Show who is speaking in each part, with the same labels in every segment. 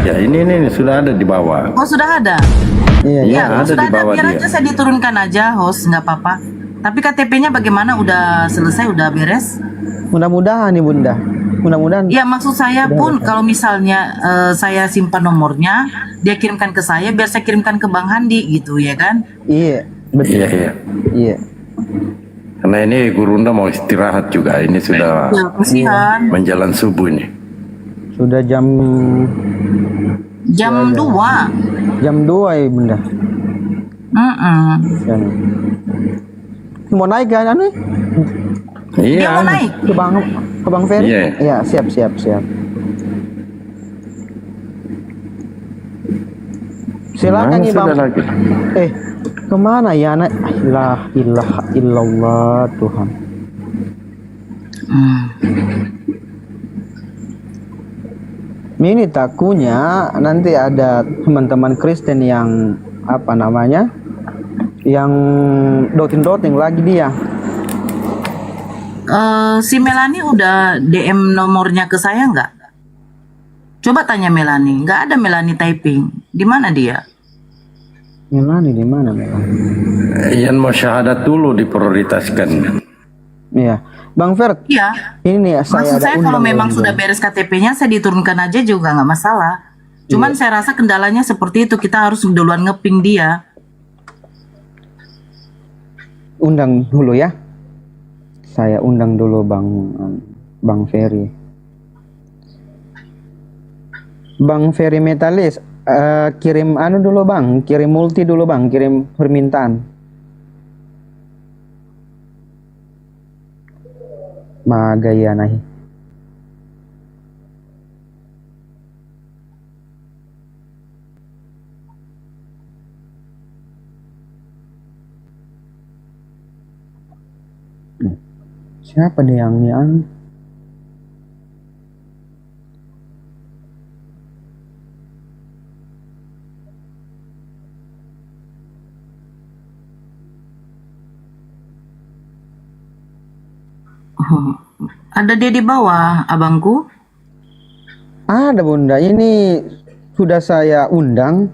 Speaker 1: ya. Ini sudah ada di bawah.
Speaker 2: Oh sudah ada.
Speaker 1: Iya,
Speaker 2: Ya,
Speaker 1: ada
Speaker 2: sudah
Speaker 1: di
Speaker 2: ada.
Speaker 1: bawah
Speaker 2: Biar
Speaker 1: dia.
Speaker 2: aja saya diturunkan aja, host, nggak apa-apa. Tapi KTP-nya bagaimana? Udah selesai, udah beres?
Speaker 3: Mudah-mudahan nih Bunda. Mudah-mudahan.
Speaker 2: Ya maksud saya pun kalau misalnya saya simpan nomornya, dia kirimkan ke saya, biar saya kirimkan ke Bang Handi gitu ya kan?
Speaker 3: Iya, betul.
Speaker 1: Iya, iya.
Speaker 3: Iya.
Speaker 1: Karena ini Gurunda mau istirahat juga. Ini sudah
Speaker 2: Ya kasihan.
Speaker 1: menjelang subuh nih.
Speaker 3: Sudah jam
Speaker 2: Jam 2.
Speaker 3: 2 ya Bunda. Ya, nih. Mau naik kan anu?
Speaker 2: Dia
Speaker 1: Iya.
Speaker 2: mau naik.
Speaker 3: Ke Bang Ferry?
Speaker 1: Iya.
Speaker 3: Iya, siap. Silakan nih Bang.
Speaker 1: Sudah lagi.
Speaker 3: Kemana ya anak? La ilaha illallah Tuhan. Ini takutnya nanti ada teman-teman Kristen yang apa namanya, yang doting lagi dia.
Speaker 2: Si Melani udah DM nomornya ke saya nggak? Coba tanya Melani. Nggak ada Melani typing. Di mana dia?
Speaker 3: Melani di mana Melani?
Speaker 1: Yang mau syahadat dulu diprioritaskan.
Speaker 3: Iya, Bang Fer.
Speaker 2: Iya.
Speaker 3: Ini nih saya
Speaker 2: Maksud
Speaker 3: ada
Speaker 2: saya kalau
Speaker 3: undang
Speaker 2: memang
Speaker 3: loh,
Speaker 2: sudah
Speaker 3: Bang.
Speaker 2: beres KTP-nya, saya diturunkan aja juga nggak masalah. Cuman saya rasa kendalanya seperti itu, kita harus duluan ngeping dia.
Speaker 3: Undang dulu ya. Saya undang dulu Bang Ferry. Bang Ferry Metalis, kirim anu dulu Bang, kirim multi dulu Bang, kirim permintaan. Magaya nahi. Siapa nih yang
Speaker 2: Ada dia di bawah, abangku.
Speaker 3: ada Bunda, ini sudah saya undang.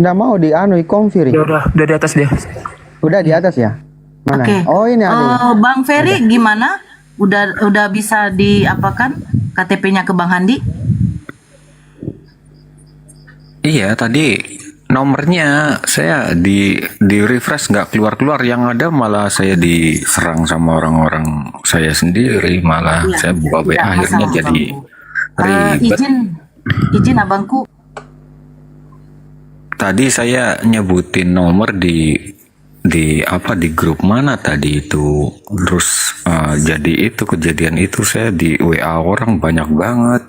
Speaker 3: Nggak mau di anu konfiri.
Speaker 4: Ya udah di atas dia.
Speaker 3: Udah di atas ya? Mana?
Speaker 2: Oke.
Speaker 3: Oh ini ada.
Speaker 2: Bang Ferry gimana? Udah bisa diapakan KTP-nya ke Bang Handi?
Speaker 5: Iya, tadi nomornya saya di refresh nggak keluar, yang ada malah saya diserang sama orang-orang saya sendiri, malah
Speaker 2: Iya,
Speaker 5: saya buka WA
Speaker 2: tidak
Speaker 5: akhirnya
Speaker 2: masalah,
Speaker 5: jadi
Speaker 2: bangku.
Speaker 5: ribet.
Speaker 2: Izin abangku.
Speaker 5: Tadi saya nyebutin nomor di apa, di grup mana tadi itu, terus jadi itu kejadian itu saya di WA orang banyak banget.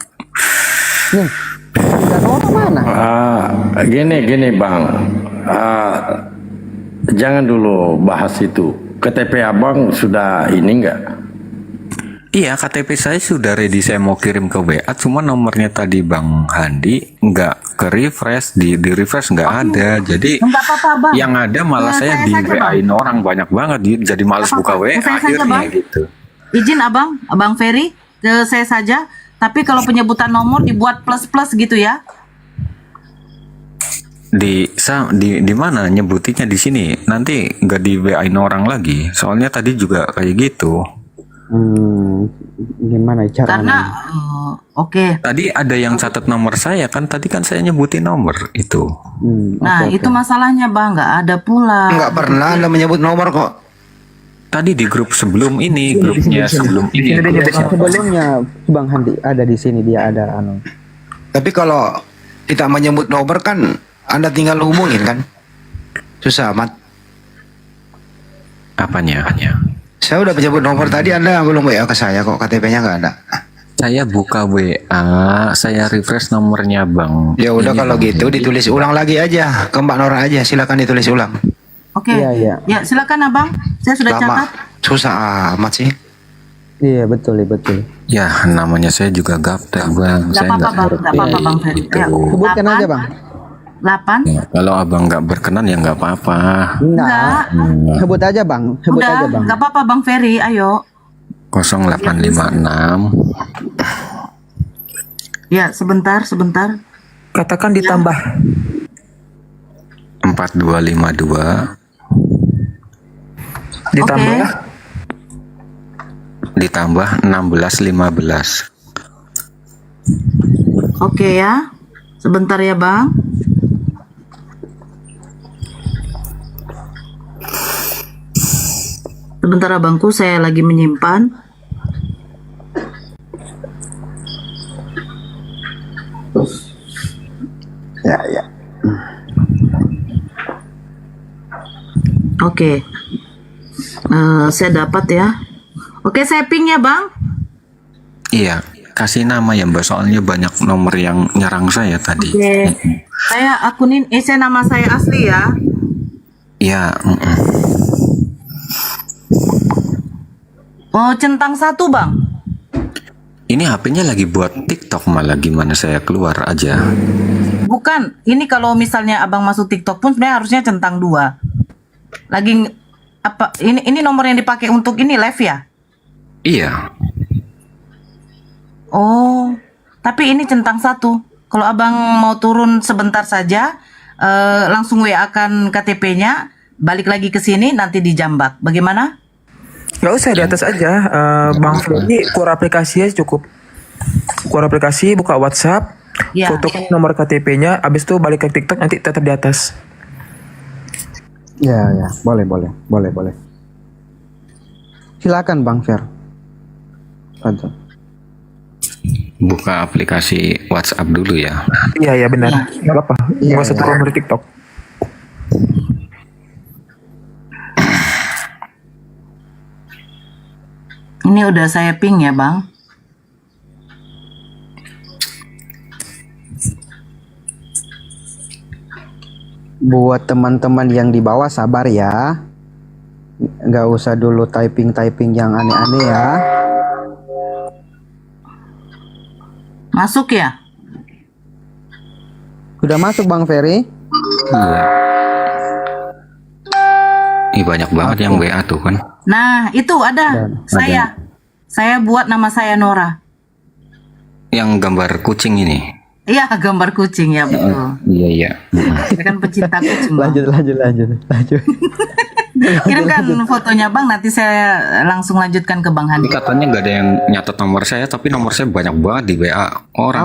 Speaker 3: Nih. Dan orang mana?
Speaker 1: Gini Bang, jangan dulu bahas itu. KTP abang sudah ini enggak?
Speaker 5: Iya, KTP saya sudah ready, saya mau kirim ke WA, cuma nomornya tadi Bang Handi nggak ke refresh, di refresh nggak ada, jadi
Speaker 2: Enggak apa-apa, Bang.
Speaker 5: yang ada malah
Speaker 2: Ya,
Speaker 5: saya
Speaker 2: saya
Speaker 5: di
Speaker 2: saja,
Speaker 5: WA-in orang banyak banget, jadi males buka WA
Speaker 2: Saya saja,
Speaker 5: akhirnya
Speaker 2: Bang.
Speaker 5: gitu.
Speaker 2: Izin Abang Ferry, ke saya saja. Tapi kalau penyebutan nomor dibuat plus gitu ya.
Speaker 5: Di mana nyebutinnya di sini, nanti nggak di WA-in orang lagi, soalnya tadi juga kayak gitu.
Speaker 3: Gimana caranya?
Speaker 2: Karena oke.
Speaker 5: Tadi ada yang catat nomor saya kan, tadi kan saya nyebutin nomor itu.
Speaker 2: Nah, itu masalahnya Bang, nggak ada pula.
Speaker 6: Enggak pernah Anda menyebut nomor kok.
Speaker 5: Tadi di grup sebelum ini, grupnya sebelum ini.
Speaker 3: Sebelumnya Bang Handi ada di sini, dia ada anu.
Speaker 6: Tapi kalau kita menyebut nomor kan Anda tinggal hubungin kan. Susah amat.
Speaker 5: Apanya?
Speaker 6: Saya udah menyebut nomor tadi, Anda belum WA ke saya kok, KTP-nya nggak ada.
Speaker 5: Saya buka WA, saya refresh nomornya Bang.
Speaker 6: Ya udah
Speaker 5: Ini
Speaker 6: kalau
Speaker 5: Bang
Speaker 6: gitu
Speaker 5: Hedi.
Speaker 6: ditulis ulang lagi aja ke Mbak Nora aja, silakan ditulis ulang.
Speaker 2: Oke.
Speaker 3: Iya.
Speaker 2: Ya, silakan Abang. Saya sudah
Speaker 6: Lama,
Speaker 2: catat.
Speaker 6: susah amat sih.
Speaker 3: Iya betul.
Speaker 5: Ya, namanya saya juga gaptek Bang.
Speaker 2: Nggak
Speaker 5: Saya
Speaker 2: apa-apa,
Speaker 5: nggak
Speaker 2: Bang.
Speaker 5: ngerti
Speaker 2: Nggak apa-apa, Bang Ferry.
Speaker 5: gitu.
Speaker 2: Ya.
Speaker 3: Sebutkan aja Bang.
Speaker 2: 8.
Speaker 5: Ya, kalau Abang nggak berkenan ya nggak apa-apa.
Speaker 3: Enggak. Sebut aja Bang. Sebut
Speaker 2: Udah,
Speaker 3: aja Bang.
Speaker 2: nggak apa-apa Bang Ferry. Ayo.
Speaker 5: 0856
Speaker 2: Ya, sebentar.
Speaker 4: Katakan ditambah
Speaker 5: 4252
Speaker 4: ditambah
Speaker 5: ditambah 1615.
Speaker 2: Oke ya. Sebentar ya, Bang. Sebentar abangku, saya lagi menyimpan.
Speaker 3: Ya.
Speaker 2: Oke. Saya dapat ya. Oke, saya ping ya, Bang.
Speaker 5: Iya, kasih nama ya Mbak, soalnya banyak nomor yang nyerang saya tadi.
Speaker 2: Oke. Saya akunin, saya nama saya asli ya.
Speaker 5: Iya,
Speaker 2: Oh, centang 1, Bang.
Speaker 5: ini HP-nya lagi buat TikTok, malah gimana saya keluar aja.
Speaker 2: Bukan, ini kalau misalnya abang masuk TikTok pun sebenarnya harusnya centang 2. Apa ini nomor yang dipakai untuk ini live ya?
Speaker 5: Iya,
Speaker 2: Oh, tapi ini centang 1. Kalau abang mau turun sebentar saja, langsung WA akan KTP-nya, balik lagi ke sini nanti dijambak. Bagaimana?
Speaker 4: Gak usah di atas aja. Bang Ferry keluar aplikasi aja cukup. Keluar aplikasi, buka WhatsApp,
Speaker 2: Ya.
Speaker 4: fotokan nomor KTP-nya, abis itu balik ke TikTok, nanti tetap di atas.
Speaker 3: Ya, boleh. Silakan Bang Fer. Lanjut.
Speaker 5: buka aplikasi WhatsApp dulu ya.
Speaker 4: Iya benar. Gak apa-apa.
Speaker 3: Iya,
Speaker 4: Gak usah
Speaker 3: iya.
Speaker 4: turun dari TikTok.
Speaker 2: Ini udah saya ping ya, Bang.
Speaker 3: Buat teman-teman yang di bawah sabar ya. Nggak usah dulu typing yang aneh-aneh ya.
Speaker 2: Masuk ya?
Speaker 3: Sudah masuk Bang Ferry?
Speaker 5: Iya. Ih, banyak banget yang WA tuh kan.
Speaker 2: Nah, itu ada. Saya buat nama saya Nora.
Speaker 5: Yang gambar kucing ini.
Speaker 2: Iya, gambar kucing ya, betul.
Speaker 5: Iya.
Speaker 2: Saya kan pecinta kucing, Bang.
Speaker 3: Lanjut.
Speaker 2: Kirimkan fotonya, Bang, nanti saya langsung lanjutkan ke Bang
Speaker 5: Ini
Speaker 2: Handi.
Speaker 5: katanya nggak ada yang nyatet nomor saya, tapi nomor saya banyak banget di WA orang.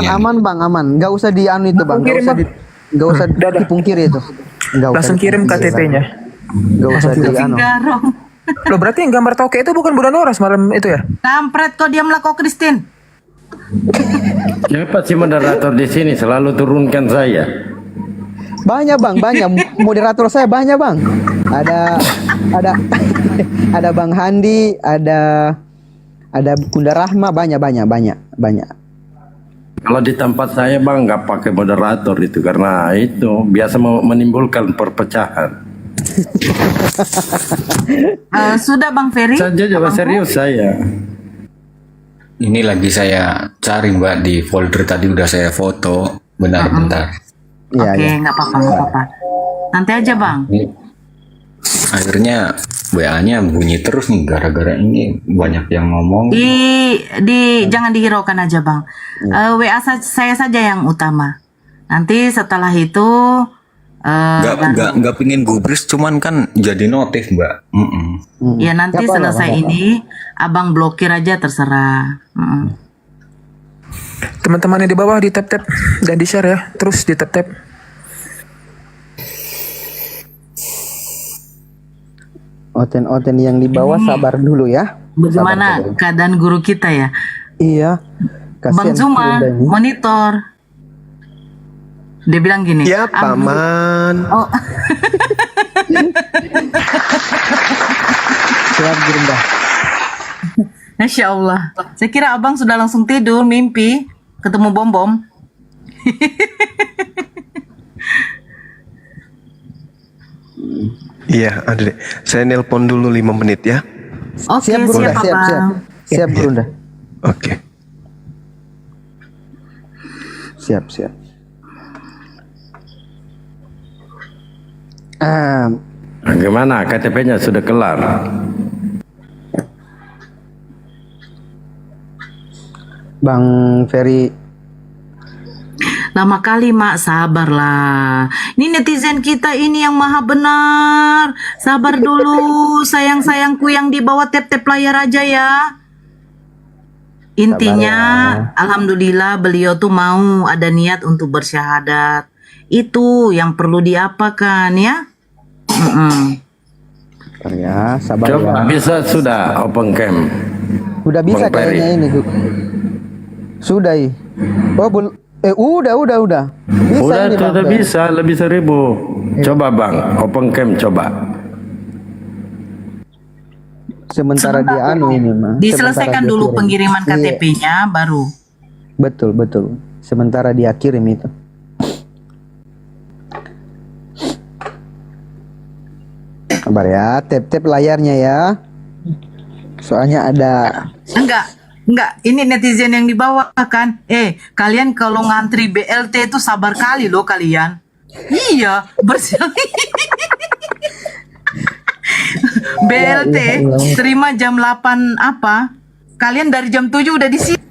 Speaker 3: Aman Bang, aman. Nggak usah dianu itu Bang. Nggak usah dipungkiri itu. Nggak usah
Speaker 4: Langsung kirim
Speaker 3: dipungkiri,
Speaker 4: KTP-nya.
Speaker 3: Bang. Nggak usah dianu.
Speaker 2: Garong.
Speaker 4: Loh berarti yang gambar toke itu bukan Bunda Nora semalam itu ya?
Speaker 2: Kampret kok diamlah kau, Christine.
Speaker 1: Siapa sih moderator di sini selalu turunkan saya?
Speaker 3: Banyak Bang. Moderator saya banyak Bang. Ada Bang Handi, ada Bunda Rahma, banyak.
Speaker 1: Kalau di tempat saya Bang nggak pakai moderator itu karena itu biasa menimbulkan perpecahan.
Speaker 2: Sudah Bang Ferry?
Speaker 1: Saya jawab serius saya.
Speaker 5: Ini lagi saya cari Mbak di folder tadi udah saya foto. Bentar.
Speaker 3: Iya,
Speaker 2: Oke,
Speaker 3: iya.
Speaker 2: nggak apa-apa. Nanti aja, Bang.
Speaker 5: Ini akhirnya WA-nya bunyi terus nih gara-gara ini banyak yang ngomong.
Speaker 2: Jangan dihiraukan aja, Bang. WA saya saja yang utama. Nanti setelah itu
Speaker 5: Nggak pingin gubris, cuman kan jadi notif Mbak.
Speaker 2: ya nanti
Speaker 3: Nggak apa-apa,
Speaker 2: selesai
Speaker 3: nggak apa-apa.
Speaker 2: ini Abang blokir aja terserah.
Speaker 4: Teman-teman yang di bawah di tap-tap dan di share ya. Terus di tap-tap.
Speaker 3: Oten yang di bawah sabar dulu ya.
Speaker 2: Bagaimana
Speaker 3: Sabar dulu.
Speaker 2: keadaan guru kita ya?
Speaker 3: Iya.
Speaker 2: Bang
Speaker 3: Kasihan
Speaker 2: Zuma,
Speaker 3: Bunda ini.
Speaker 2: monitor. Dia bilang gini.
Speaker 7: Ya, Paman.
Speaker 2: Oh,
Speaker 3: Siap Bunda.
Speaker 2: Masya Allah. Saya kira abang sudah langsung tidur, mimpi, ketemu bom-bom.
Speaker 7: Iya, Andre. Saya nelpon dulu 5 menit ya.
Speaker 2: Oke,
Speaker 3: Siap Bunda,
Speaker 2: siap,
Speaker 3: siap.
Speaker 2: abang.
Speaker 3: Siap Bunda.
Speaker 7: Oke.
Speaker 3: Siap.
Speaker 1: Gimana KTP-nya sudah kelar?
Speaker 3: Bang Ferry
Speaker 2: Lama kali mak, sabarlah. Ini netizen kita ini yang maha benar. Sabar dulu, sayang-sayangku yang di bawah tap-tap layar aja ya. Intinya, alhamdulillah beliau tuh mau ada niat untuk bersyahadat. Itu yang perlu diapakan ya.
Speaker 3: Sabar ya, sabar
Speaker 1: Coba
Speaker 3: ya.
Speaker 1: bisa sudah open cam.
Speaker 3: Udah bisa
Speaker 1: Bang Ferry.
Speaker 3: kayaknya ini. Sudah. Oh, udah. Bisa
Speaker 1: Udah
Speaker 3: ini, Bang
Speaker 1: sudah
Speaker 3: Fer.
Speaker 1: bisa lebih 1000. Coba bang, open cam coba.
Speaker 3: Sementara dia anu ini mah.
Speaker 2: Diselesaikan
Speaker 3: Sementara dia
Speaker 2: dulu
Speaker 3: kirim.
Speaker 2: pengiriman
Speaker 3: Iya,
Speaker 2: KTP-nya baru.
Speaker 3: betul. Sementara dia kirim itu. Sabar ya, tap layarnya ya. Soalnya ada
Speaker 2: Enggak, ini netizen yang di bawah kan. Kalian kalau ngantri BLT itu sabar kali loh kalian. Iya, BLT terima jam 8 apa? Kalian dari jam 7 udah di sini.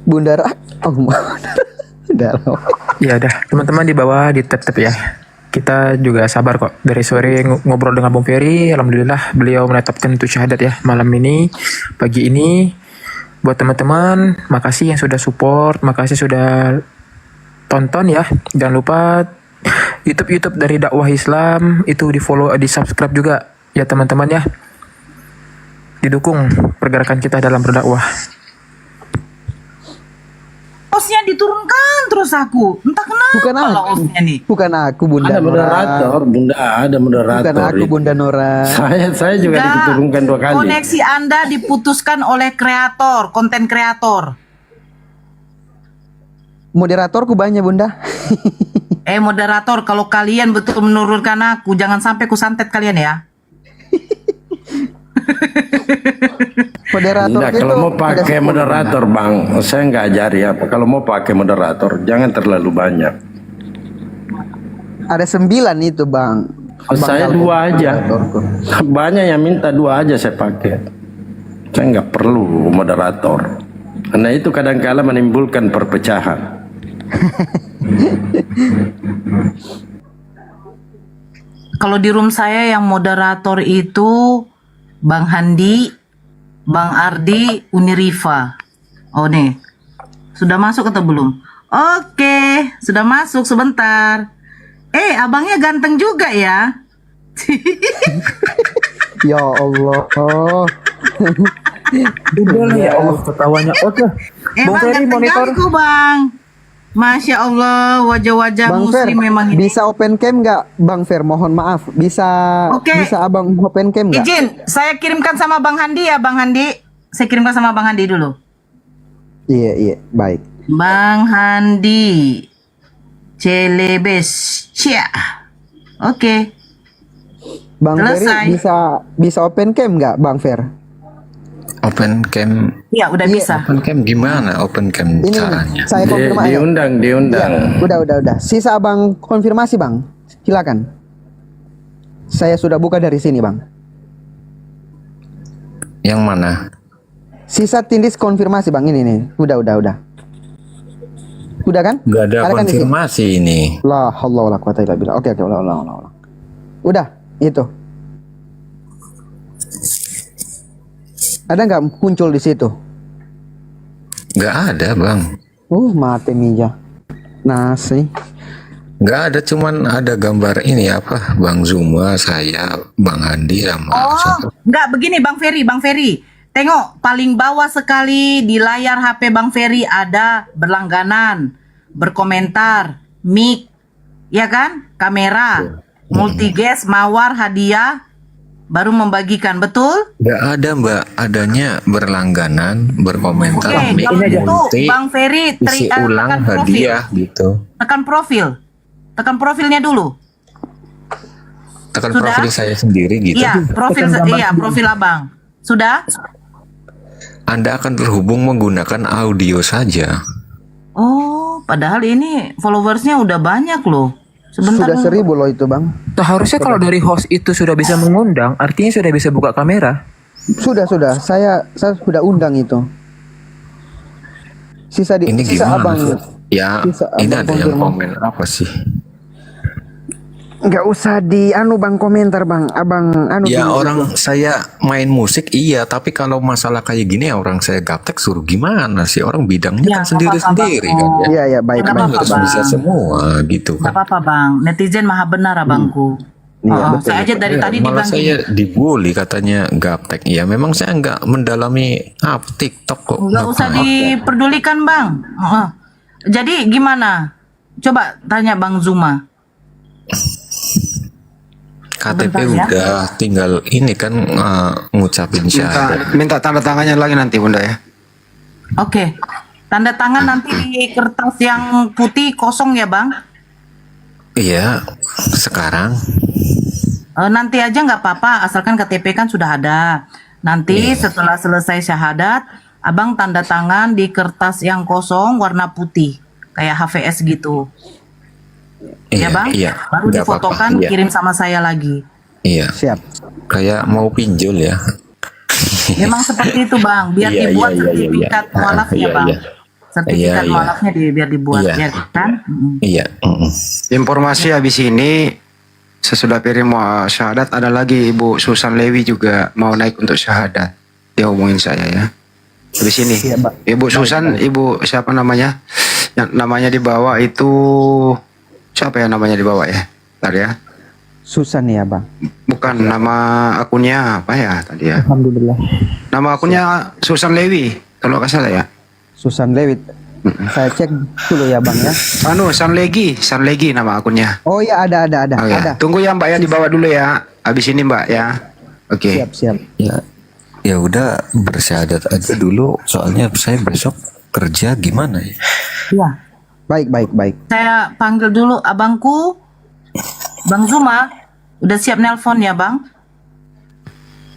Speaker 3: Bundara. Oh, udah.
Speaker 4: Ya udah, teman-teman di bawah di tap-tap ya. Kita juga sabar kok. Dari sore ngobrol dengan Bang Ferry, alhamdulillah beliau menetapkan itu syahadat ya malam ini, pagi ini. Buat teman-teman, makasih yang sudah support, makasih sudah tonton ya. Jangan lupa YouTube dari Dakwah Islam itu di follow, di subscribe juga ya teman-teman ya. Didukung pergerakan kita dalam berdakwah.
Speaker 2: Hostnya diturunkan terus aku. Entah kenapa
Speaker 3: Bukan
Speaker 2: kalau
Speaker 3: aku.
Speaker 2: hostnya nih.
Speaker 3: Bukan aku Bunda
Speaker 1: Ada
Speaker 3: Nora.
Speaker 1: moderator, bunda ada moderator.
Speaker 3: Bukan aku
Speaker 1: itu.
Speaker 3: Bunda Nora.
Speaker 1: Saya juga
Speaker 2: Enggak,
Speaker 1: diturunkan 2 kali.
Speaker 2: koneksi Anda diputuskan oleh kreator, konten kreator.
Speaker 3: Moderatorku banyak Bunda.
Speaker 2: Moderator, kalau kalian betul menurunkan aku, jangan sampai ku santet kalian ya.
Speaker 3: Moderator
Speaker 1: Nah,
Speaker 3: itu
Speaker 1: kalau mau
Speaker 3: ada
Speaker 1: pakai
Speaker 3: 10,
Speaker 1: moderator bang, saya nggak ajari apa. Kalau mau pakai moderator, jangan terlalu banyak.
Speaker 3: Ada 9 itu Bang.
Speaker 1: Saya
Speaker 3: Bang
Speaker 1: 2 aja.
Speaker 3: moderatorku.
Speaker 1: Banyak yang minta 2 aja saya pakai. Saya nggak perlu moderator. Karena itu kadang-kala menimbulkan perpecahan.
Speaker 2: Kalau di room saya yang moderator itu Bang Handi, Bang Ardi, Unirifa. Oh nih, sudah masuk atau belum? Oke, sudah masuk sebentar. Abangnya ganteng juga ya.
Speaker 3: Ya Allah. Oh.
Speaker 4: Udah lah ya Allah ketawanya. Oke. Bang
Speaker 2: Bang
Speaker 4: Ferry
Speaker 2: ganteng
Speaker 4: monitor.
Speaker 2: kali kok, Bang. Masya Allah, wajah-wajah
Speaker 3: Bang Fer,
Speaker 2: muslim memang ini.
Speaker 3: bisa open cam nggak Bang Fer? Mohon maaf. Bisa
Speaker 2: Oke.
Speaker 3: bisa Abang open cam nggak?
Speaker 2: Izin, saya kirimkan sama Bang Handi ya, Bang Handi. Saya kirimkan sama Bang Handi dulu.
Speaker 3: Iya, baik.
Speaker 2: Bang Handi Celebes Cia. Oke.
Speaker 3: Bang Ferry
Speaker 2: Selesai.
Speaker 3: bisa open cam nggak Bang Fer?
Speaker 5: Open cam,
Speaker 2: Ya udah bisa.
Speaker 5: open cam gimana? Open cam
Speaker 3: Ini
Speaker 5: caranya?
Speaker 3: saya konfirmasi.
Speaker 1: Diundang.
Speaker 3: Udah. Sisa Abang konfirmasi Bang. Silakan. Saya sudah buka dari sini Bang.
Speaker 5: Yang mana?
Speaker 3: Sisa tindis konfirmasi Bang, ini nih. Udah. Udah kan?
Speaker 5: Gak ada
Speaker 3: kan di sini?
Speaker 5: konfirmasi ini.
Speaker 3: La haula wala quwata illa billah. Oke, ulang. Udah, itu. Ada nggak muncul di situ?
Speaker 5: Gak ada bang.
Speaker 3: Mati Mija. Nasi.
Speaker 5: Gak ada, cuman ada gambar ini apa? Bang Zuma, saya, Bang Andi, sama
Speaker 2: Enggak begini Bang Ferry. Tengok paling bawah sekali di layar HP Bang Ferry ada berlangganan, berkomentar, mic, ya kan? Kamera, multigas, mawar, hadiah, baru membagikan, betul?
Speaker 5: Gak ada mbak, adanya berlangganan, berkomentar,
Speaker 2: Oke,
Speaker 5: mic,
Speaker 2: kalau gitu
Speaker 5: multi,
Speaker 2: Bang Ferry
Speaker 5: isi ulang,
Speaker 2: tekan profil.
Speaker 5: hadiah gitu.
Speaker 2: Tekan profilnya dulu.
Speaker 5: Tekan
Speaker 2: Sudah?
Speaker 5: profil saya sendiri gitu.
Speaker 2: Iya, profil Abang. Sudah?
Speaker 5: Anda akan terhubung menggunakan audio saja.
Speaker 2: Oh, padahal ini followersnya udah banyak loh. Sebentar.
Speaker 3: Sudah 1000 loh itu Bang.
Speaker 4: Harusnya kalau dari host itu sudah bisa mengundang, artinya sudah bisa buka kamera.
Speaker 3: Sudah. Saya sudah undang itu. Sisa
Speaker 5: Ini
Speaker 3: sisa
Speaker 5: gimana?
Speaker 3: Abang.
Speaker 5: Ya,
Speaker 3: Bisa,
Speaker 5: ini
Speaker 3: Abang
Speaker 5: ada yang
Speaker 3: konfirmasi.
Speaker 5: komen apa sih?
Speaker 3: Nggak usah di bang komentar bang, abang
Speaker 5: Ya
Speaker 3: dulu.
Speaker 5: orang saya main musik iya, tapi kalau masalah kayak gini ya orang saya gaptek suruh gimana sih? Orang bidangnya
Speaker 2: Ya,
Speaker 5: kan
Speaker 2: nggak
Speaker 5: sendiri-sendiri
Speaker 2: apa-apa,
Speaker 5: kan
Speaker 2: Bang.
Speaker 5: ya.
Speaker 3: Iya ya baik
Speaker 2: Nggak
Speaker 3: baik.
Speaker 5: Kan
Speaker 2: apa-apa,
Speaker 5: harus
Speaker 2: Bang.
Speaker 5: bisa semua gitu
Speaker 2: Gak
Speaker 5: kan.
Speaker 2: apa-apa bang, netizen maha benar abangku.
Speaker 3: Iya,
Speaker 2: Oh,
Speaker 3: betul,
Speaker 2: saya aja dari tadi
Speaker 5: Malah
Speaker 2: dibilang gini,
Speaker 5: saya dibully katanya gaptek. Ya memang saya nggak mendalami TikTok kok.
Speaker 2: nggak usah
Speaker 5: Ngapain?
Speaker 2: diperdulikan bang. Jadi gimana? Coba tanya Bang Zuma.
Speaker 5: KTP
Speaker 2: Sebentar ya.
Speaker 5: udah tinggal ini kan ngucapin syahadat.
Speaker 6: Minta tanda tangannya lagi nanti Bunda ya.
Speaker 2: Oke, tanda tangan nanti di kertas yang putih kosong ya bang.
Speaker 5: Iya, sekarang
Speaker 2: Nanti aja nggak apa-apa, asalkan KTP kan sudah ada. Nanti setelah selesai syahadat, abang tanda tangan di kertas yang kosong warna putih, kayak HVS gitu. Ya bang,
Speaker 5: iya,
Speaker 2: baru
Speaker 5: nggak apa-apa,
Speaker 2: difotokan,
Speaker 5: iya.
Speaker 2: kirim sama saya lagi.
Speaker 5: Iya,
Speaker 3: Siap.
Speaker 5: kayak mau pinjol ya.
Speaker 2: Memang seperti itu bang, biar
Speaker 5: Iya,
Speaker 2: dibuat
Speaker 5: iya, iya,
Speaker 2: sertifikat
Speaker 5: iya.
Speaker 2: mualafnya
Speaker 5: Iya,
Speaker 2: bang.
Speaker 5: iya.
Speaker 2: Sertifikat
Speaker 5: Iya, iya.
Speaker 2: mualafnya biar dibuat
Speaker 5: Iya.
Speaker 2: ya kan.
Speaker 5: Iya,
Speaker 6: Informasi habis ini sesudah Peri mau syahadat ada lagi Ibu Susan Lewi juga mau naik untuk syahadat. Dia hubungin saya ya. Habis ini
Speaker 3: Iya, Pak.
Speaker 6: Ibu Susan, Ibu siapa namanya? Yang namanya di bawah itu siapa ya namanya di bawah ya? Bentar ya.
Speaker 3: Susan ya bang.
Speaker 6: Bukan nama akunnya apa ya tadi ya?
Speaker 3: Alhamdulillah.
Speaker 6: Nama akunnya Susan Lewi kalau nggak salah ya.
Speaker 3: Susan Lewit. Saya cek dulu ya bang ya.
Speaker 6: Sanlegi nama akunnya.
Speaker 3: Oh ya ada
Speaker 6: Oh, ya.
Speaker 3: ada.
Speaker 6: Tunggu ya Mbak ya dibawa dulu ya. Habis ini Mbak ya. Oke.
Speaker 3: Siap siap.
Speaker 5: ya, ya udah bersyahadat aja dulu. Soalnya saya besok kerja gimana ya?
Speaker 2: Iya.
Speaker 3: Baik baik baik.
Speaker 2: Saya panggil dulu abangku, Bang Zuma. Udah siap nelpon ya bang?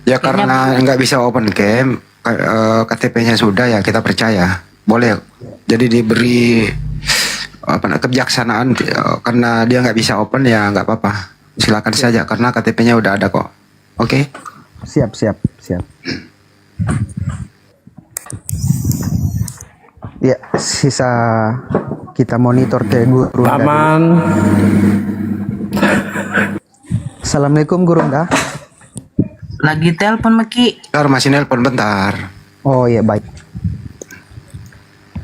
Speaker 6: Ya karena nggak bisa open cam, KTP-nya sudah ya kita percaya. Boleh. Jadi diberi kebijaksanaan karena dia nggak bisa open ya nggak apa-apa. Silakan saja karena KTP-nya udah ada kok. Oke.
Speaker 3: Siap siap siap. Ya sisa kita monitor ke guru.
Speaker 1: Paman,
Speaker 3: Assalamualaikum guru dah.
Speaker 2: Lagi telepon Meki.
Speaker 6: Ntar masih nelpon bentar.
Speaker 3: Oh ya baik.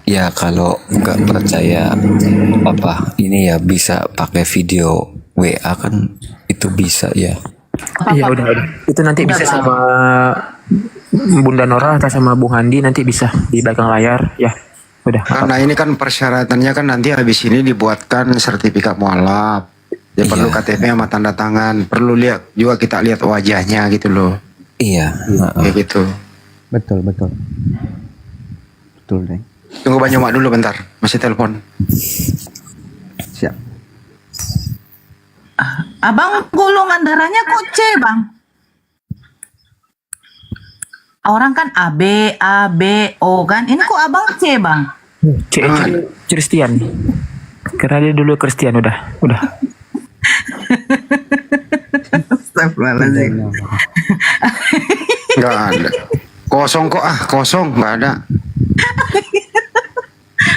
Speaker 5: Ya kalau nggak percaya apa ini ya bisa pakai video WA kan itu bisa ya.
Speaker 4: Iya udah. Itu nanti bisa sama Bunda Nora atau sama Bung Handi nanti bisa di belakang layar ya. Udah.
Speaker 6: Karena ini kan persyaratannya kan nanti habis ini dibuatkan sertifikat mualaf. Ya perlu
Speaker 5: Iya.
Speaker 6: KTP sama tanda tangan. Perlu lihat juga kita lihat wajahnya gitu loh.
Speaker 5: Iya.
Speaker 6: Kayak gitu.
Speaker 3: Betul betul. Betul deh.
Speaker 6: Tunggu Banyak Mak dulu bentar. Masih telepon.
Speaker 3: Siap.
Speaker 2: Abang golongan darahnya kok C bang? Orang kan AB, O kan? Ini kok abang C bang?
Speaker 4: Christian. Karena dia dulu Christian udah.
Speaker 2: Astagfirullahaladzim.
Speaker 6: Nggak ada. Kosong kok kosong nggak ada.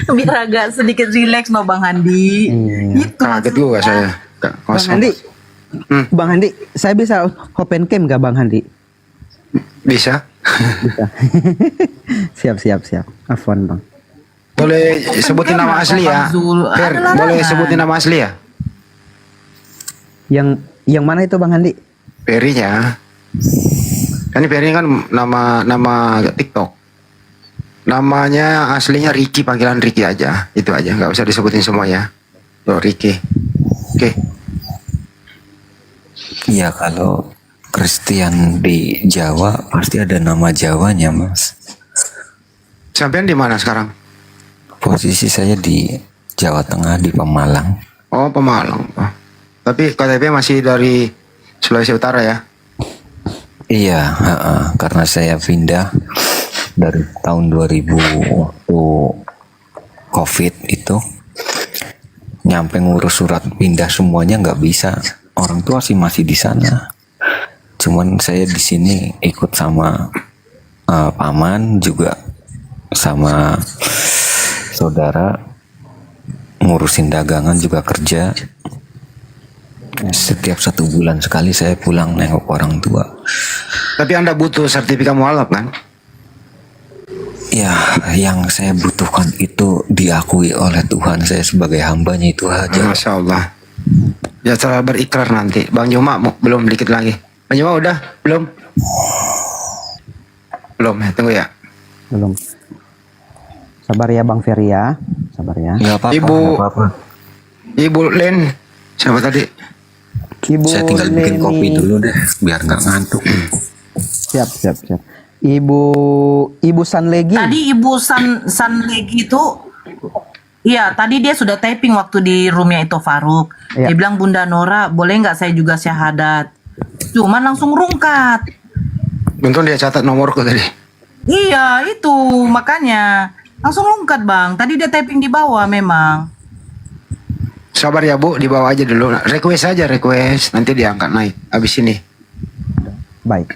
Speaker 2: Biar agak sedikit rileks no Bang Handi. Itu
Speaker 6: Kaget juga saya. Nggak,
Speaker 3: Bang
Speaker 6: kosong.
Speaker 3: Handi. Bang Handi, saya bisa open cam gak Bang Handi?
Speaker 6: Bisa.
Speaker 3: Bisa. siap. Afwan bang.
Speaker 6: Boleh sebutin nama asli ya. Fer,
Speaker 2: Ada larangan.
Speaker 6: boleh sebutin nama asli ya.
Speaker 3: Yang mana itu Bang Handi?
Speaker 6: Perinya. Kan ini Peri kan nama TikTok. Namanya aslinya Ricky, panggilan Ricky aja. Itu aja, nggak usah disebutin semua ya. Tuh Ricky. Oke.
Speaker 5: Iya kalau Christian di Jawa pasti ada nama Jawanya mas.
Speaker 6: Sampean di mana sekarang?
Speaker 5: Posisi saya di Jawa Tengah di Pemalang.
Speaker 6: Oh, Pemalang. Oh. Tapi KTP masih dari Sulawesi Utara ya.
Speaker 5: Iya, karena saya pindah dari tahun 2000 waktu COVID itu, nyampe ngurus surat pindah semuanya nggak bisa. Orang tua sih masih di sana. Cuman saya di sini ikut sama paman juga sama saudara ngurusin dagangan juga kerja. Setiap 1 bulan sekali saya pulang nengok orang tua.
Speaker 6: Tapi Anda butuh sertifikat mualaf kan?
Speaker 5: Ya, yang saya butuhkan itu diakui oleh Tuhan, saya sebagai hambanya itu aja.
Speaker 6: Masya Allah. Ya setelah berikrar nanti. Bang Juma belum dikit lagi. Bang Juma udah? Belum? Belum ya, tunggu ya.
Speaker 3: Belum. Sabar ya Bang Ferry ya. Sabar ya.
Speaker 5: Nggak apa-apa,
Speaker 6: Ibu.
Speaker 5: nggak apa-apa.
Speaker 6: Ibu Len, siapa tadi?
Speaker 3: Ibu
Speaker 5: Saya tinggal bikin
Speaker 3: Leni.
Speaker 5: kopi dulu deh, biar nggak ngantuk.
Speaker 3: Siap. Ibu Sanlegi.
Speaker 2: Tadi Ibu Sanlegi itu, iya tadi dia sudah typing waktu di roomnya itu Faruk.
Speaker 3: Iya.
Speaker 2: Dia bilang Bunda Nora boleh nggak saya juga syahadat. Cuman langsung rungkat.
Speaker 6: Untung dia catat nomorku tadi.
Speaker 2: Iya itu makanya langsung rungkat bang. Tadi dia typing di bawah memang.
Speaker 6: Sabar ya Bu, dibawa aja dulu. Request aja, request. Nanti diangkat naik. Abis ini.
Speaker 3: Baik.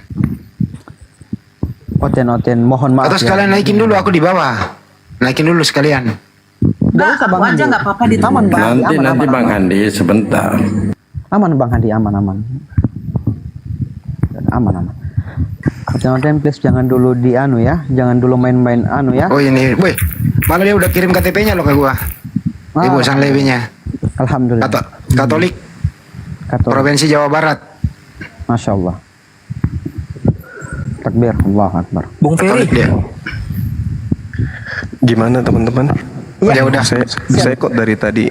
Speaker 3: Oten, mohon maaf.
Speaker 6: Atau sekalian naikin dulu, aku di bawah. Naikin dulu sekalian.
Speaker 2: Enggak,
Speaker 3: usah, Bang
Speaker 2: aku aja
Speaker 3: Handi.
Speaker 2: nggak apa-apa di
Speaker 3: Aman, Bang.
Speaker 1: Nanti
Speaker 3: Aman,
Speaker 1: nanti
Speaker 3: aman,
Speaker 1: Bang
Speaker 3: aman.
Speaker 1: Handi sebentar.
Speaker 3: Aman Bang Handi, aman. Aman. Oten, please jangan dulu di anu ya. Jangan dulu main-main anu ya.
Speaker 6: Oh ini, weh. Malah dia udah kirim KTP-nya loh ke gua. Ibu Sanlewinya.
Speaker 3: Alhamdulillah.
Speaker 6: Katolik,
Speaker 3: Katolik.
Speaker 6: Provinsi Jawa Barat.
Speaker 3: Masya Allah. Takbir, Allah Akbar.
Speaker 4: Bung Ferry,
Speaker 6: Katolik dia.
Speaker 7: Gimana teman-teman?
Speaker 6: Ya udah.
Speaker 7: Saya kok dari tadi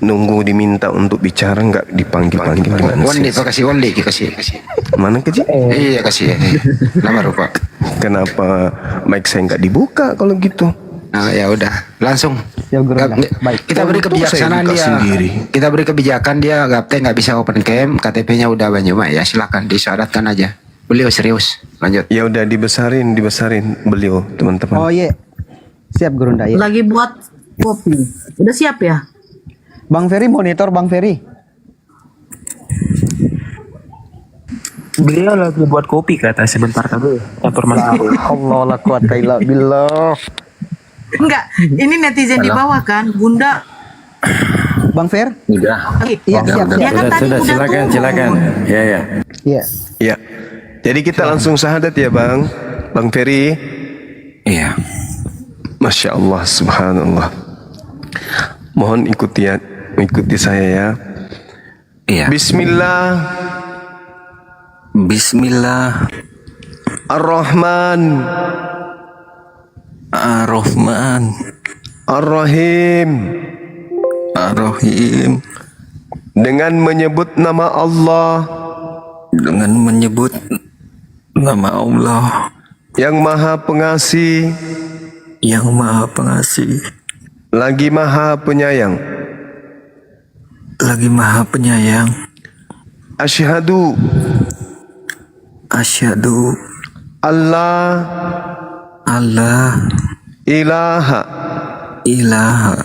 Speaker 7: nunggu diminta untuk bicara nggak dipanggil gimana
Speaker 6: Wandi,
Speaker 7: sih?
Speaker 6: Pak kasih Wandi, kasih.
Speaker 7: Mana kecil?
Speaker 6: Iya kasih. Nama rupa.
Speaker 7: Kenapa mic saya nggak dibuka kalau gitu?
Speaker 6: Nah ya udah, langsung.
Speaker 3: Ya, Guru. Baik.
Speaker 6: Kita beri
Speaker 7: Untung
Speaker 6: kebijaksanaan
Speaker 7: saya buka
Speaker 6: dia.
Speaker 7: sendiri.
Speaker 6: Kita beri kebijakan dia, Gapte nggak bisa open cam, KTP-nya udah Banyuma ya, silakan disyaratkan aja. Beliau serius. Lanjut.
Speaker 7: Ya udah dibesarin beliau teman-teman.
Speaker 3: Oh iya. Siap Guru Nda, ya.
Speaker 2: Lagi buat kopi. Udah siap ya?
Speaker 3: Bang Ferry monitor Bang Ferry.
Speaker 4: beliau lagi buat kopi kata sebentar tadi. Atur mas.
Speaker 3: Allah la quwata illa billah.
Speaker 2: Enggak, ini netizen di bawah kan, Bunda.
Speaker 3: Bang Fer?
Speaker 5: Udah.
Speaker 3: Iya, siap.
Speaker 2: Dia kan tadi
Speaker 1: Sudah,
Speaker 2: udah
Speaker 1: silakan,
Speaker 2: turun.
Speaker 1: silakan. Ya.
Speaker 3: Iya.
Speaker 7: Ya. Jadi kita langsung syahadat ya Bang Ferry.
Speaker 5: Iya.
Speaker 7: Masya Allah, subhanallah. Mohon ikuti saya ya.
Speaker 5: Iya.
Speaker 7: Bismillah
Speaker 5: Bismillah
Speaker 7: ar-Rahman
Speaker 5: ar-Rahman
Speaker 7: ar-Rahim.
Speaker 5: ar-Rahim.
Speaker 7: Dengan menyebut nama Allah
Speaker 5: Dengan menyebut nama Allah
Speaker 7: yang Maha Pengasih
Speaker 5: yang Maha Pengasih
Speaker 7: lagi Maha Penyayang.
Speaker 5: lagi Maha Penyayang.
Speaker 7: Asyhadu
Speaker 5: Asyhadu
Speaker 7: Allah
Speaker 5: alla
Speaker 7: ilaha
Speaker 5: ilaha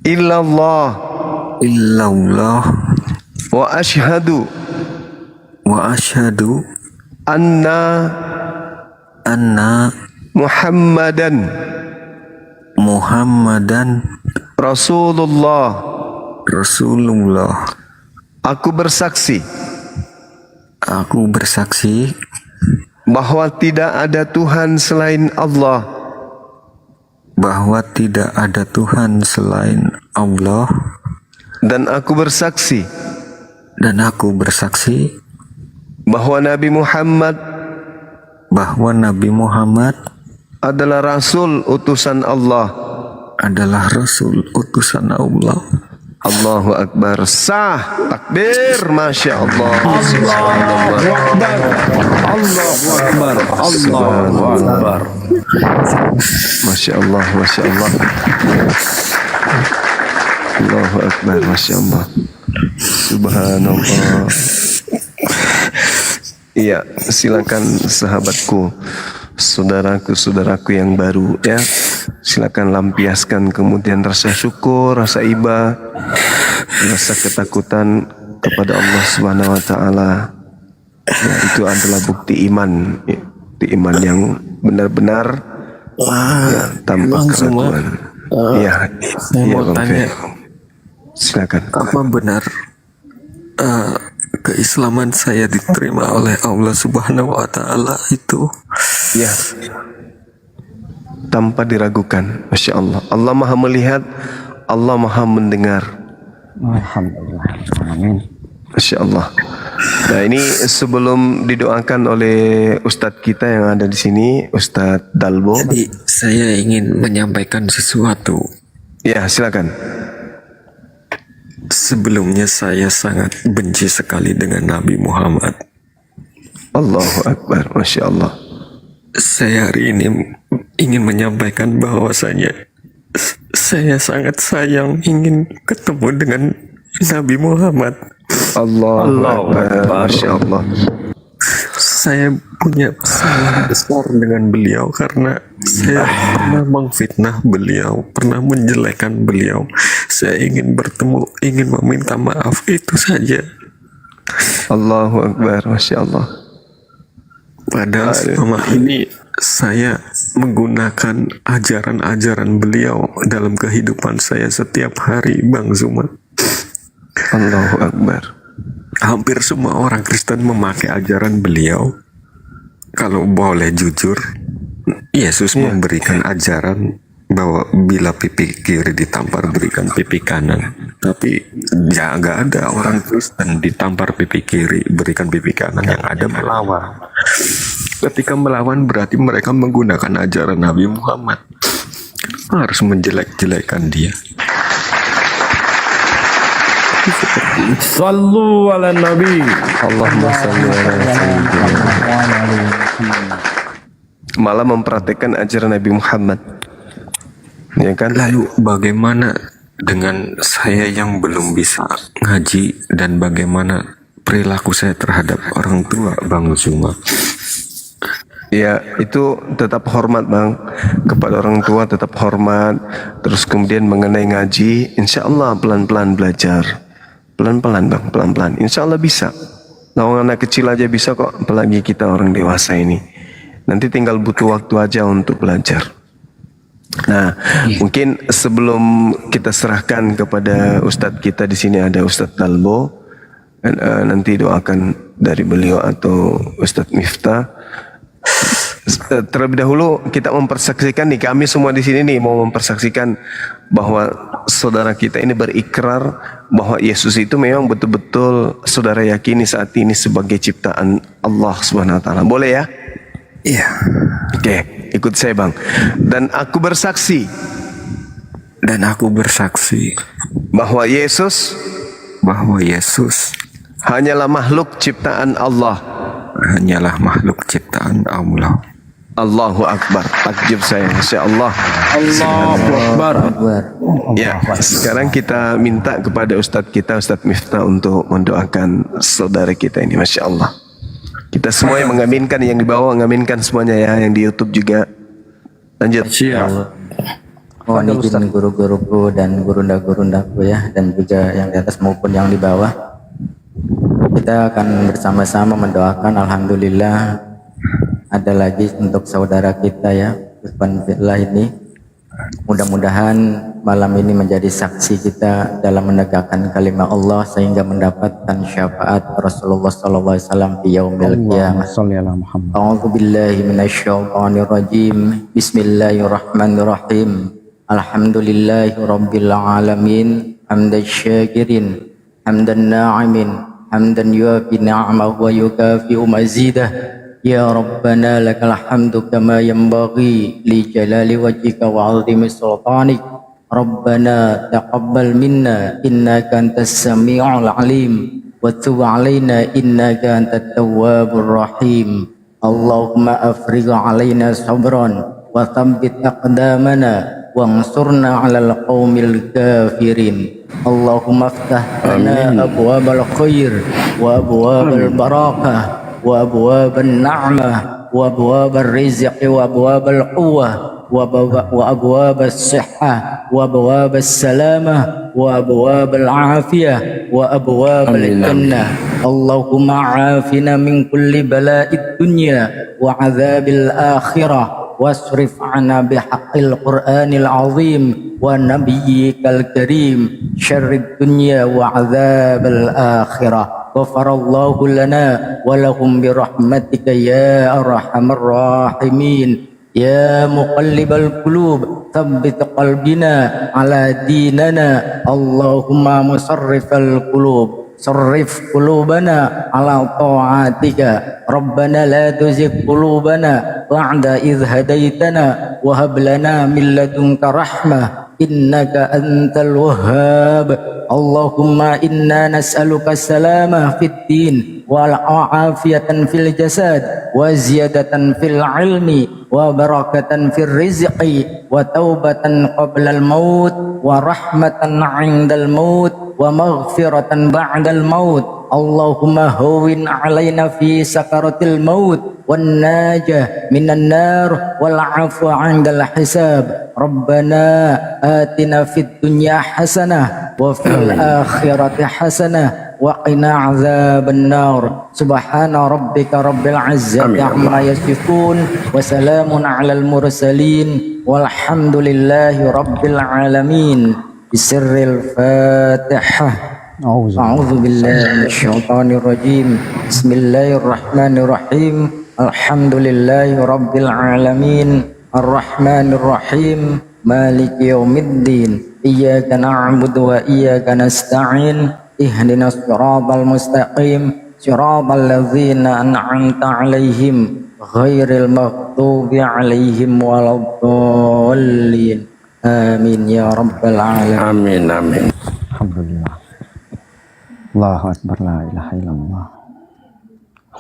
Speaker 7: illallah
Speaker 5: illallah
Speaker 7: wa asyhadu
Speaker 5: wa asyhadu
Speaker 7: anna Muhammadan
Speaker 5: Muhammadan
Speaker 7: Rasulullah.
Speaker 5: Rasulullah.
Speaker 7: Aku bersaksi
Speaker 5: Aku bersaksi
Speaker 7: bahwa tidak ada Tuhan selain Allah,
Speaker 5: bahwa tidak ada Tuhan selain Allah,
Speaker 7: dan aku bersaksi bahwa Nabi Muhammad adalah Rasul utusan Allah.
Speaker 5: adalah Rasul utusan Allah.
Speaker 7: Allahu Akbar. Sah. Takbir. Masya Allah.
Speaker 1: Allahu Akbar. Allahu Akbar.
Speaker 7: Masya Allah. Masya Allah. Allahu Akbar. Masya Allah. Subhanallah. Iya, silakan sahabatku, saudaraku yang baru ya. Silakan lampiaskan kemudian rasa syukur, rasa iba, rasa ketakutan kepada Allah Subhanahu wa taala. Ya, itu adalah bukti iman yang benar-benar ya, tanpa keraguan. Iya,
Speaker 5: Saya
Speaker 7: iya
Speaker 5: mau
Speaker 7: Bang
Speaker 5: tanya,
Speaker 7: Fer. Silakan.
Speaker 8: Apa benar keislaman saya diterima oleh Allah Subhanahu wa Ta'ala itu?
Speaker 7: Ya, tanpa diragukan. Masya Allah. Allah maha melihat, Allah maha mendengar.
Speaker 3: Alhamdulillah. Amin.
Speaker 7: Masya Allah. Nah, ini sebelum didoakan oleh Ustadz kita yang ada di sini, Ustadz Dalbo.
Speaker 8: Jadi saya ingin menyampaikan sesuatu.
Speaker 7: Ya, silakan.
Speaker 8: Sebelumnya saya sangat benci sekali dengan Nabi Muhammad.
Speaker 7: Allahu Akbar. Masya Allah.
Speaker 8: Saya hari ini ingin menyampaikan bahwasanya saya sangat sayang ingin ketemu dengan Nabi Muhammad.
Speaker 7: Allahu Akbar. Masya Allah.
Speaker 8: Saya punya kesalahan besar dengan beliau karena saya pernah mengfitnah beliau, pernah menjelekkan beliau. Saya ingin bertemu, ingin meminta maaf, itu saja.
Speaker 7: Allahu Akbar. Masya Allah.
Speaker 8: Padahal selama ini saya menggunakan ajaran-ajaran beliau dalam kehidupan saya setiap hari, Bang Zuma.
Speaker 7: Allahu Akbar.
Speaker 8: Hampir semua orang Kristen memakai ajaran beliau. Kalau boleh jujur, Yesus memberikan ajaran bahwa bila pipi kiri ditampar berikan pipi kanan. Tapi ya nggak ada orang Kristen ditampar pipi kiri berikan pipi kanan, yang ada melawan. Ketika melawan berarti mereka menggunakan ajaran Nabi Muhammad. Harus menjelek-jelekan dia.
Speaker 1: Sallu ala Nabi.
Speaker 7: Allahumma salli ala sayyidina. Malah mempraktekkan ajaran Nabi Muhammad. Ya kan?
Speaker 8: Lalu bagaimana dengan saya yang belum bisa ngaji dan bagaimana perilaku saya terhadap orang tua, Bang Zuma?
Speaker 7: Ya, itu tetap hormat, Bang. Kepada orang tua tetap hormat. Terus kemudian mengenai ngaji, insya Allah pelan-pelan belajar. Pelan-pelan, Bang, pelan-pelan. Insya Allah bisa. Nah, anak kecil aja bisa kok, apalagi kita orang dewasa ini. Nanti tinggal butuh waktu aja untuk belajar. Nah, mungkin sebelum kita serahkan kepada Ustadz kita di sini ada Ustadz Dalbo, nanti doakan dari beliau atau Ustadz Miftah. Terlebih dahulu kita mempersaksikan nih, kami semua di sini nih mau mempersaksikan bahwa saudara kita ini berikrar bahwa Yesus itu memang betul-betul saudara yakini saat ini sebagai ciptaan Allah Subhanahu wa taala. Boleh ya?
Speaker 8: Iya.
Speaker 7: Oke, ikut saya, Bang. Dan aku bersaksi bahwa Yesus hanyalah makhluk ciptaan Allah. Allahu Akbar. Takjub saya, Masya Allah.
Speaker 1: Allahu Akbar.
Speaker 7: Ya, sekarang kita minta kepada Ustadz kita, Ustadz Miftah, untuk mendoakan saudara kita ini, Masya Allah. Kita semua yang mengaminkan, yang di bawah mengaminkan semuanya ya, yang di YouTube juga. Lanjut.
Speaker 1: Siap.
Speaker 9: Mohon izin guru-guruku dan gurunda-gurundaku ya, dan juga yang di atas maupun yang di bawah. Kita akan bersama-sama mendoakan, alhamdulillah ada lagi untuk saudara kita ya, Bismillah ini. Mudah-mudahan malam ini menjadi saksi kita dalam menegakkan kalimat Allah sehingga mendapatkan syafaat Rasulullah SAW di yaumil qiyamah. A'udzu billahi minasyaitonir rajim. Bismillahirrahmanirrahim. Alhamdulillahi rabbil alamin. Hamdan syakirin, hamdan na'imin, hamdan yuafi ni'amahu wa yukafi'u mazidah. Ya Rabbana lakal hamdu kama yanbaghi li jalali wajhika wa 'azimi sultanik. Rabbana taqabbal minna innaka antas sami'ul 'alim wa tub 'alaina innaka antat tawwabur rahim. Allahumma afrigh 'alaina sabran wa thabbit aqdamana wansurna 'alal qaumil kafirin. Allahumma iftah lana abwabal khair wa abwabal barakah wa abwaban na'mah wa abwabal rizq wa abwabal quwwah wa abwabas sihhah wa abwabas salamah wa abwabal afiyah wa abwabal jannah. Allahumma afina min kulli bala'id dunya wa adzabil akhirah wasrif 'anna bihaqqil Qur'anil 'azim wa nabiyyikal karim syarrid dunya wa 'adzabal akhirah. Ghafarallahu lana wa lahum birahmatika ya arhamar rahimin. Ya muqallibal qulub tsabbit qalbina ala dinana. Allahumma musarrifal qulub sarrif qulubana ala ta'atika. Rabbana la tuzigh qulubana ba'da idh hadaitana wa hab lana min ladunka rahmah innaka antal wahhab. Allahumma inna nas'aluka salamah fid din wal afiyatan fil jasad wa ziyadatan fil ilmi wa barakatan fil rizqi wa taubatan qabla al maut wa rahmatan 'indal maut wa maghfiratan ba'dal maut. Allahumma hawwin 'alaina fi sakaratil maut wan najah minan nar wal 'afwa 'indal hisab. Rabbana atina fid dunya hasanah wa fil akhirati hasanah wa qina 'adzaban nar. Subhana rabbika rabbil 'izzati 'amma yasifun wa salamun 'alal mursalin walhamdulillahi rabbil alamin. Bisirril Fatihah. A'udzu billahi minasyaitonir rajim. Bismillahirrahmanirrahim. Alhamdulillahi rabbil alamin. Arrahmanir rahim. Maliki yaumiddin. Iyyaka na'budu wa iyyaka nasta'in. Ihdinas siratal mustaqim. Siratal ladzina an'amta 'alaihim ghairil maghdubi 'alaihim waladdallin. Amin ya rabbal alamin.
Speaker 1: Amin, amin.
Speaker 3: Alhamdulillah. Allahu Akbar, la ilaha illallah.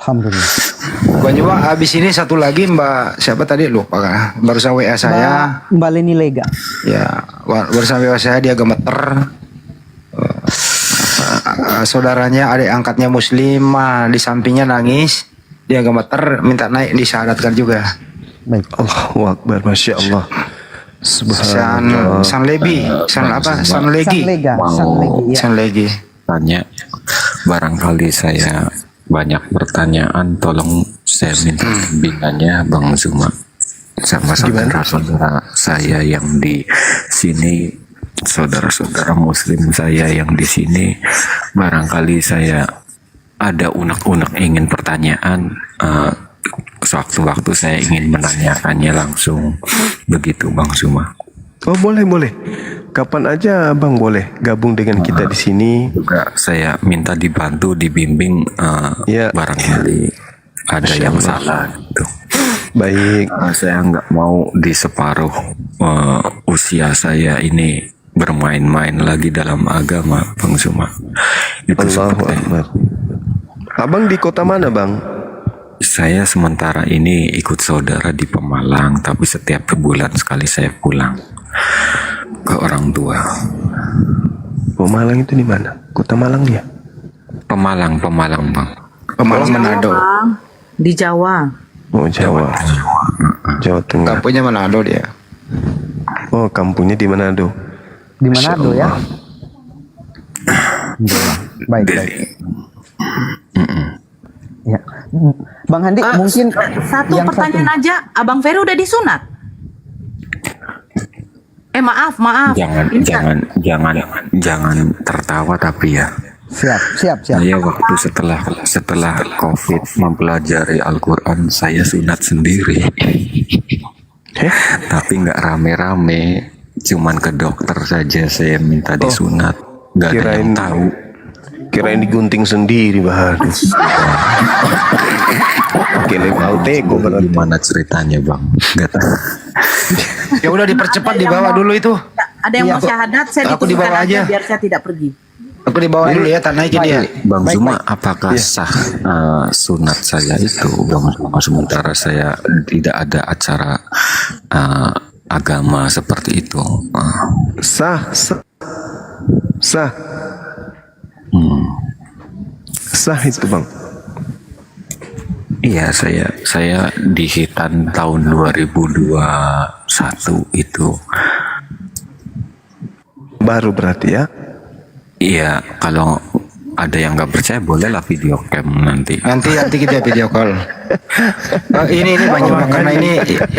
Speaker 3: Alhamdulillah.
Speaker 6: Bang Juma, habis ini satu lagi Mbak siapa tadi lupa kan? Barusan WA saya.
Speaker 3: Mbak Leni Lega.
Speaker 6: Ya, barusan WA saya dia gemeter. Saudaranya adik angkatnya muslimah di sampingnya nangis. Dia gemeter minta naik disyahadatkan juga.
Speaker 3: Baik.
Speaker 7: Allahu Akbar, Masya Allah.
Speaker 6: San Lebi, San apa? San Legi.
Speaker 3: Lega, Legi ya.
Speaker 6: San Legi.
Speaker 5: Tanya, barangkali saya banyak pertanyaan, tolong saya minta bimbingannya Bang Zuma sama saudara-saudara saya yang di sini, saudara-saudara muslim saya yang di sini. Barangkali saya ada unek-unek ingin pertanyaan, sewaktu-waktu saya ingin menanyakannya langsung, begitu Bang Zuma.
Speaker 7: Oh boleh. Kapan aja Bang boleh gabung dengan kita di sini.
Speaker 5: Juga saya minta dibantu, dibimbing,
Speaker 7: Ya.
Speaker 5: barangkali ada yang salah gitu.
Speaker 7: Baik.
Speaker 5: Saya nggak mau di separuh usia saya ini bermain-main lagi dalam agama, Bang Zuma. Itu
Speaker 7: Allahu
Speaker 5: seperti
Speaker 7: Akbar. Abang di kota mana Bang?
Speaker 5: saya sementara ini ikut saudara di Pemalang, tapi setiap sebulan sekali saya pulang ke orang tua.
Speaker 7: Pemalang itu di mana? Kota Malang ya?
Speaker 5: Pemalang Bang.
Speaker 6: Pemalang Manado.
Speaker 2: Bang, di Jawa.
Speaker 7: Oh Jawa. Jawa Tengah.
Speaker 6: Kampungnya Manado dia.
Speaker 7: Oh kampungnya di Manado.
Speaker 3: Di Manado ya. Baik. Ya. Bang Handi mungkin
Speaker 2: Satu
Speaker 3: yang
Speaker 2: pertanyaan aja, Abang Ferry udah disunat? Maaf.
Speaker 5: Jangan tertawa tapi ya.
Speaker 3: Siap.
Speaker 5: Saya waktu setelah COVID mempelajari Al-Quran, saya sunat sendiri. Tapi nggak rame-rame, cuman ke dokter saja saya minta disunat. Nggak ada yang tahu.
Speaker 7: Kirain digunting sendiri Bahadur. Kira mau teko berarti.
Speaker 5: Gimana ceritanya Bang? Nggak tahu.
Speaker 6: Ya udah dipercepat dibawa dulu itu.
Speaker 2: Ada yang mau syahadat, saya
Speaker 6: Aku
Speaker 2: ditunggukan
Speaker 6: dibawa
Speaker 2: aja
Speaker 6: aja.
Speaker 2: biar saya tidak pergi.
Speaker 6: Aku dibawa dulu ya, naikin dia.
Speaker 5: Bang Zuma, apakah sah sunat saya itu Bang Zuma, sementara saya tidak ada acara agama seperti itu?
Speaker 7: Sah. Sah itu Bang.
Speaker 5: Iya, saya di Hitan tahun 2021 itu.
Speaker 7: Baru berarti ya?
Speaker 5: Iya, kalau ada yang nggak percaya bolehlah video cam nanti.
Speaker 6: Nanti kita video call. Ini banyak Bang, karena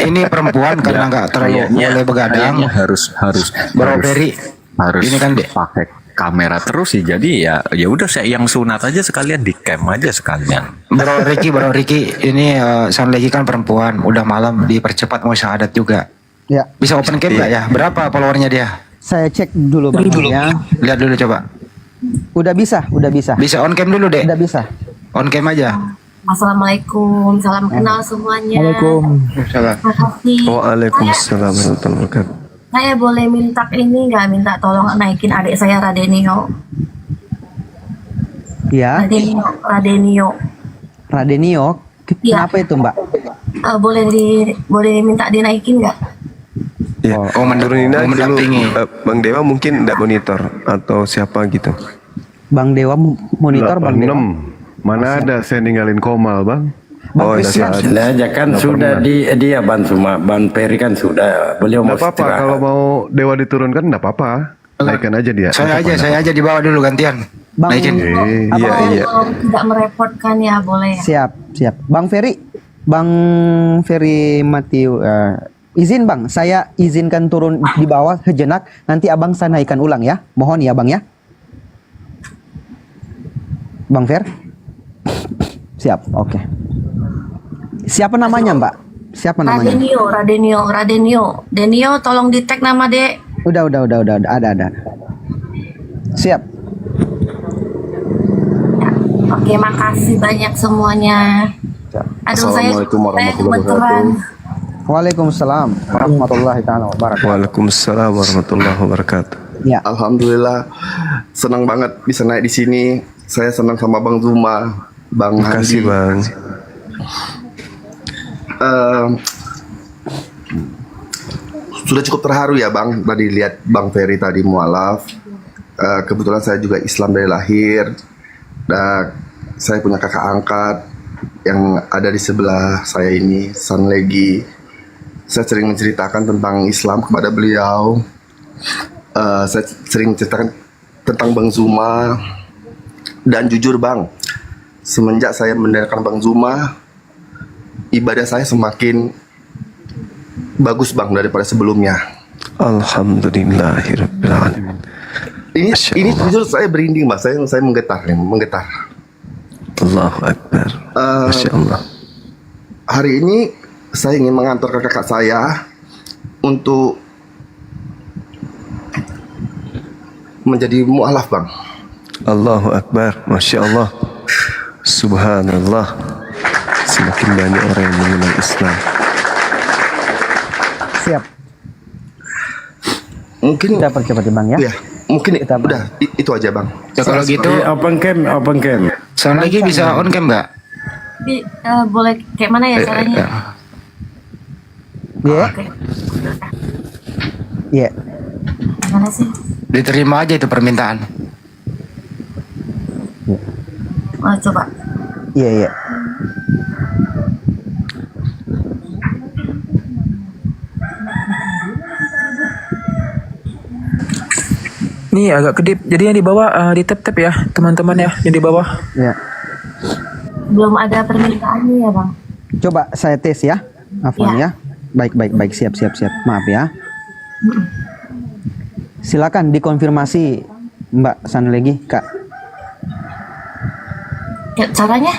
Speaker 6: ini perempuan karena nggak terlalu boleh begadang.
Speaker 5: Kayaknya harus
Speaker 6: Bro Ferry,
Speaker 5: harus
Speaker 6: ini kan
Speaker 5: pakai kamera terus sih. Jadi ya udah saya yang sunat aja sekalian, di cam aja sekalian.
Speaker 6: Bro Ricky, ini lagi kan perempuan, udah malam dipercepat mau syahadat juga.
Speaker 3: Ya,
Speaker 6: Bisa open cam nggak ya? Berapa followernya dia?
Speaker 3: saya cek dulu Bang ya.
Speaker 6: Lihat dulu coba.
Speaker 3: Udah bisa.
Speaker 6: Bisa on cam dulu deh.
Speaker 3: Udah bisa.
Speaker 6: On cam aja.
Speaker 10: Assalamualaikum, salam kenal semuanya.
Speaker 6: Salah.
Speaker 10: Terima kasih.
Speaker 7: Waalaikumsalam warahmatullahi wabarakatuh.
Speaker 10: Saya boleh minta ini nggak, minta tolong naikin adik saya Radenio.
Speaker 3: Ya,
Speaker 10: Radenio. Iya.
Speaker 3: Kenapa itu Mbak?
Speaker 10: Boleh minta dinaikin nggak?
Speaker 7: Ya.
Speaker 6: turunin
Speaker 7: Turunin aja dulu.
Speaker 6: mendampingi.
Speaker 7: Bang Dewa mungkin tidak monitor atau siapa gitu.
Speaker 3: Bang Dewa monitor Bang Dewa.
Speaker 7: 86. Mana ada saya ninggalin Komal Bang.
Speaker 3: Bang
Speaker 7: Oh,
Speaker 3: Christian.
Speaker 7: saat.
Speaker 1: Lah aja kan sudah dia Ban Ferry kan sudah, beliau mau
Speaker 7: Nggak apa-apa
Speaker 1: istirahat.
Speaker 7: kalau mau Dewa diturunkan nggak apa-apa. Naikkan aja dia.
Speaker 6: Saya aja di bawah dulu gantian.
Speaker 3: Bang,
Speaker 6: Naikin.
Speaker 7: Iya.
Speaker 10: Kalau tidak merepotkan ya boleh ya.
Speaker 3: Siap. Bang Ferry Matiu, izin Bang, saya izinkan turun di bawah sejenak. Nanti Abang saya naikkan ulang ya. Mohon ya Bang ya. Bang Fer? Siap, oke. Siapa namanya Mbak? Siapa namanya?
Speaker 10: Radenio. Denio, tolong di tag nama dek.
Speaker 3: Udah, ada. Siap.
Speaker 10: Oke, makasih banyak semuanya. Aduh,
Speaker 8: Assalamualaikum warahmatullahi
Speaker 10: gemeteran.
Speaker 3: Waalaikumsalam warahmatullahi taala wabarakatuh.
Speaker 7: Waalaikumsalam warahmatullahi wabarakatuh.
Speaker 3: Ya.
Speaker 8: Alhamdulillah, senang banget bisa naik di sini. Saya senang sama Bang Zuma, Bang
Speaker 7: Makasih
Speaker 8: Handi.
Speaker 7: Bang.
Speaker 8: Sudah cukup terharu ya Bang, tadi lihat Bang Ferry tadi mualaf. Kebetulan saya juga Islam dari lahir, dan saya punya kakak angkat yang ada di sebelah saya ini, Sanlegi. Saya sering menceritakan tentang Islam kepada beliau. Saya sering menceritakan tentang Bang Zuma. Dan jujur Bang, semenjak saya mendengarkan Bang Zuma, ibadah saya semakin bagus Bang daripada sebelumnya.
Speaker 7: Alhamdulillahirabbil alamin.
Speaker 8: Ini
Speaker 7: Masya
Speaker 8: ini
Speaker 7: Allah.
Speaker 8: jujur saya berinding Mas, saya menggetar.
Speaker 7: Allahu Akbar. Masya Allah.
Speaker 8: Hari ini saya ingin mengantar kakak saya untuk menjadi mu'alaf Bang.
Speaker 7: Allahu Akbar. Masya Allah. Subhanallah. Semakin banyak orang yang mengenal Islam.
Speaker 3: Siap.
Speaker 8: Mungkin
Speaker 3: Kita percepat ya Bang ya.
Speaker 8: ya, mungkin
Speaker 3: Kita-
Speaker 8: udah itu aja Bang.
Speaker 6: Ya, kalau gitu,
Speaker 1: Open cam.
Speaker 6: lagi bisa on cam nggak?
Speaker 10: Boleh kayak mana ya caranya?
Speaker 3: Iya.
Speaker 10: Oke.
Speaker 3: Iya.
Speaker 10: Gimana sih?
Speaker 6: Diterima aja itu permintaan.
Speaker 10: Coba.
Speaker 3: Iya.
Speaker 4: Ini agak kedip. Jadi yang di bawah di tap ya teman-teman ya, yang di bawah.
Speaker 3: Iya.
Speaker 10: Belum ada permintaannya ya Bang.
Speaker 3: Coba saya tes ya. Afwan ya. Baik. Siap. Maaf ya. Silakan dikonfirmasi Mbak Sanlegi, Kak.
Speaker 10: Ya, caranya?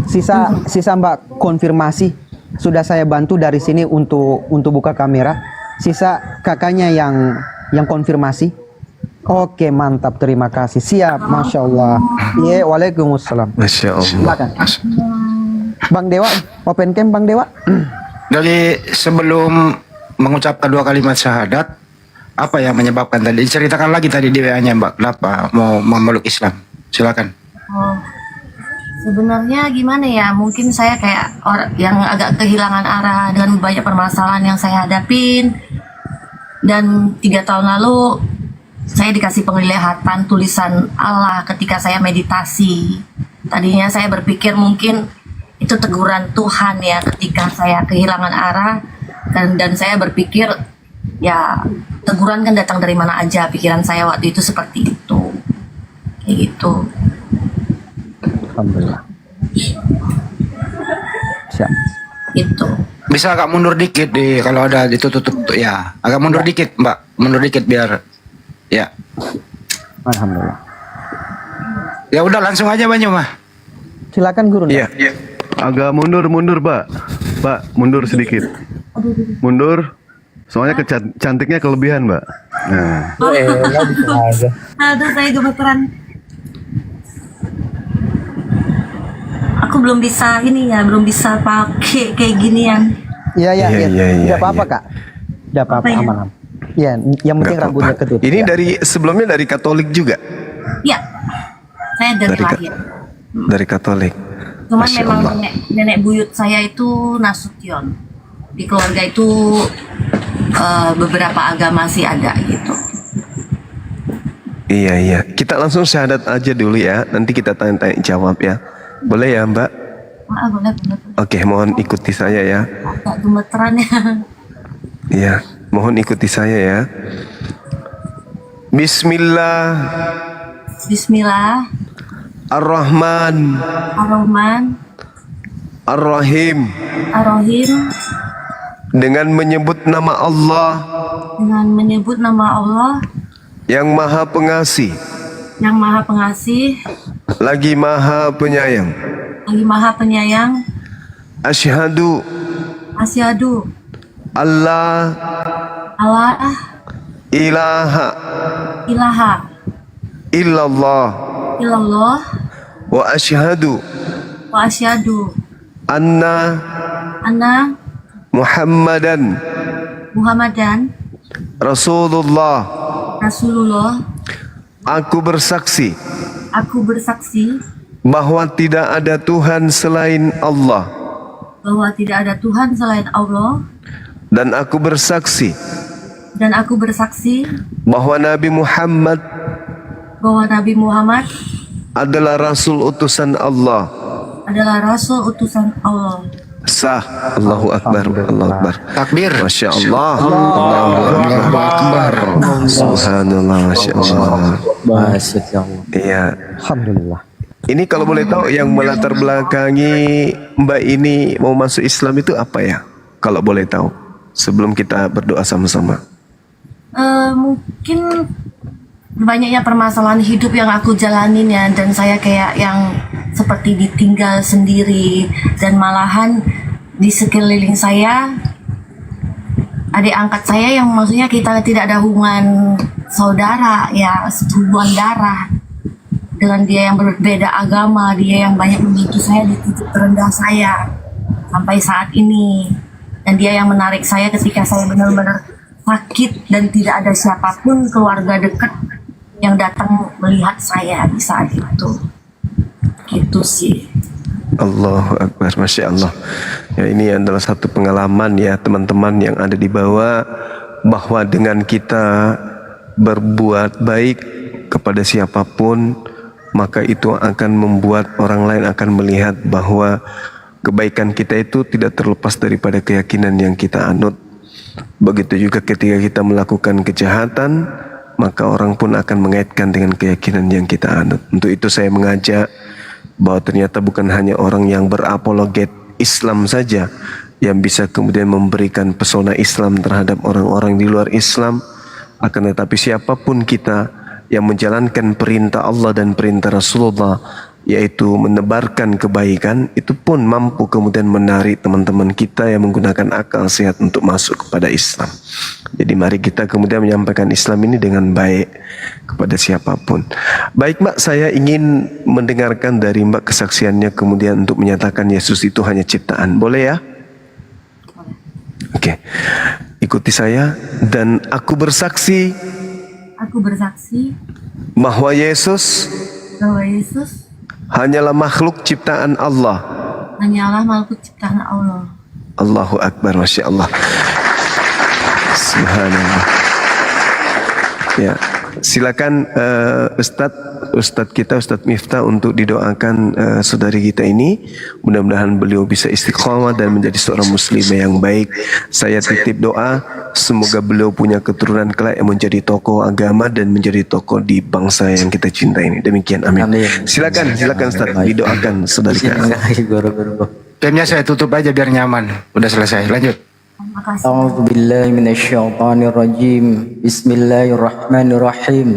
Speaker 3: Sisa Mbak konfirmasi. Sudah saya bantu dari sini untuk buka kamera. Sisa kakaknya yang konfirmasi. Oke, mantap. Terima kasih. Siap, Masya Allah. Iya, waalaikumsalam.
Speaker 7: Masya Allah.
Speaker 3: Silakan. Bang Dewa, open cam Bang Dewa.
Speaker 6: Jadi sebelum mengucapkan 2 kalimat syahadat, apa yang menyebabkan tadi? Ceritakan lagi tadi di WA-nya Mbak, kenapa mau memeluk Islam? Silakan.
Speaker 10: Sebenarnya gimana ya? Mungkin saya kayak orang yang agak kehilangan arah dengan banyak permasalahan yang saya hadapin. Dan 3 tahun lalu saya dikasih penglihatan tulisan Allah ketika saya meditasi. Tadinya saya berpikir mungkin itu teguran Tuhan ya ketika saya kehilangan arah, dan saya berpikir ya teguran kan datang dari mana aja, pikiran saya waktu itu seperti itu. kayak gitu.
Speaker 3: Alhamdulillah. Siap.
Speaker 10: Gitu.
Speaker 6: Bisa agak mundur dikit kalau ada ditutup ya. Agak mundur dikit, Mbak. Mundur dikit biar ya.
Speaker 3: Alhamdulillah.
Speaker 6: Ya udah langsung aja Banyu mah.
Speaker 3: Silakan Guru.
Speaker 7: Iya. Agak mundur, Pak. Pak, mundur sedikit. Mundur. Soalnya cantiknya kelebihan, Mbak. Nah.
Speaker 10: Aduh, saya gemeteran. Aku belum bisa belum bisa pakai kayak ginian.
Speaker 3: Iya.
Speaker 7: Iya,
Speaker 3: Tidak apa-apa, Kak. Tidak apa-apa,
Speaker 10: Apa ya?
Speaker 3: aman. Iya, yang penting
Speaker 7: Nggak
Speaker 3: rambutnya
Speaker 7: apa-apa.
Speaker 3: kedut.
Speaker 7: Ini
Speaker 3: Ya.
Speaker 7: sebelumnya dari Katolik juga?
Speaker 10: Ya, saya dari lahir.
Speaker 7: Dari Katolik.
Speaker 10: Cuman
Speaker 7: Masya
Speaker 10: memang
Speaker 7: Allah.
Speaker 10: nenek buyut saya itu Nasution. Di keluarga itu beberapa agama sih ada gitu.
Speaker 7: Iya. Kita langsung syahadat aja dulu ya. Nanti kita tanya-tanya jawab ya. Boleh ya, Mbak?
Speaker 10: Boleh.
Speaker 7: Oke, mohon ikuti saya ya.
Speaker 10: Agak gemeteran ya.
Speaker 7: Iya, mohon ikuti saya ya. Bismillah
Speaker 10: Bismillah,
Speaker 7: ar-Rahman
Speaker 10: Ar-Rahman,
Speaker 7: ar-Rahim.
Speaker 10: Ar-Rahim,
Speaker 7: Dengan menyebut nama Allah
Speaker 10: dengan menyebut nama Allah
Speaker 7: yang Maha Pengasih,
Speaker 10: yang Maha Pengasih,
Speaker 7: lagi Maha Penyayang.
Speaker 10: lagi Maha Penyayang.
Speaker 7: Asyhadu
Speaker 10: Asyhadu
Speaker 7: Allah
Speaker 10: Allah
Speaker 7: ilaha
Speaker 10: ilaha
Speaker 7: illallah
Speaker 10: illallah
Speaker 7: wa asyhadu
Speaker 10: wa asyhadu
Speaker 7: anna
Speaker 10: anna
Speaker 7: Muhammadan
Speaker 10: Muhammadan
Speaker 7: Rasulullah.
Speaker 10: Rasulullah.
Speaker 7: Aku bersaksi
Speaker 10: Aku bersaksi
Speaker 7: bahwa tidak ada Tuhan selain Allah,
Speaker 10: bahwa tidak ada Tuhan selain Allah,
Speaker 7: dan aku bersaksi
Speaker 10: dan aku bersaksi
Speaker 7: bahwa Nabi Muhammad
Speaker 10: bahwa Nabi Muhammad
Speaker 7: adalah Rasul utusan Allah.
Speaker 10: adalah Rasul utusan Allah.
Speaker 7: Sah. Allahu Akbar. Allahu Akbar.
Speaker 6: Takbir.
Speaker 7: Masya Allah. Allahu Akbar. Subhanallah. Masya Allah.
Speaker 9: Masya Allah.
Speaker 7: Iya.
Speaker 3: Alhamdulillah.
Speaker 7: Ini kalau boleh tahu yang melatar belakangi Mbak ini mau masuk Islam itu apa ya? Kalau boleh tahu. Sebelum kita berdoa sama-sama.
Speaker 10: Mungkin banyaknya permasalahan hidup yang aku jalanin ya, dan saya kayak yang seperti ditinggal sendiri, dan malahan di sekeliling saya adik angkat saya yang maksudnya kita tidak ada hubungan saudara ya, hubungan darah, dengan dia yang berbeda agama, dia yang banyak membantu saya di titik terendah saya sampai saat ini, dan dia yang menarik saya ketika saya benar-benar sakit dan tidak ada siapapun keluarga dekat yang datang melihat saya di saat itu. Gitu sih.
Speaker 7: Allahu Akbar, Masya Allah. Ya, ini adalah satu pengalaman ya teman-teman yang ada di bawah, bahwa dengan kita berbuat baik kepada siapapun, maka itu akan membuat orang lain akan melihat bahwa kebaikan kita itu tidak terlepas daripada keyakinan yang kita anut. Begitu juga ketika kita melakukan kejahatan, maka orang pun akan mengaitkan dengan keyakinan yang kita anut. Untuk itu saya mengajak bahwa ternyata bukan hanya orang yang berapologet Islam saja yang bisa kemudian memberikan pesona Islam terhadap orang-orang di luar Islam, akan tetapi siapapun kita yang menjalankan perintah Allah dan perintah Rasulullah, yaitu menebarkan kebaikan, itu pun mampu kemudian menarik teman-teman kita yang menggunakan akal sehat untuk masuk kepada Islam. Jadi mari kita kemudian menyampaikan Islam ini dengan baik kepada siapapun. Baik Mbak, saya ingin mendengarkan dari Mbak kesaksiannya kemudian untuk menyatakan Yesus itu hanya ciptaan. Boleh ya? Oke. Ikuti saya. Dan aku bersaksi
Speaker 10: Aku bersaksi
Speaker 7: bahwa Yesus
Speaker 10: bahwa Yesus
Speaker 7: hanyalah makhluk ciptaan Allah.
Speaker 10: hanyalah makhluk ciptaan Allah.
Speaker 7: Allahu Akbar, Masya Allah. Subhanallah. Ya, silakan Ustadz kita, Ustadz Miftah, untuk didoakan saudari kita ini. Mudah-mudahan beliau bisa istiqomah dan menjadi seorang muslimah yang baik. Saya titip doa semoga beliau punya keturunan kelak yang menjadi tokoh agama dan menjadi tokoh di bangsa yang kita cintai ini. Demikian, amin.
Speaker 9: Amin.
Speaker 7: Silakan Ustaz, didoakan saudara kita.
Speaker 9: Terima kasih guru-guru.
Speaker 6: Gamenya saya tutup aja biar nyaman. Udah selesai. Lanjut.
Speaker 10: Makasih.
Speaker 9: A'udzu billahi minasyaitonir rajim. Bismillahirrahmanirrahim.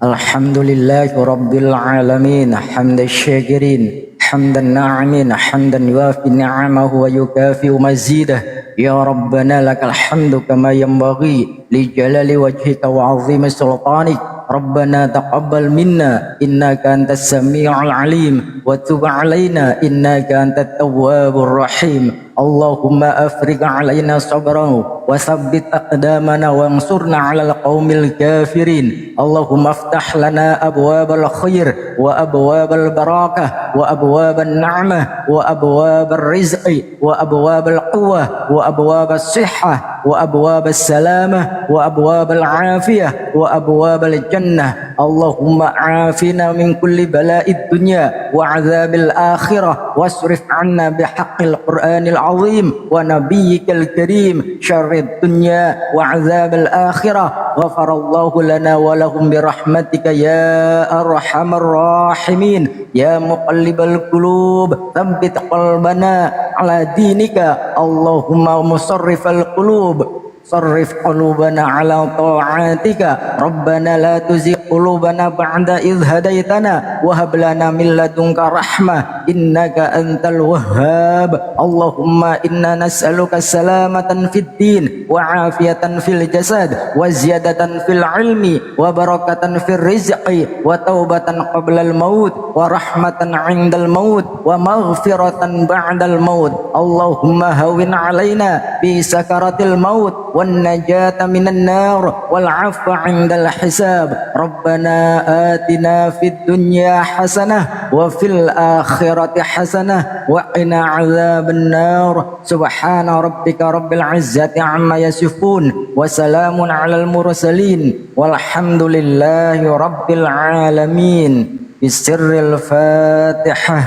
Speaker 9: Alhamdulillahi rabbil alamin. Hamdan syakirin. Hamdan na'imin. Hamdan yuafi ni'amahu wa yukafi'u mazidah. Ya Rabbana lakal hamdu kama yanbaghi li jalali wajhika wa 'azimi sultanik. ربنا تقبل منا إنك أنت السميع العليم وتب علينا إنك أنت التواب الرحيم اللهم أفرغ علينا صبرا وثبت أقدامنا وانصرنا على القوم الكافرين اللهم افتح لنا أبواب الخير وأبواب البركة وأبواب النعمة وأبواب الرزق وأبواب القوة وأبواب الصحة وأبواب السلامة وأبواب العافية وأبواب الجنة اللهم عافنا من كل بلاء الدنيا وعذاب الآخرة واصرف عنا بحق القرآن العظيم ونبيك الكريم شر الدنيا وعذاب الآخرة غفر الله لنا ولهم برحمتك يا أرحم الراحمين يا مقلب القلوب ثبت قلبنا على دينك اللهم مصرف القلوب صرف قلوبنا على طاعتك ربنا لا تزغ قلوبنا بعد إذ هديتنا وهب لنا من لدنك رحمة إنك أنت الوهاب اللهم إنا نسألك سلامة في الدين وعافية في الجسد وزيادة في العلم وبركة في الرزق وتوبة قبل الموت ورحمة عند الموت ومغفرة بعد الموت اللهم هون علينا في سكرة الموت والنجاة من النار والعفو عند الحساب ربنا آتنا في الدنيا حسنة وفي الآخرة حسنة وقنا عذاب النار سبحان ربك رب العزة عما يصفون وسلام على المرسلين والحمد لله رب العالمين بسر الفاتحة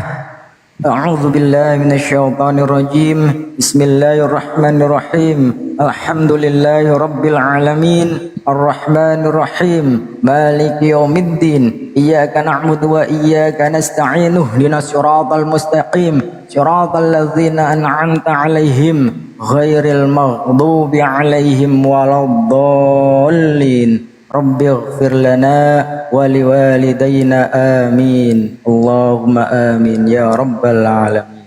Speaker 9: أعوذ بالله من الشيطان الرجيم بسم الله الرحمن الرحيم الحمد لله رب العالمين الرحمن الرحيم مالك يوم الدين إياك نعبد وإياك نستعين اهدنا الصراط المستقيم صراط الذين أنعمت عليهم غير المغضوب عليهم ولا الضالين رب اغفر لنا ولوالدينا آمين اللهم آمين يا رب العالمين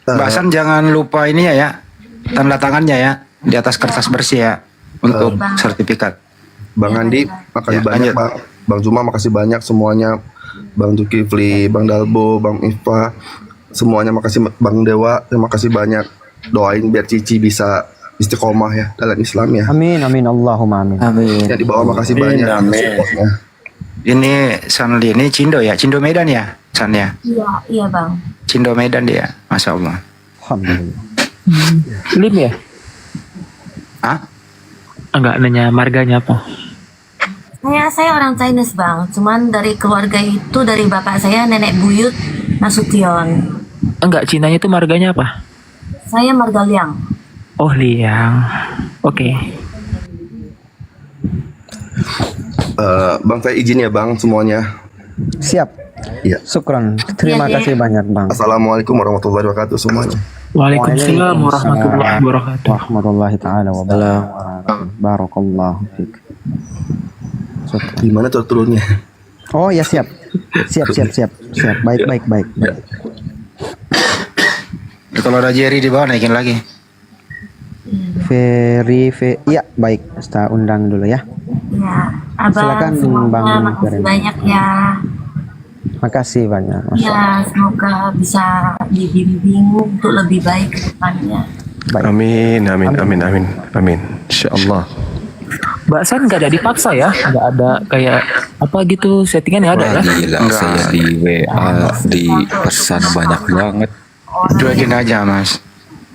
Speaker 6: Mbak San jangan lupa ini ya, tanda tangannya ya di atas kertas bersih ya untuk sertifikat.
Speaker 7: Bang Andi, makasih
Speaker 6: Ya,
Speaker 7: banyak
Speaker 6: lanjut.
Speaker 7: Bang. Bang Zuma, makasih banyak semuanya. Bang Zulkifli, Bang Dalbo, Bang Ifa, semuanya makasih. Bang Dewa, terima kasih banyak. Doain biar Cici bisa istiqomah ya dalam Islam ya.
Speaker 3: Amin, amin, Allahumma amin.
Speaker 9: Amin
Speaker 7: Yang di bawah makasih banyak.
Speaker 1: Amin.
Speaker 7: Supportnya.
Speaker 6: Ini Sanli ini Cindo ya, Cindo Medan ya, San ya,
Speaker 10: Iya, iya bang.
Speaker 6: Cindo Medan dia, Masya Allah.
Speaker 3: Alhamdulillah.
Speaker 4: Lim ya?
Speaker 6: Ah,
Speaker 4: Enggak nanya marganya apa?
Speaker 10: Saya orang Chinese bang. Cuman dari keluarga itu dari bapak saya nenek buyut Nasution.
Speaker 4: Enggak, Cinanya itu marganya apa?
Speaker 10: Saya marga Liang.
Speaker 4: Oh, Liang. Oke.
Speaker 7: Bang, saya izin ya Bang semuanya.
Speaker 3: Siap.
Speaker 7: Iya.
Speaker 3: Syukran. Terima
Speaker 10: Iya,
Speaker 3: kasih banyak, Bang.
Speaker 7: Assalamualaikum warahmatullahi wabarakatuh semuanya.
Speaker 4: Waalaikumsalam warahmatullahi wabarakatuh.
Speaker 3: Warahmatullahi taala wabarakatuh. Barakallahu fiik.
Speaker 7: Gimana tuh turunnya?
Speaker 3: Oh ya, siap. Siap. Baik.
Speaker 6: kalau ada Jerry di bawah naikin lagi.
Speaker 3: Iya, baik. Saya undang dulu ya.
Speaker 10: Ya, abang
Speaker 3: Silakan,
Speaker 10: semuanya
Speaker 3: Bang
Speaker 10: makasih
Speaker 3: Ferry.
Speaker 10: banyak ya.
Speaker 3: Makasih banyak. Masya Allah.
Speaker 10: Ya, semoga bisa dibimbing untuk lebih baik ke depannya.
Speaker 3: Baik.
Speaker 7: Amin. Insyaallah.
Speaker 4: Mbak San nggak ada dipaksa ya? Nggak ada kayak apa gitu settingan ya ada
Speaker 5: Wah,
Speaker 4: ya?
Speaker 5: gila, saya di WA, di pesan banyak banget.
Speaker 6: Cuekin aja Mas.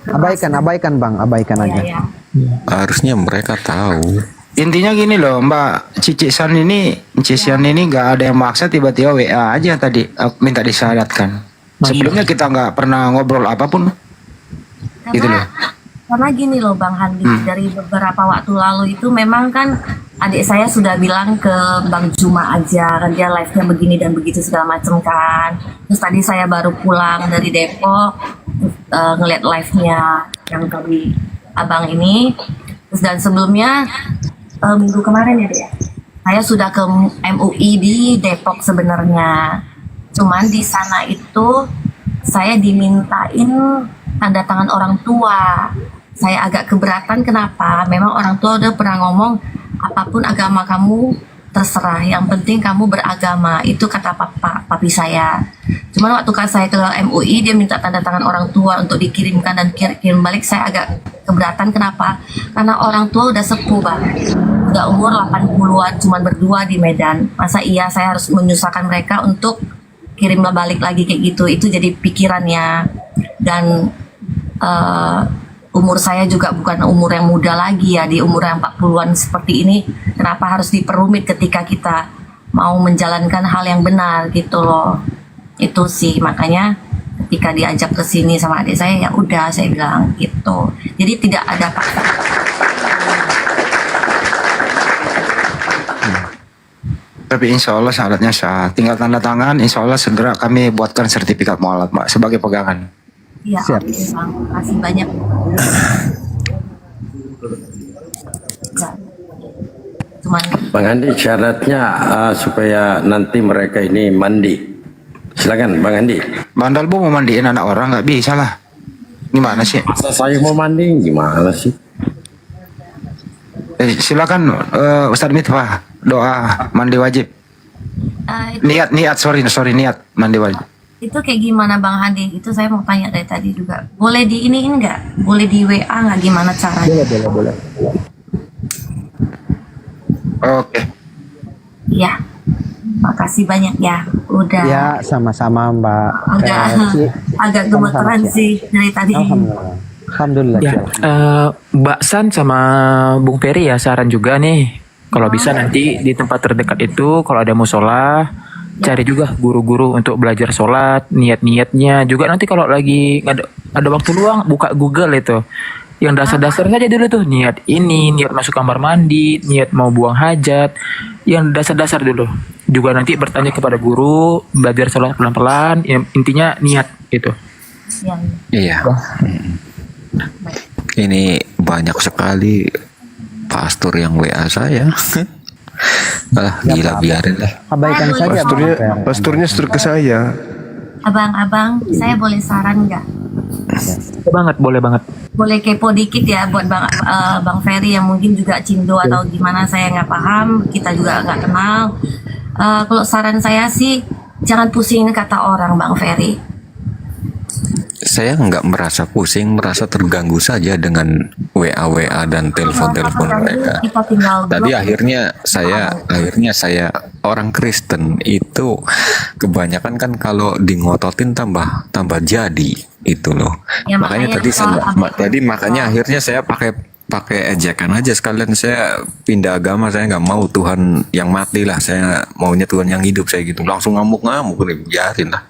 Speaker 3: Abaikan Bang, abaikan aja.
Speaker 10: Ya.
Speaker 5: Harusnya mereka tahu.
Speaker 6: Intinya gini loh Mbak Cici-san ini nggak ada yang maksa tiba-tiba WA aja tadi minta disyaratkan. Sebelumnya kita nggak pernah ngobrol apapun. Gitu loh.
Speaker 10: Karena gini loh Bang Handi, dari beberapa waktu lalu itu memang kan adik saya sudah bilang ke Bang Juma aja, kan dia live-nya begini dan begitu segala macam kan. Terus tadi saya baru pulang dari Depok, ngeliat live-nya yang tadi abang ini. Terus dan sebelumnya minggu kemarin ya Dek, saya sudah ke MUI di Depok sebenarnya. Cuman di sana itu saya dimintain tanda tangan orang tua. Saya agak keberatan, kenapa? Memang orang tua udah pernah ngomong, apapun agama kamu terserah, yang penting kamu beragama. Itu kata papi saya. Cuman waktu kan saya ke MUI, dia minta tanda tangan orang tua untuk dikirimkan dan kirim balik. Saya agak keberatan, kenapa? Karena orang tua udah sepuh Bang, udah umur 80-an, cuman berdua di Medan. Masa iya saya harus menyusahkan mereka untuk kirim balik lagi kayak gitu? Itu jadi pikirannya. Dan umur saya juga bukan umur yang muda lagi ya, di umur yang 40-an seperti ini, kenapa harus diperumit ketika kita mau menjalankan hal yang benar gitu loh. Itu sih makanya ketika diajak ke sini sama adik saya, ya udah saya bilang gitu. Jadi tidak ada paksa.
Speaker 6: Tapi insya Allah syaratnya sah. Tinggal tanda tangan, insya Allah segera kami buatkan sertifikat mualaf Mbak sebagai pegangan.
Speaker 10: Iya,
Speaker 3: Siap.
Speaker 10: oke, Bang. Makasih banyak. Ya. Cuman
Speaker 1: Bang Andi, syaratnya supaya nanti mereka ini mandi. Silakan Bang Andi.
Speaker 6: Bandal Bu mau mandiin anak orang nggak bisa lah. Gimana sih?
Speaker 1: Masa saya mau mandi gimana sih?
Speaker 6: Silakan Ustadz Mitfah, doa mandi wajib.
Speaker 10: itu,
Speaker 6: Niat niat mandi wajib.
Speaker 10: itu kayak gimana Bang Handi? Itu saya mau tanya dari tadi juga. Boleh di iniin nggak? Boleh di WA nggak? Gimana caranya?
Speaker 3: Boleh.
Speaker 6: Oke.
Speaker 10: Iya. Makasih banyak ya. Udah.
Speaker 3: Ya, sama-sama Mbak.
Speaker 10: Agak gemeteran sih dari tadi.
Speaker 3: Alhamdulillah.
Speaker 4: Ya, Mbak San sama Bung Ferry ya, saran juga nih. Kalau bisa nanti di tempat terdekat itu kalau ada musola, cari juga guru-guru untuk belajar sholat, niat-niatnya. Juga nanti kalau lagi ada waktu luang, buka Google itu. Yang dasar-dasar saja dulu tuh, niat ini, niat masuk kamar mandi, niat mau buang hajat. Yang dasar-dasar dulu. Juga nanti bertanya kepada guru, belajar sholat pelan-pelan, intinya niat itu.
Speaker 5: Iya. Ini banyak sekali pastor yang WA saya. Gila, biarin lah.
Speaker 3: Abaikan saja Bang.
Speaker 7: Pasturnya seter ke saya.
Speaker 10: Abang-abang, saya boleh saran nggak?
Speaker 4: Boleh banget.
Speaker 10: Boleh kepo dikit ya buat Bang Ferry yang mungkin juga cindo atau gimana, saya nggak paham, kita juga nggak kenal. Kalau saran saya sih jangan pusing kata orang Bang Ferry.
Speaker 5: Saya nggak merasa pusing, merasa terganggu saja dengan WA dan telepon mereka.
Speaker 10: Kita tinggal
Speaker 5: Tadi
Speaker 10: blok.
Speaker 5: akhirnya saya orang Kristen itu kebanyakan kan kalau dingototin tambah jadi itu loh.
Speaker 10: Ya,
Speaker 5: makanya
Speaker 10: makanya
Speaker 5: akhirnya saya pakai ejekan aja sekalian, saya pindah agama. Saya nggak mau Tuhan yang mati lah, saya maunya Tuhan yang hidup. Saya gitu langsung ngamuk biarin lah.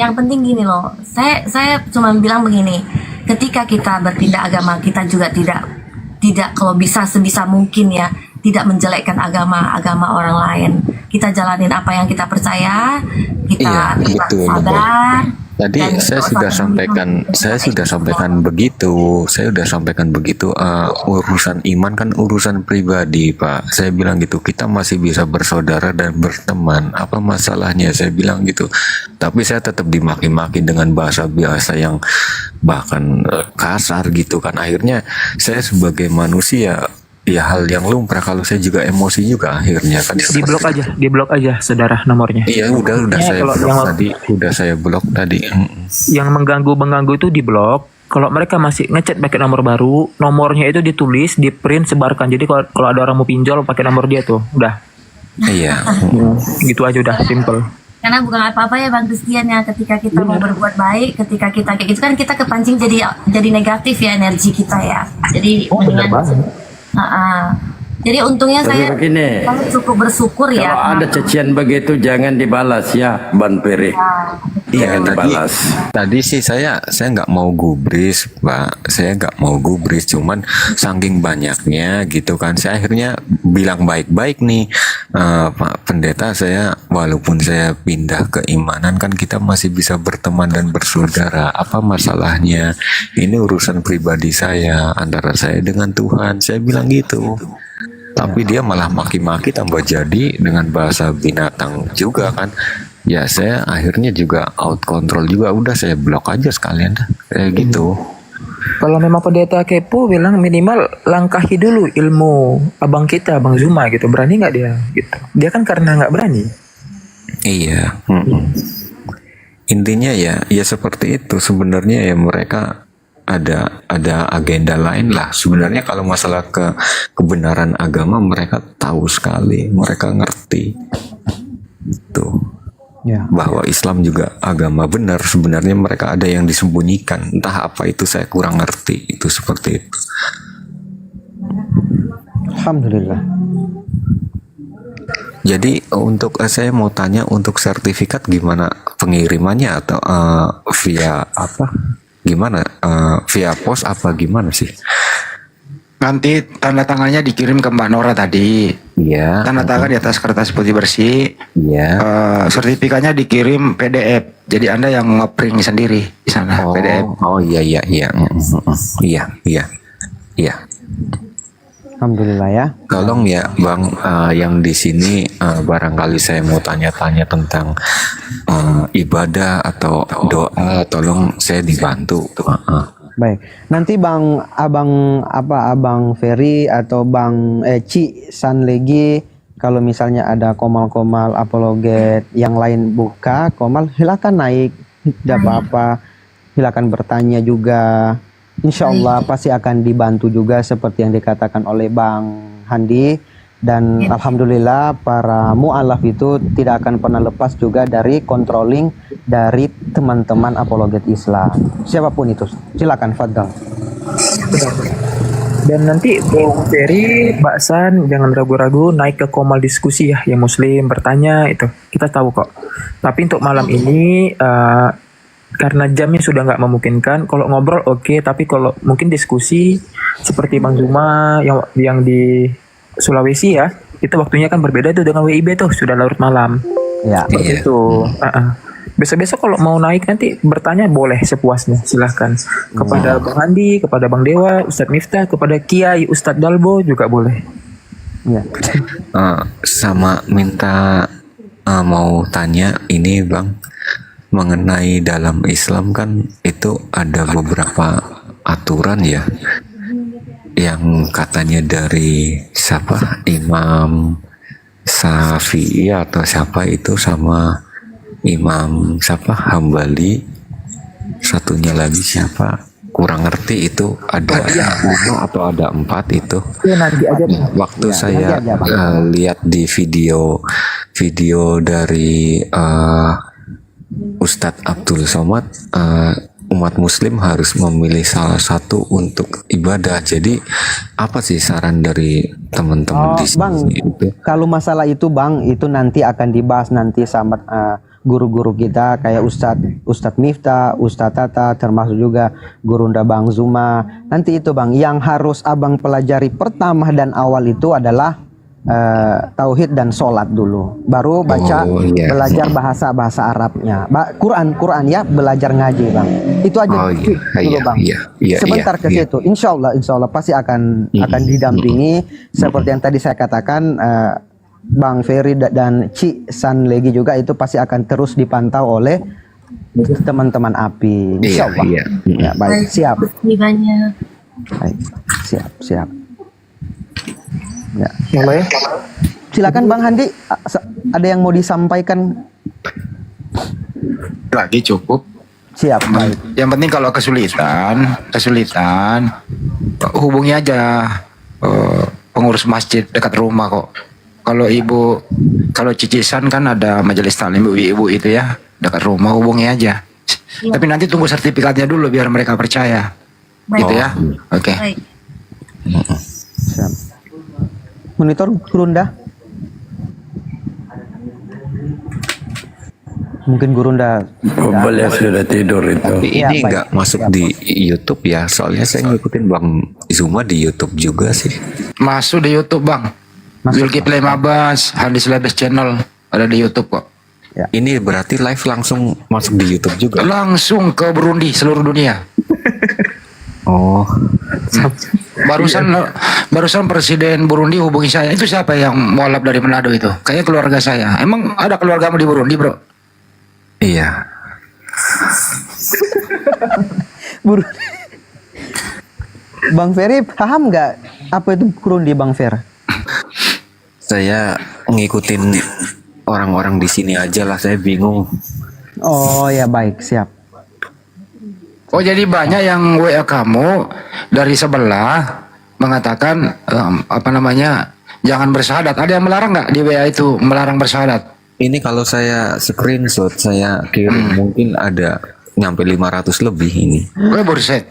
Speaker 10: Yang penting gini loh, saya cuma bilang begini, ketika kita berpindah agama, kita juga tidak kalau bisa sebisa mungkin ya, tidak menjelekkan agama orang lain. Kita jalanin apa yang kita percaya, kita
Speaker 5: Iya, betul.
Speaker 10: sabar.
Speaker 5: Tadi
Speaker 10: dan
Speaker 5: saya sudah sampaikan begitu. Urusan iman kan urusan pribadi, Pak. Saya bilang gitu. Kita masih bisa bersaudara dan berteman. Apa masalahnya? Saya bilang gitu. Tapi saya tetap dimaki-maki dengan bahasa yang bahkan kasar gitu kan. Akhirnya saya sebagai manusia, ya hal yang lumrah, kalau saya juga emosi juga akhirnya kan.
Speaker 4: Di blok aja saudara nomornya.
Speaker 5: Iya, udah saya
Speaker 4: kalau
Speaker 5: blok tadi. Udah saya blok tadi.
Speaker 4: Yang mengganggu itu di blok. Kalau mereka masih ngechat pakai nomor baru, nomornya itu ditulis, di print, sebarkan. Jadi kalau ada orang mau pinjol pakai nomor dia tuh, udah.
Speaker 5: Iya.
Speaker 4: Gitu aja udah, simple.
Speaker 10: Karena bukan apa-apa ya Bang Christian ya, ketika kita mau berbuat baik, ketika kita kayak gitu kan kita kepancing jadi negatif ya energi kita ya. Jadi mendingan Jadi untungnya
Speaker 1: Tapi
Speaker 10: saya
Speaker 1: begini,
Speaker 10: cukup bersyukur ya.
Speaker 1: kalau ada cacian begitu jangan dibalas ya, Ban Peri. Jangan dibalas.
Speaker 5: Tadi sih saya nggak mau gubris, Pak. Saya nggak mau gubris, cuman saking banyaknya gitu kan. Saya akhirnya bilang baik-baik nih, Pak Pendeta. Saya walaupun saya pindah keimanan kan kita masih bisa berteman dan bersaudara. Apa masalahnya? Ini urusan pribadi saya antara saya dengan Tuhan. Saya bilang gitu. Tapi dia malah maki-maki tambah jadi dengan bahasa binatang juga kan. Ya saya akhirnya juga out control juga, udah saya blok aja sekalian dah kayak gitu.
Speaker 4: Kalau memang pendeta kepo bilang minimal langkahi dulu ilmu abang kita, Bang Zuma gitu. Berani nggak dia gitu? Dia kan karena nggak berani.
Speaker 5: Iya. Intinya ya seperti itu sebenarnya ya, mereka ada agenda lain lah sebenarnya. Kalau masalah kebenaran agama mereka tahu sekali, mereka ngerti tuh
Speaker 3: Ya.
Speaker 5: bahwa Islam juga agama benar. Sebenarnya mereka ada yang disembunyikan, entah apa itu, saya kurang ngerti itu seperti itu.
Speaker 3: Alhamdulillah.
Speaker 5: Jadi untuk saya mau tanya, untuk sertifikat gimana pengirimannya, atau via apa? Gimana? Via pos apa gimana sih?
Speaker 6: Nanti tanda tangannya dikirim ke Mbak Nora tadi.
Speaker 5: Iya.
Speaker 6: Tanda tangan di atas kertas putih bersih.
Speaker 5: Iya.
Speaker 6: Sertifikatnya dikirim PDF. Jadi Anda yang ngeprint sendiri di sana PDF.
Speaker 5: Oh iya. Iya.
Speaker 3: Alhamdulillah ya.
Speaker 5: Tolong ya Bang, yang di sini barangkali saya mau tanya-tanya tentang ibadah atau doa, tolong saya dibantu.
Speaker 3: Baik. Nanti Abang Ferry atau Bang Ci Sanlegi, kalau misalnya ada komal-komal apologet yang lain buka komal, silakan naik, tidak apa-apa. Silakan bertanya juga. Insya Allah pasti akan dibantu juga seperti yang dikatakan oleh Bang Handi. Dan alhamdulillah para mu'alaf itu tidak akan pernah lepas juga dari controlling dari teman-teman apologet Islam. Siapapun itu, silakan Fadal.
Speaker 4: Dan nanti Bang Ferry, Mbak San, jangan ragu-ragu naik ke komal diskusi ya, yang muslim bertanya itu. Kita tahu kok. Tapi untuk malam ini karena jamnya sudah nggak memungkinkan, kalau ngobrol oke, tapi kalau mungkin diskusi seperti Bang Zuma yang di Sulawesi ya, itu waktunya kan berbeda tuh dengan WIB tuh, sudah larut malam.
Speaker 3: Ya.
Speaker 4: Seperti itu. Besok-besok kalau mau naik nanti bertanya boleh sepuasnya, silahkan. Kepada Bang Andi, kepada Bang Dewa, Ustadz Miftah, kepada Kiai Ustadz Dalbo juga boleh.
Speaker 3: Ya.
Speaker 5: Sama minta mau tanya ini Bang, mengenai dalam Islam kan itu ada beberapa aturan ya, yang katanya dari siapa, Imam Syafi'i atau siapa itu, sama Imam siapa, Hambali, satunya lagi siapa, kurang ngerti itu, ada 5 atau ada 4 itu.
Speaker 4: Ya, nanti aja.
Speaker 5: Waktu saya lihat di video dari Ustadz Abdul Somad, umat muslim harus memilih salah satu untuk ibadah. Jadi apa sih saran dari teman-teman di sini?
Speaker 3: Bang, kalau masalah itu Bang, itu nanti akan dibahas nanti sama guru-guru kita kayak Ustadz Miftah, Ustadz Tata, termasuk juga Gurunda Bang Zuma. Nanti itu Bang, yang harus Abang pelajari pertama dan awal itu adalah tauhid dan sholat dulu, baru baca, belajar bahasa Arabnya, Quran ya, belajar ngaji Bang. Itu aja dulu Bang. Sebentar ke situ, Insya Allah pasti akan didampingi seperti yang tadi saya katakan. Bang Ferry dan Ci Sanlegi juga itu pasti akan terus dipantau oleh teman-teman API. Insya Allah. Ya, baik, siap.
Speaker 10: Banyak.
Speaker 3: Baik, siap. Ya.
Speaker 4: Mulai.
Speaker 3: Silakan Bang Handi, ada yang mau disampaikan?
Speaker 6: Lagi cukup.
Speaker 3: Siap. Baik.
Speaker 6: Yang penting kalau kesulitan hubungi aja pengurus masjid dekat rumah kok. Kalau Cicisan kan ada majelis taklim ibu-ibu itu ya, dekat rumah, hubungi aja. Tapi nanti tunggu sertifikatnya dulu biar mereka percaya.
Speaker 10: Baik.
Speaker 6: Gitu ya. Oke.
Speaker 10: Baik.
Speaker 3: Siap. monitor Gurunda. Mungkin Gurunda
Speaker 1: Beliau sudah tidur itu.
Speaker 5: Tapi
Speaker 3: Iya,
Speaker 5: ini
Speaker 3: baik.
Speaker 5: nggak masuk di YouTube ya, soalnya saya ngikutin Bang Zuma di YouTube juga sih.
Speaker 6: Masuk di YouTube bang.
Speaker 3: Masuk,
Speaker 6: Zulkifli Mabas, Hadis Labes Channel ada di YouTube kok.
Speaker 5: Ini berarti live langsung masuk di YouTube juga.
Speaker 6: Langsung ke Burundi seluruh dunia.
Speaker 5: Oh,
Speaker 6: Barusan Presiden Burundi hubungi saya. Itu siapa yang mualaf dari Manado itu? Kayaknya keluarga saya. Emang ada keluargamu di Burundi bro?
Speaker 5: iya.
Speaker 3: Bang Ferry paham nggak apa itu Burundi, Bang Fer?
Speaker 5: Saya ngikutin orang-orang di sini aja lah, saya bingung.
Speaker 3: Oh ya, baik, siap.
Speaker 6: Oh jadi banyak yang WA kamu dari sebelah mengatakan jangan bersyahadat. Ada yang melarang nggak di WA itu melarang bersyahadat?
Speaker 5: Ini kalau saya screenshot, saya kirim mungkin ada nyampe 500 lebih ini.
Speaker 6: Buset.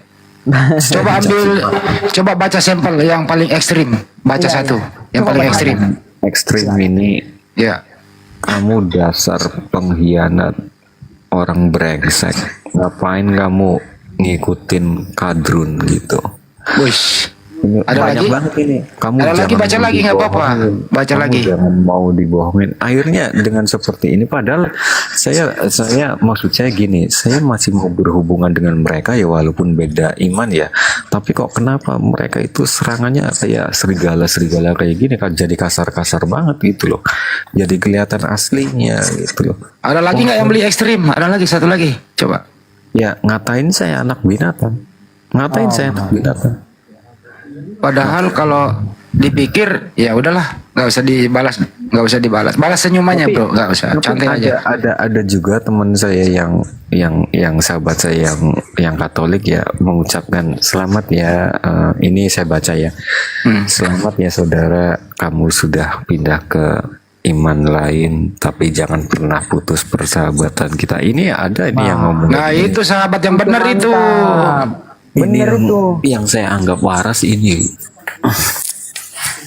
Speaker 6: Coba baca sampel yang paling ekstrim. Baca satu yang paling ekstrim.
Speaker 5: Ekstrim ini,
Speaker 6: Ya.
Speaker 5: kamu dasar pengkhianat, orang brengsek. Ngapain kamu ngikutin kadrun gitu?
Speaker 6: Wish.
Speaker 5: Ini
Speaker 6: Ada
Speaker 5: banyak
Speaker 6: lagi?
Speaker 5: banget ini. Kamu
Speaker 6: Ada lagi,
Speaker 5: jangan
Speaker 6: baca
Speaker 5: mau
Speaker 6: lagi, nggak apa-apa.
Speaker 5: dibohongin.
Speaker 6: Baca
Speaker 5: Kamu
Speaker 6: lagi.
Speaker 5: Jangan mau dibohongin. Akhirnya dengan seperti ini, padahal saya maksud saya gini, saya masih mau berhubungan dengan mereka ya walaupun beda iman ya. Tapi kok kenapa mereka itu serangannya kayak serigala kayak gini kan, jadi kasar-kasar banget gitu loh. Jadi kelihatan aslinya gitu loh.
Speaker 6: Ada lagi nggak yang beli ekstrim? Ada lagi satu lagi. Coba.
Speaker 5: Ya ngatain saya anak binatang. Ngatain saya anak binatang.
Speaker 6: Padahal kalau dipikir ya udahlah, nggak usah dibalas. Balas senyumannya bro, nggak usah.
Speaker 5: Tapi
Speaker 6: Cantik aja.
Speaker 5: ada juga teman saya yang sahabat saya yang Katolik ya mengucapkan selamat ya, ini saya baca ya. Selamat ya saudara, kamu sudah pindah ke iman lain, tapi jangan pernah putus persahabatan kita. Ini ada ini yang ngomong.
Speaker 6: Nah itu sahabat yang benar itu.
Speaker 5: Ini yang saya anggap waras ini.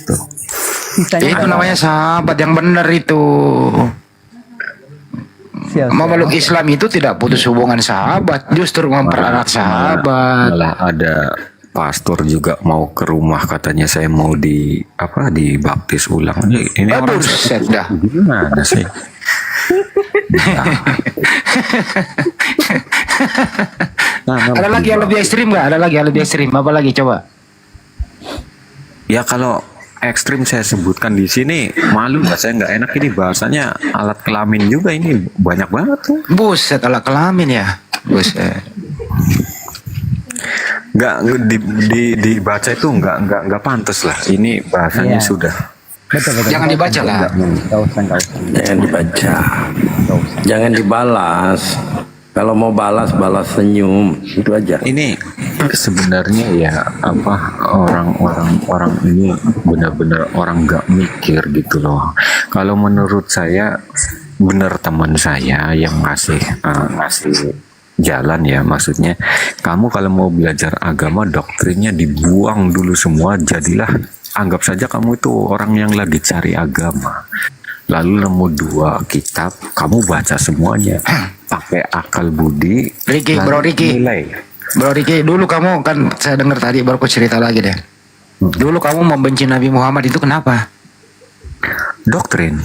Speaker 5: Tuh.
Speaker 6: Itu namanya sahabat yang benar itu. Memeluk Islam itu tidak putus hubungan sahabat, justru mempererat sahabat.
Speaker 5: Malah ada pastor juga mau ke rumah, katanya saya mau dibaptis ulang. Ini orang
Speaker 6: Buset dah.
Speaker 5: gimana sih?
Speaker 6: Ada lagi yang lebih ekstrim nggak? Ada lagi yang lebih ekstrim. Apa lagi coba?
Speaker 5: Ya kalau ekstrim saya sebutkan di sini malu nggak, saya nggak enak ini bahasanya alat kelamin juga ini banyak banget tuh.
Speaker 6: Buset, alat kelamin ya. Buset.
Speaker 5: Nggak dibaca itu nggak pantas lah. Ini bahasanya sudah.
Speaker 6: Jangan dibaca lah.
Speaker 1: Jangan dibaca. Jangan dibalas. Kalau mau balas senyum, itu aja.
Speaker 5: Ini sebenarnya ya orang ini benar-benar orang nggak mikir gitu loh. Kalau menurut saya benar teman saya yang ngasih jalan ya, maksudnya kamu kalau mau belajar agama doktrinnya dibuang dulu semua, jadilah anggap saja kamu itu orang yang lagi cari agama. Lalu nemu 2 kitab, kamu baca semuanya, pakai akal budi.
Speaker 6: Bro Riki, dulu kamu kan saya dengar tadi baru aku cerita lagi deh. Dulu kamu membenci Nabi Muhammad itu kenapa?
Speaker 5: Doktrin.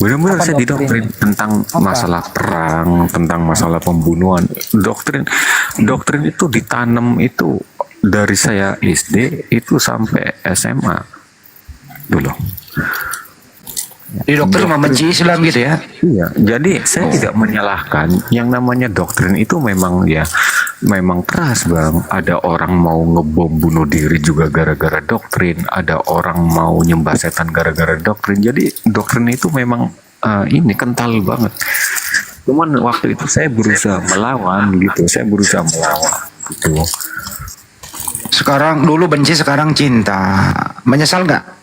Speaker 5: Benar-benar saya didoktrin tentang masalah perang, tentang masalah pembunuhan. Doktrin itu ditanam itu dari saya SD itu sampai SMA dulu.
Speaker 6: Di dokter membenci Islam gitu ya?
Speaker 5: Iya, jadi saya tidak menyalahkan. Yang namanya doktrin itu memang keras bang. Ada orang mau ngebom bunuh diri juga gara-gara doktrin. Ada orang mau nyembah setan gara-gara doktrin. Jadi doktrin itu memang ini kental banget. Cuman waktu itu saya berusaha melawan gitu. Gitu.
Speaker 6: Sekarang dulu benci, sekarang cinta. Menyesal nggak?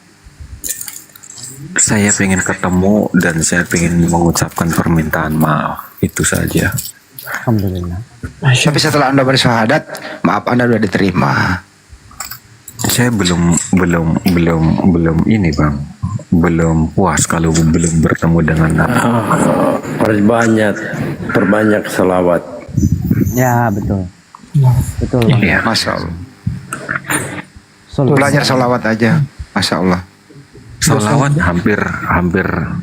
Speaker 5: Saya pengen ketemu dan saya pengen mengucapkan permintaan maaf, itu saja.
Speaker 3: Alhamdulillah.
Speaker 6: Tapi setelah Anda bersyahadat, maaf Anda sudah diterima.
Speaker 8: saya belum ini bang, belum puas kalau belum bertemu dengan
Speaker 1: Perbanyak selawat.
Speaker 3: Ya, betul. Betul. Bang.
Speaker 8: Iya.
Speaker 6: Masya Allah.
Speaker 3: Salawat.
Speaker 6: Belajar salawat aja. Masya Allah.
Speaker 8: Salawat hampir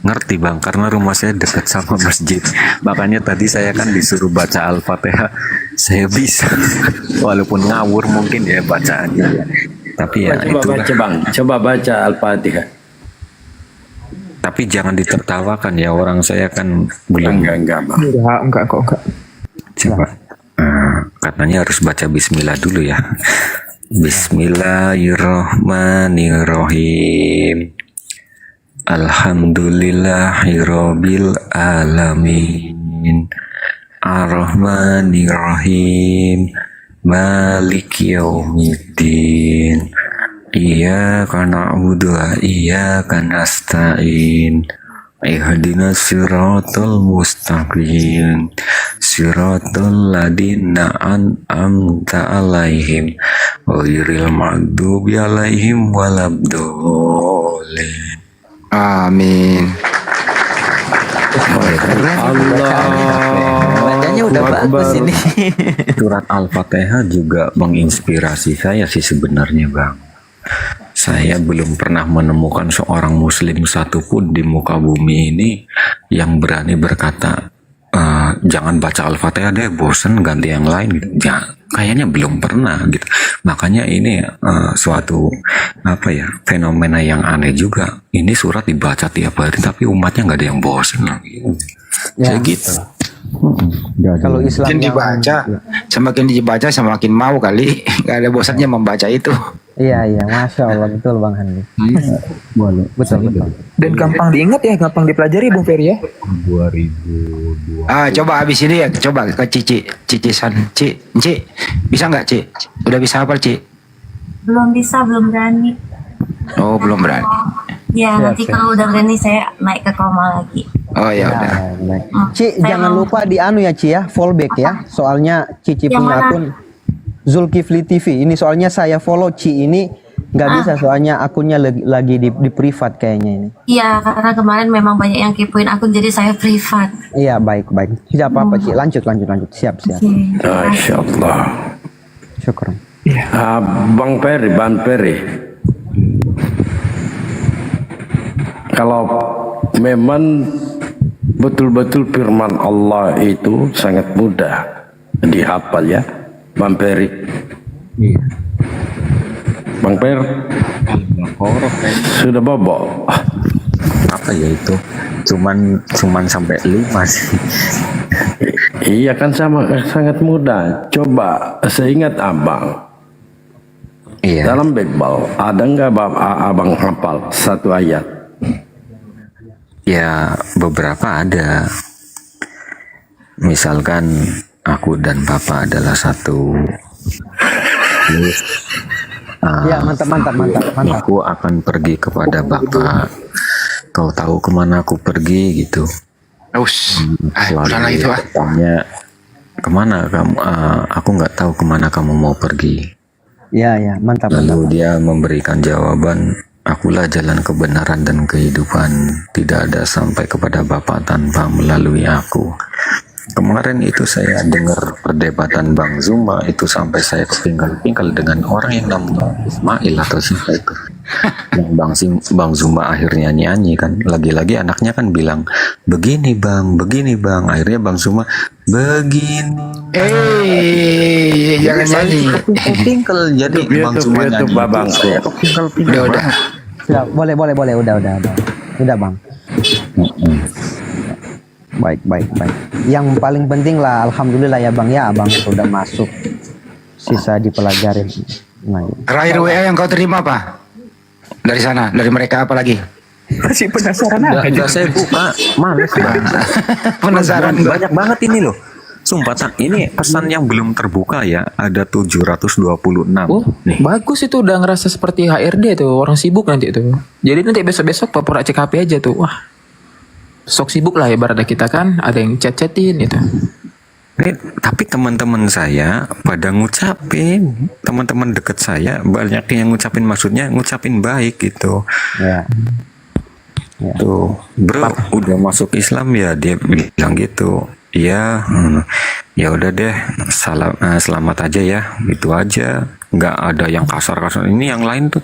Speaker 8: ngerti bang, karena rumah saya dekat sama masjid. Makanya tadi saya kan disuruh baca Al-Fatihah, saya bisa. Walaupun ngawur mungkin ya bacaannya. Tapi ya
Speaker 1: Coba
Speaker 8: itu.
Speaker 1: baca bang, coba baca Al-Fatihah.
Speaker 8: Tapi jangan ditertawakan ya, orang saya kan belum.
Speaker 1: Enggak bang.
Speaker 4: Enggak kok.
Speaker 8: Coba. Katanya harus baca Bismillah dulu ya. Bismillahirrahmanirrahim. Alhamdulillahirabbil alamin. Ar-Rahmanir-Rahim. Maliki yaumiddin. Iyyaka na'budu wa iyyaka nasta'in. Ihdinas siratal mustaqim. Siratal ladzina an'amta 'alaihim ghairil maghdubi 'alaihim waladdallin.
Speaker 6: Amin.
Speaker 9: Bacanya udah bagus ini.
Speaker 8: Surat Al-Fatihah juga menginspirasi saya sih sebenarnya bang. Saya belum pernah menemukan seorang muslim satupun di muka bumi ini yang berani berkata, jangan baca Al-Fatihah deh, bosen, ganti yang lain gitu. Ya, kayaknya belum pernah gitu. Makanya ini suatu fenomena yang aneh juga. Ini surat dibaca tiap hari tapi umatnya nggak ada yang bosen lagi.
Speaker 3: Ya.
Speaker 8: Kayak gitu.
Speaker 3: Kalau Islam
Speaker 6: Semakin
Speaker 3: yang-
Speaker 6: dibaca, semakin dibaca semakin mau kali. Gak ada bosannya membaca itu.
Speaker 3: Iya, Masya Allah, betul Bang Handi. Betul.
Speaker 4: Dan gampang diingat ya, gampang dipelajari Bung Ferry ya.
Speaker 6: Coba habis ini ya, coba ke Cici San. Ci, bisa nggak Ci? Udah bisa hafal Ci?
Speaker 10: Belum bisa, belum berani.
Speaker 6: Oh, belum berani.
Speaker 10: Ya,
Speaker 3: Siap,
Speaker 10: nanti
Speaker 3: siap.
Speaker 10: kalau udah berani saya naik ke koma lagi.
Speaker 6: Oh ya udah.
Speaker 3: Baik. Ci, jangan lupa di ya Ci ya, fallback ya. Soalnya Cici
Speaker 10: Yang
Speaker 3: punya
Speaker 10: mana?
Speaker 3: akun Zulkifli TV. Ini soalnya saya follow Ci ini nggak bisa soalnya akunnya lagi di privat kayaknya ini.
Speaker 10: Iya, karena kemarin memang banyak yang kepoin akun, jadi saya privat.
Speaker 3: Iya, baik. Tidak apa-apa Ci. Lanjut. Siap.
Speaker 10: Oke.
Speaker 1: Masya Allah.
Speaker 3: Syukur.
Speaker 1: Bang Ferry, kalau memang betul-betul firman Allah itu sangat mudah dihafal ya, Bang Ferry. Bang Fer, sudah bobo.
Speaker 8: Apa ya itu? Cuman sampai 5 sih.
Speaker 1: Iya kan sangat mudah. Coba seingat abang.
Speaker 8: Iya.
Speaker 1: Dalam Bible ada nggak abang hafal satu ayat?
Speaker 8: Ya beberapa ada. Misalkan aku dan Papa adalah satu.
Speaker 3: Ya, mantap.
Speaker 8: Aku akan pergi kepada Bapak. Kau tahu kemana aku pergi gitu.
Speaker 6: Udahlah itu ah.
Speaker 8: Tanya kemana kamu? Aku nggak tahu kemana kamu mau pergi.
Speaker 3: Ya, mantap.
Speaker 8: Lalu dia memberikan jawaban, akulah jalan kebenaran dan kehidupan. Tidak ada sampai kepada Bapa tanpa melalui aku. Kemarin itu saya dengar perdebatan Bang Zuma itu sampai saya ketinggal-tinggal dengan orang yang namanya Ismail atau siapa itu. Yang Bang Zuma akhirnya nyanyi kan. Lagi-lagi anaknya kan bilang, begini bang. Akhirnya Bang Zuma, begini.
Speaker 6: Jangan nyanyi.
Speaker 8: Tinggal jadi Bang Zuma nyanyi.
Speaker 1: Babang.
Speaker 6: Udah.
Speaker 3: Siap. Boleh. Udah. Udah Bang. Baik. Yang paling penting lah, alhamdulillah ya Bang ya, Abang sudah masuk. Sisa dipelajarin. Nah,
Speaker 6: Terakhir WA yang kau terima apa? Dari sana, dari mereka apa lagi?
Speaker 4: Masih penasaran
Speaker 8: Nggak saya buka, males.
Speaker 6: Penasaran gua.
Speaker 8: Banyak banget ini loh. Sumpah tak, ini pesan yang belum terbuka ya, ada 726.
Speaker 4: Oh,
Speaker 8: Nih.
Speaker 4: bagus itu, udah ngerasa seperti HRD tuh, orang sibuk nanti tuh. Jadi nanti besok-besok pura-pura cek HP aja tuh. Wah, sok sibuk lah ibaratnya kita kan, ada yang chat-chatin gitu.
Speaker 8: Tapi teman-teman saya pada ngucapin, teman-teman deket saya banyak yang ngucapin, maksudnya ngucapin baik gitu.
Speaker 3: Ya.
Speaker 8: Tuh, bro, udah masuk Islam ya, dia bilang gitu. Iya, ya udah deh, selamat aja ya, gitu aja. Nggak ada yang kasar-kasar. Ini yang lain tuh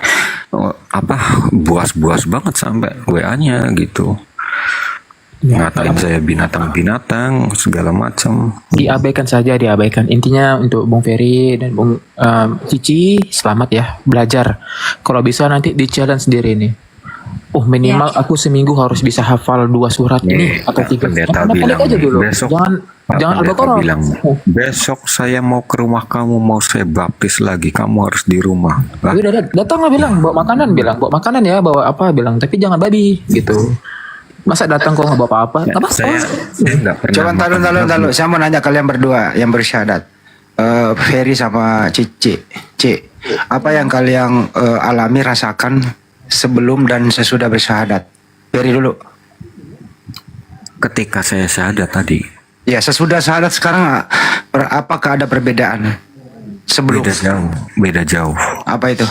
Speaker 8: buas-buas banget sampai WA-nya gitu. Ngatain saya binatang-binatang segala macam.
Speaker 4: Diabaikan saja, diabaikan. Intinya untuk Bung Ferry dan Bung Cici, selamat ya belajar. Kalau bisa nanti di challenge sendiri nih. Minimal aku seminggu harus bisa hafal 2 surat ini atau 3.
Speaker 8: Pendeta
Speaker 4: Pendek
Speaker 8: bilang
Speaker 4: aja dulu.
Speaker 8: besok.
Speaker 4: Jangan
Speaker 8: Pendeta
Speaker 4: Al-Baqarah.
Speaker 8: bilang besok saya mau ke rumah kamu, mau saya baptis lagi, kamu harus di rumah. Lah,
Speaker 4: Datang lah, bilang bawa makanan ya, bawa apa, bilang tapi jangan babi gitu. Masa datang kok nggak bawa apa-apa? Nggak apa-apa.
Speaker 8: saya nggak pernah.
Speaker 6: Coba taruh. Saya mau nanya kalian berdua yang bersyahadat, Ferry sama Cici. Apa yang kalian alami, rasakan sebelum dan sesudah bersyahadat? Ferry dulu.
Speaker 8: Ketika saya syahadat tadi,
Speaker 6: Ya, sesudah syahadat sekarang apakah ada perbedaan? Sebelum.
Speaker 8: beda jauh.
Speaker 6: Apa itu?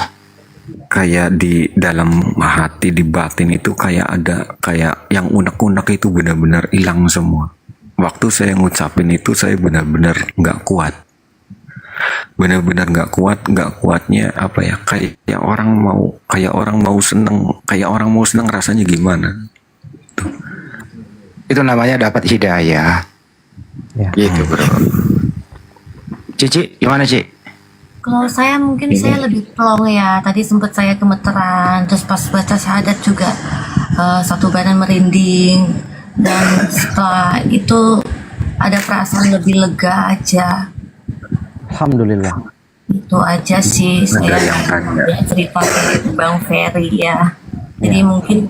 Speaker 8: Kayak di dalam hati, di batin itu kayak ada, kayak yang unek-unek itu benar-benar hilang semua. Waktu saya ngucapin itu saya benar-benar nggak kuat. Benar-benar nggak kuatnya apa ya, kayak orang mau seneng rasanya gimana.
Speaker 6: Itu namanya dapat hidayah.
Speaker 3: Ya.
Speaker 6: Gitu, bro. Cici, gimana, Ci?
Speaker 10: Kalau saya mungkin saya lebih plong ya. Tadi sempat saya gemeteran, terus pas baca syahadat juga satu badan merinding, dan setelah itu ada perasaan lebih lega aja.
Speaker 3: Alhamdulillah.
Speaker 10: Itu aja sih saya cerita ke Bang Ferry ya. Jadi mungkin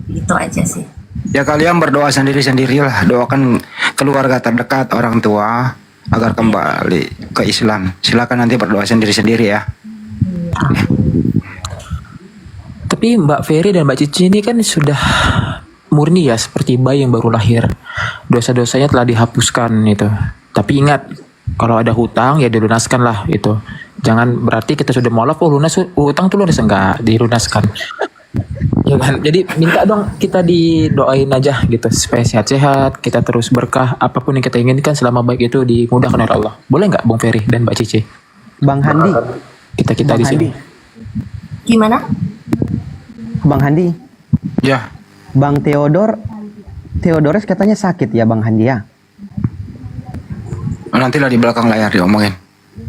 Speaker 10: itu aja sih.
Speaker 6: Ya, kalian berdoa sendiri-sendirilah. Doakan keluarga terdekat, orang tua agar kembali ke Islam. Silakan nanti berdoa sendiri-sendiri ya.
Speaker 4: Tapi Mbak Ferry dan Mbak Cici ini kan sudah murni ya, seperti bayi yang baru lahir. Dosa-dosanya telah dihapuskan itu. Tapi ingat, kalau ada hutang ya dilunaskan lah itu. Jangan berarti kita sudah mualaf, hutang tuh lunas, enggak, dilunaskan. Ya kan? Jadi minta dong kita didoain aja gitu supaya sehat-sehat, kita terus berkah, apapun yang kita inginkan selama baik itu dimudahkan oleh Allah. Boleh nggak Bung Ferry dan Mbak Cici?
Speaker 3: Bang Handi.
Speaker 4: Kita
Speaker 3: Bang
Speaker 4: di sini.
Speaker 3: Handi.
Speaker 10: Gimana?
Speaker 3: Bang Handi.
Speaker 6: Ya.
Speaker 3: Bang Theodores katanya sakit ya Bang Handi ya?
Speaker 6: Nantilah di belakang layar diomongin.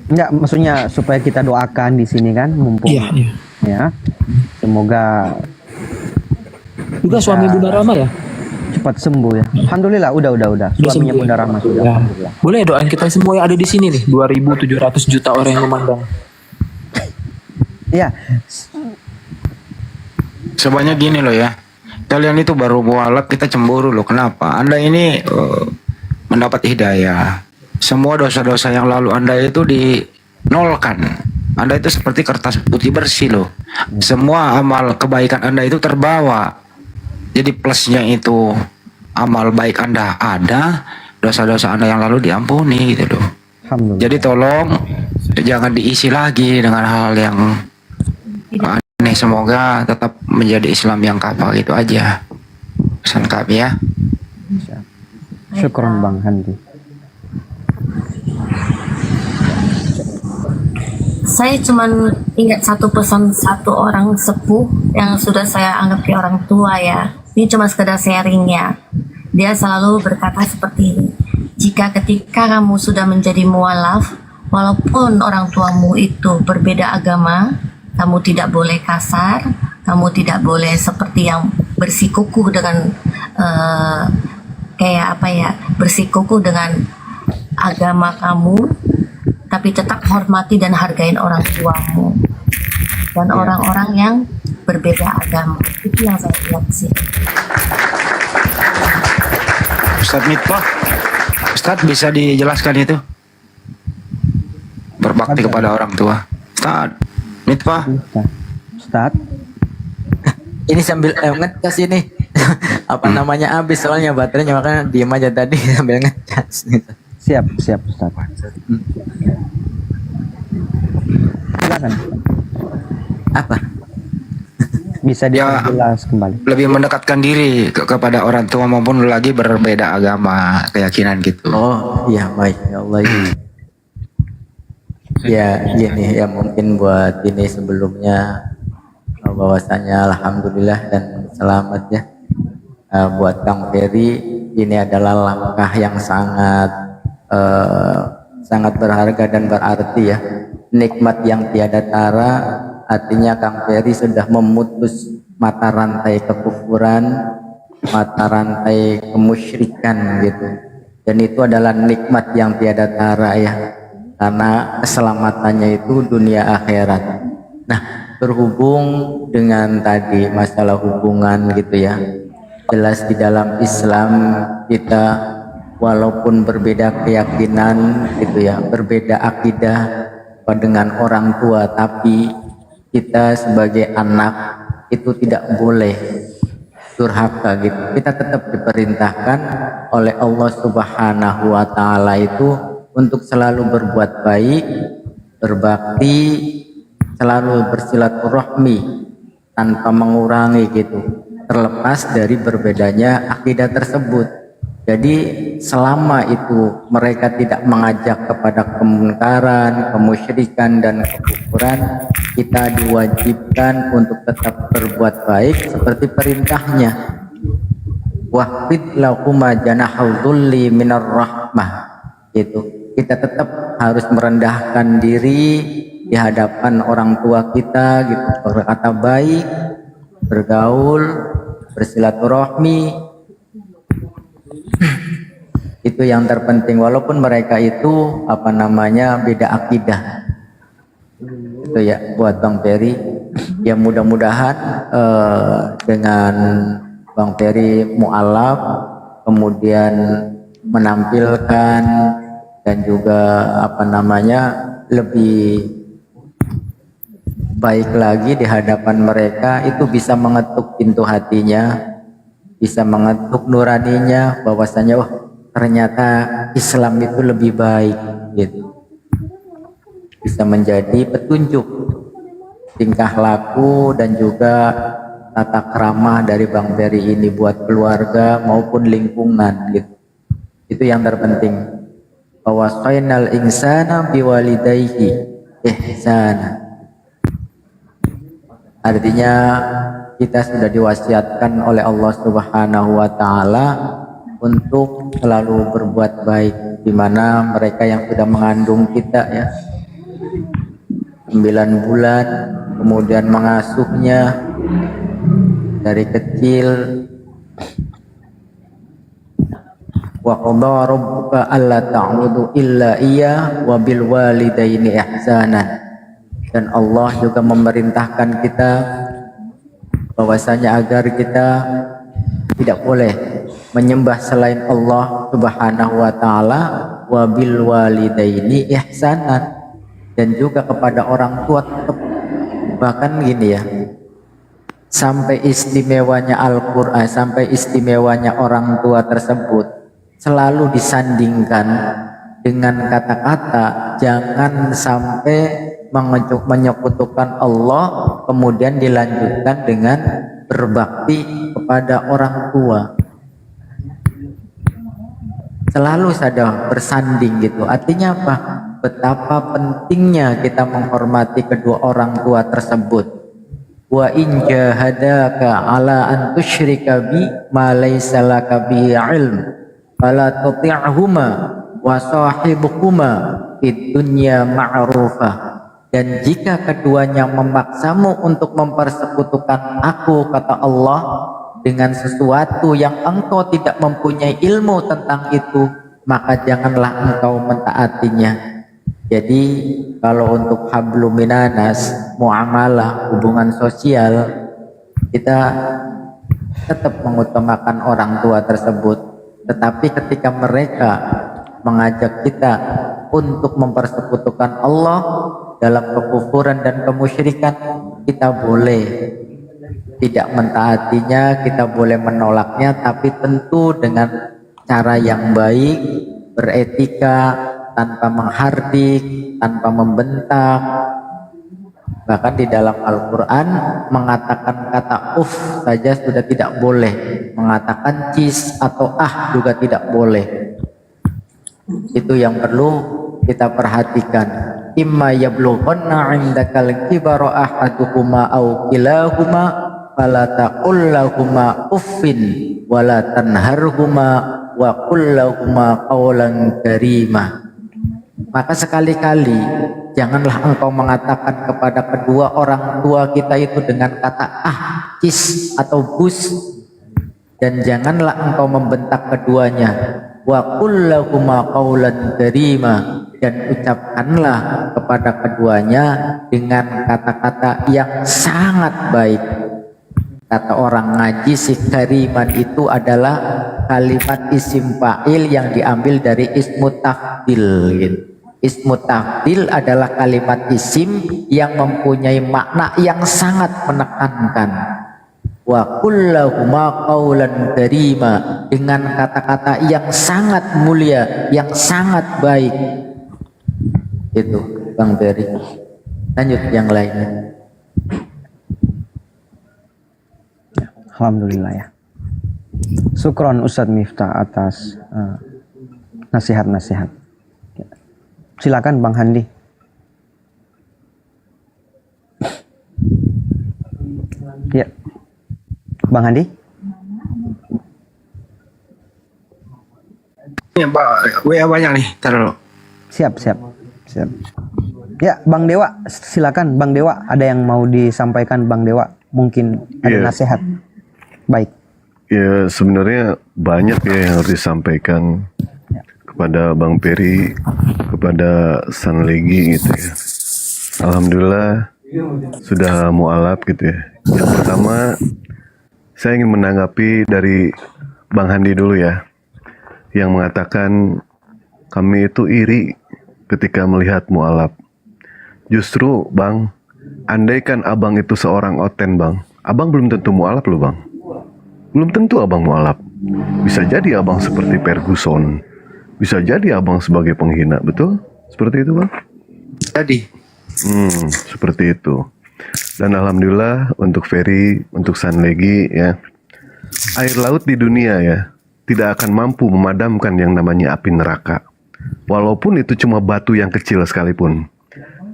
Speaker 3: Enggak, maksudnya supaya kita doakan di sini kan, mumpung.
Speaker 4: Iya.
Speaker 3: Ya. Semoga
Speaker 4: Juga suami Bunda Rama ya?
Speaker 3: cepat sembuh ya. Alhamdulillah, udah. Suaminya
Speaker 4: sembuh
Speaker 3: Bunda
Speaker 4: ya?
Speaker 3: Rama sudah.
Speaker 4: Ya.
Speaker 3: Alhamdulillah.
Speaker 4: Boleh doain kita semua yang ada di sini nih, 2.700 juta orang yang memandang.
Speaker 3: Iya.
Speaker 6: Sebanyak gini loh ya. Kalian itu baru mualaf, kita cemburu loh. Kenapa? Anda ini mendapat hidayah. Semua dosa-dosa yang lalu Anda itu dinolkan. Anda itu seperti kertas putih bersih loh. Semua amal kebaikan Anda itu terbawa. Jadi plusnya itu amal baik Anda ada, dosa-dosa Anda yang lalu diampuni gitu loh.
Speaker 3: Alhamdulillah.
Speaker 6: Jadi tolong jangan diisi lagi dengan hal yang aneh. Semoga tetap menjadi Islam yang kapal, gitu aja pesan kami ya.
Speaker 3: Syukron Bang Handi.
Speaker 10: Saya cuman ingat satu pesan satu orang sepuh yang sudah saya anggap kayak orang tua ya. Ini cuma sekedar sharingnya. Dia selalu berkata seperti ini. Jika ketika kamu sudah menjadi mualaf, walaupun orang tuamu itu berbeda agama, kamu tidak boleh kasar, kamu tidak boleh seperti yang bersikukuh dengan bersikukuh dengan agama kamu, tapi tetap hormati dan hargain orang tuamu dan orang-orang yang berbeda agama. Itu yang saya lihat sih.
Speaker 6: Ustadz Mitbah, Ustadz bisa dijelaskan itu? Berbakti kepada orang tua. Ustadz Mitbah.
Speaker 3: Ustaz.
Speaker 9: Ini sambil ngecas ini. Apa namanya habis soalnya baterainya, makanya diem aja tadi sambil ngecas gitu.
Speaker 3: Siap, siap Ustaz. Silakan.
Speaker 9: Apa?
Speaker 3: Bisa
Speaker 6: Ya,
Speaker 3: diperjelas kembali.
Speaker 6: lebih mendekatkan diri kepada orang tua maupun lagi berbeda agama keyakinan gitu.
Speaker 9: Oh iya baik ya Allah. Ya gini ya, mungkin buat ini sebelumnya bahwasanya alhamdulillah dan selamat ya, buat Kang Ferry ini adalah langkah yang sangat berharga dan berarti ya, nikmat yang tiada tara. Artinya Kang Ferry sudah memutus mata rantai kekufuran, mata rantai kemusyrikan gitu. Dan itu adalah nikmat yang tiada tara ya, karena keselamatannya itu dunia akhirat. Nah, berhubung dengan tadi masalah hubungan gitu ya, jelas di dalam Islam kita walaupun berbeda keyakinan gitu ya, berbeda akidah dengan orang tua, tapi kita sebagai anak itu tidak boleh durhaka gitu. Kita tetap diperintahkan oleh Allah Subhanahu wa taala itu untuk selalu berbuat baik, berbakti, selalu bersilaturahmi tanpa mengurangi gitu, terlepas dari berbedanya akidah tersebut. Jadi selama itu mereka tidak mengajak kepada kemungkaran, kemusyrikan dan kekufuran, kita diwajibkan untuk tetap berbuat baik seperti perintahnya. Wahfid lahuma janahal dhulli minar rahmah. Gitu. Kita tetap harus merendahkan diri di hadapan orang tua kita gitu, berkata baik, bergaul, bersilaturahmi. Itu yang terpenting, walaupun mereka itu beda akidah. Itu ya buat Bang Ferry. Ya mudah-mudahan dengan Bang Ferry mu'alaf, kemudian menampilkan dan juga lebih baik lagi di hadapan mereka, itu bisa mengetuk pintu hatinya, bisa mengetuk nuraninya bahwasanya ternyata Islam itu lebih baik gitu. Bisa menjadi petunjuk tingkah laku dan juga tata krama dari Bang Ferry ini buat keluarga maupun lingkungan gitu. Itu yang terpenting. Wawasainal insana biwalidayhi ihsana. Artinya kita sudah diwasiatkan oleh Allah Subhanahu wa taala untuk selalu berbuat baik, di mana mereka yang sudah mengandung kita ya 9 bulan, kemudian mengasuhnya dari kecil. Wa qadara rabbuka alla ta'budu illa iyyah wa bil walidaini ihsana. Dan Allah juga memerintahkan kita bahwasanya agar kita tidak boleh menyembah selain Allah Subhanahu wa taala, wa bil walidaini ihsanan, dan juga kepada orang tua tetap. Bahkan gini ya, sampai istimewanya Al-Qur'an, sampai istimewanya orang tua tersebut selalu disandingkan dengan kata-kata jangan sampai menyekutukan Allah, kemudian dilanjutkan dengan berbakti kepada orang tua. Selalu saja bersanding gitu. Artinya apa? Betapa pentingnya kita menghormati kedua orang tua tersebut. Wa in jahadaka ala an tusyrika bi ma laysa laka bihi ilm fala tuti'huma wa sahibuhuma fid dunya ma'rufah. Dan jika keduanya memaksamu untuk mempersekutukan aku, kata Allah, dengan sesuatu yang engkau tidak mempunyai ilmu tentang itu, maka janganlah engkau mentaatinya. Jadi kalau untuk hablum minanas, muamalah, hubungan sosial, kita tetap mengutamakan orang tua tersebut. Tetapi ketika mereka mengajak kita untuk mempersekutukan Allah dalam kekufuran dan kemusyrikan, kita boleh tidak mentaatinya, kita boleh menolaknya, tapi tentu dengan cara yang baik, beretika, tanpa menghardik, tanpa membentak. Bahkan di dalam Al-Quran mengatakan kata saja sudah tidak boleh, mengatakan cis atau juga tidak boleh. Itu yang perlu kita perhatikan. Imma yablughanna 'indakal kibara ahaduhuma aw kilahuma fala taqul lahumā uffin wala tanharhuma wa qul lahumā qawlan karīmā. Maka sekali-kali janganlah engkau mengatakan kepada kedua orang tua kita itu dengan kata cis atau bus, dan janganlah engkau membentak keduanya. Wa qul lahumā qawlan karīmā, dan ucapkanlah kepada keduanya dengan kata-kata yang sangat baik. Kata orang ngaji, si kariman itu adalah kalimat isim fa'il yang diambil dari ismu tafdil gitu. Ismu tafdil adalah kalimat isim yang mempunyai makna yang sangat menekankan. Wa qul lahumā qawlan karīmā, dengan kata-kata yang sangat mulia, yang sangat baik. Itu Bang Ferry. Lanjut yang lainnya.
Speaker 3: Alhamdulillah ya. Syukron Ustadz Miftah atas nasihat-nasihat. Silakan Bang Handi. Ya, Bang Handi.
Speaker 6: Ya, WA banyak nih, taruh.
Speaker 3: Siap. Ya, Bang Dewa, silakan Bang Dewa. Ada yang mau disampaikan Bang Dewa? Mungkin ada nasihat. Baik.
Speaker 7: Ya sebenarnya banyak ya yang harus disampaikan kepada Bang Ferry, kepada Sanlegi gitu ya. Alhamdulillah sudah mualaf gitu ya. Yang pertama saya ingin menanggapi dari Bang Handi dulu ya, yang mengatakan kami itu iri ketika melihat mualaf. Justru Bang, andaikan abang itu seorang oten Bang, abang belum tentu mualaf loh Bang. Belum tentu abang mualaf. Bisa jadi abang seperti Ferguson, bisa jadi abang sebagai penghina, betul? Seperti itu Bang?
Speaker 6: Jadi
Speaker 7: Seperti itu. Dan alhamdulillah untuk Ferry, untuk Sanlegi ya, air laut di dunia ya tidak akan mampu memadamkan yang namanya api neraka. Walaupun itu cuma batu yang kecil sekalipun.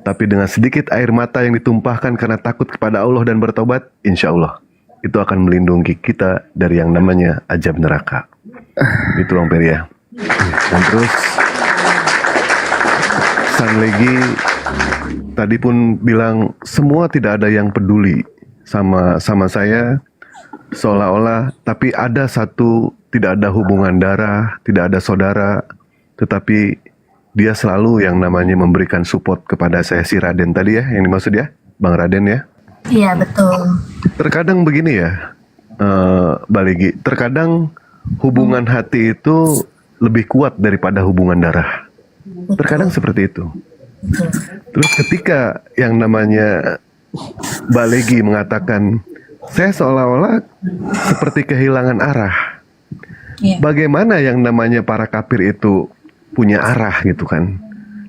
Speaker 7: Tapi dengan sedikit air mata yang ditumpahkan karena takut kepada Allah dan bertobat, insya Allah itu akan melindungi kita dari yang namanya azab neraka. Itu Bang Ferry ya. Dan terus Sanlegi tadi pun bilang semua tidak ada yang peduli sama saya, seolah-olah, tapi ada satu, tidak ada hubungan darah, tidak ada saudara, tetapi dia selalu yang namanya memberikan support kepada saya, si Raden tadi ya, yang dimaksud ya, Bang Raden ya.
Speaker 10: Iya, betul.
Speaker 7: Terkadang begini ya, Mbak Legi, terkadang hubungan hati itu lebih kuat daripada hubungan darah. Terkadang seperti itu. Terus ketika yang namanya Mbak Legi mengatakan, saya seolah-olah seperti kehilangan arah. Bagaimana yang namanya para kafir itu punya arah gitu kan?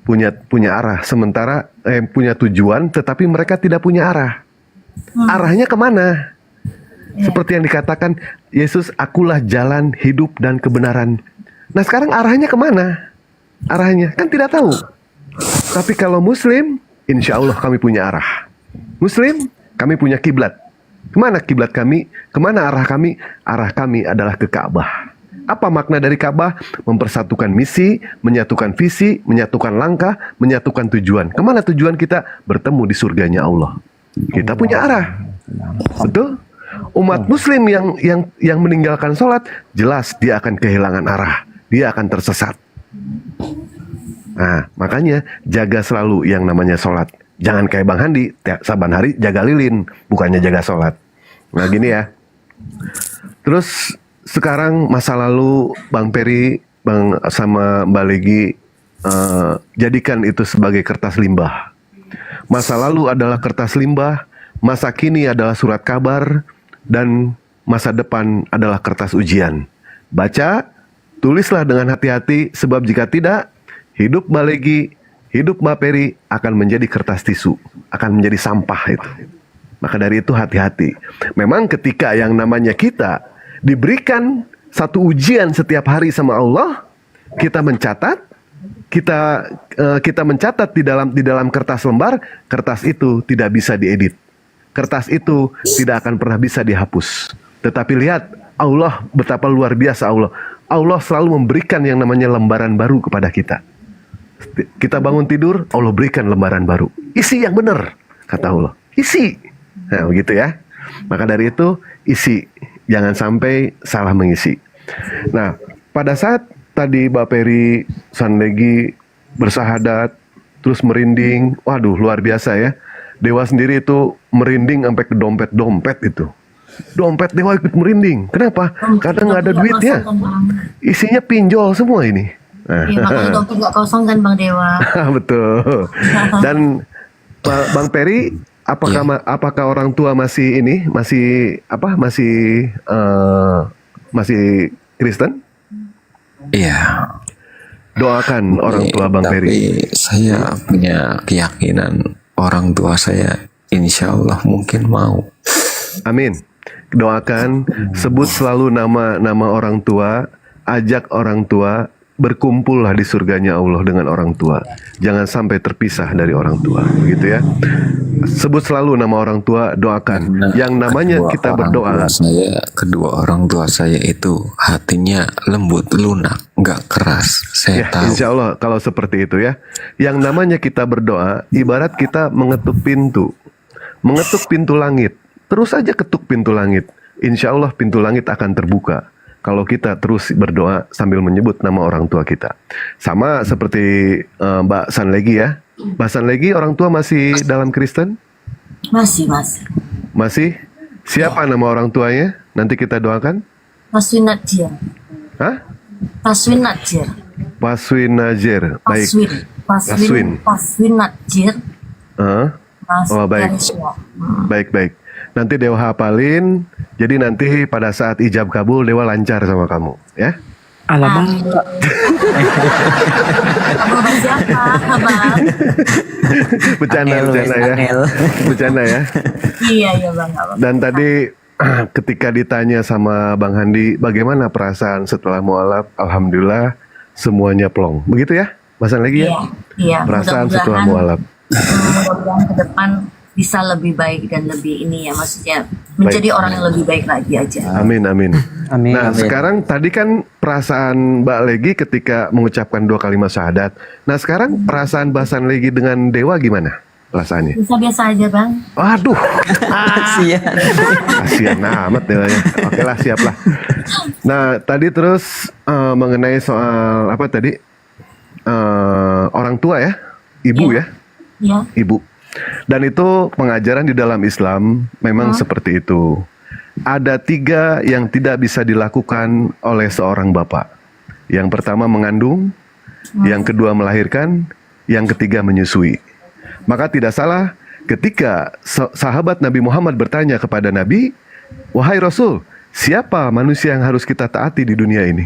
Speaker 7: Punya arah, sementara punya tujuan, tetapi mereka tidak punya arah. Arahnya kemana? Seperti yang dikatakan Yesus, akulah jalan, hidup, dan kebenaran. Nah sekarang arahnya kemana? Arahnya kan tidak tahu. Tapi kalau Muslim, insya Allah kami punya arah. Muslim, kami punya kiblat. Kemana kiblat kami? Kemana arah kami? Arah kami adalah ke Ka'bah. Apa makna dari Ka'bah? Mempersatukan misi, menyatukan visi, menyatukan langkah, menyatukan tujuan. Kemana tujuan kita? Bertemu di surganya Allah. Kita punya arah. Betul? Umat Muslim yang meninggalkan sholat, jelas dia akan kehilangan arah. Dia akan tersesat. Nah, makanya jaga selalu yang namanya sholat. Jangan kayak Bang Handi, saban hari jaga lilin, bukannya jaga sholat. Nah gini ya. Terus sekarang masa lalu Bang Ferry, Bang sama Mbak Legi, jadikan itu sebagai kertas limbah. Masa lalu adalah kertas limbah, masa kini adalah surat kabar, dan masa depan adalah kertas ujian. Baca, Tulislah dengan hati-hati, sebab jika tidak, hidup Mbak Legi, hidup Mbak Peri akan menjadi kertas tisu, akan menjadi sampah itu. Maka dari itu hati-hati. Memang ketika yang namanya kita diberikan satu ujian setiap hari sama Allah, kita mencatat, kita mencatat di dalam kertas lembar, kertas itu tidak bisa diedit. Kertas itu tidak akan pernah bisa dihapus. Tetapi lihat Allah betapa luar biasa Allah. Allah selalu memberikan yang namanya lembaran baru kepada kita. Kita bangun tidur, Allah berikan lembaran baru. Isi yang benar, kata Allah. Isi. Nah, begitu ya. Maka dari itu, isi. Jangan sampai salah mengisi. Nah, pada saat tadi Mbak Peri Sanlegi bersahadat, terus merinding. Waduh, luar biasa ya. Dewa sendiri itu merinding sampai ke dompet-dompet itu. Dompet Dewa ikut merinding. Kenapa? Karena nggak ada duitnya. Isinya pinjol semua ini.
Speaker 10: Iya, makanya dompet nggak kosong kan Bang Dewa.
Speaker 7: Betul. Dan Bang Peri, apakah orang tua masih masih Kristen?
Speaker 5: Iya.
Speaker 7: Doakan orang tua Bang Peri.
Speaker 5: Tapi saya punya keyakinan orang tua saya insya Allah mungkin mau.
Speaker 7: Amin. Doakan, sebut selalu nama orang tua, ajak orang tua, berkumpullah di surganya Allah dengan orang tua. Jangan sampai terpisah dari orang tua, gitu ya. Sebut selalu nama orang tua, doakan. Yang namanya kita berdoa.
Speaker 5: Kedua orang tua saya itu hatinya lembut, lunak, nggak keras. Saya
Speaker 7: Ya,
Speaker 5: tahu.
Speaker 7: insya Allah kalau seperti itu ya. Yang namanya kita berdoa, ibarat kita mengetuk pintu langit. Terus saja ketuk pintu langit. Insya Allah pintu langit akan terbuka. Kalau kita terus berdoa sambil menyebut nama orang tua kita. Sama seperti Mbak Sanlegi ya. Mbak Sanlegi orang tua masih dalam Kristen?
Speaker 10: Masih.
Speaker 7: Masih? Siapa nama orang tuanya? Nanti kita doakan.
Speaker 10: Paswin Najir.
Speaker 7: Hah?
Speaker 10: Paswin Najir.
Speaker 7: Paswin Najir. Baik.
Speaker 10: Paswin Najir.
Speaker 7: Oh baik. Baik. Nanti Dewa hafalin. Jadi nanti pada saat ijab kabul Dewa lancar sama kamu, ya.
Speaker 4: Alamak.
Speaker 10: Abang siapa, Abang?
Speaker 7: Bercanda ya. Bercanda ya.
Speaker 10: Iya Bang. Abang.
Speaker 7: Dan tadi ketika ditanya sama Bang Handi, bagaimana perasaan setelah mualaf? Alhamdulillah semuanya plong. Begitu ya? Bahasan lagi ya?
Speaker 10: Iya.
Speaker 7: Perasaan setelah mualaf.
Speaker 10: Mudah-mudahan ke depan bisa lebih baik dan lebih ini ya, maksudnya menjadi orang yang lebih baik lagi aja.
Speaker 7: Amin.
Speaker 3: Amin.
Speaker 7: Nah, sekarang tadi kan perasaan Mbak Legi ketika mengucapkan 2 kalimat syahadat. Nah, sekarang perasaan Bahasan Legi dengan Dewa gimana perasaannya?
Speaker 10: Biasa aja Bang.
Speaker 7: Waduh, kasihan amat Dewanya. Oke lah, siap lah. Nah, tadi terus mengenai soal apa tadi? Orang tua ya, ibu ya?
Speaker 10: Iya.
Speaker 7: Ibu. Dan itu pengajaran di dalam Islam memang seperti itu. Ada 3 yang tidak bisa dilakukan oleh seorang bapak. Yang pertama mengandung, yang kedua melahirkan, yang ketiga menyusui. Maka tidak salah ketika sahabat Nabi Muhammad bertanya kepada Nabi, "Wahai Rasul, siapa manusia yang harus kita taati di dunia ini?"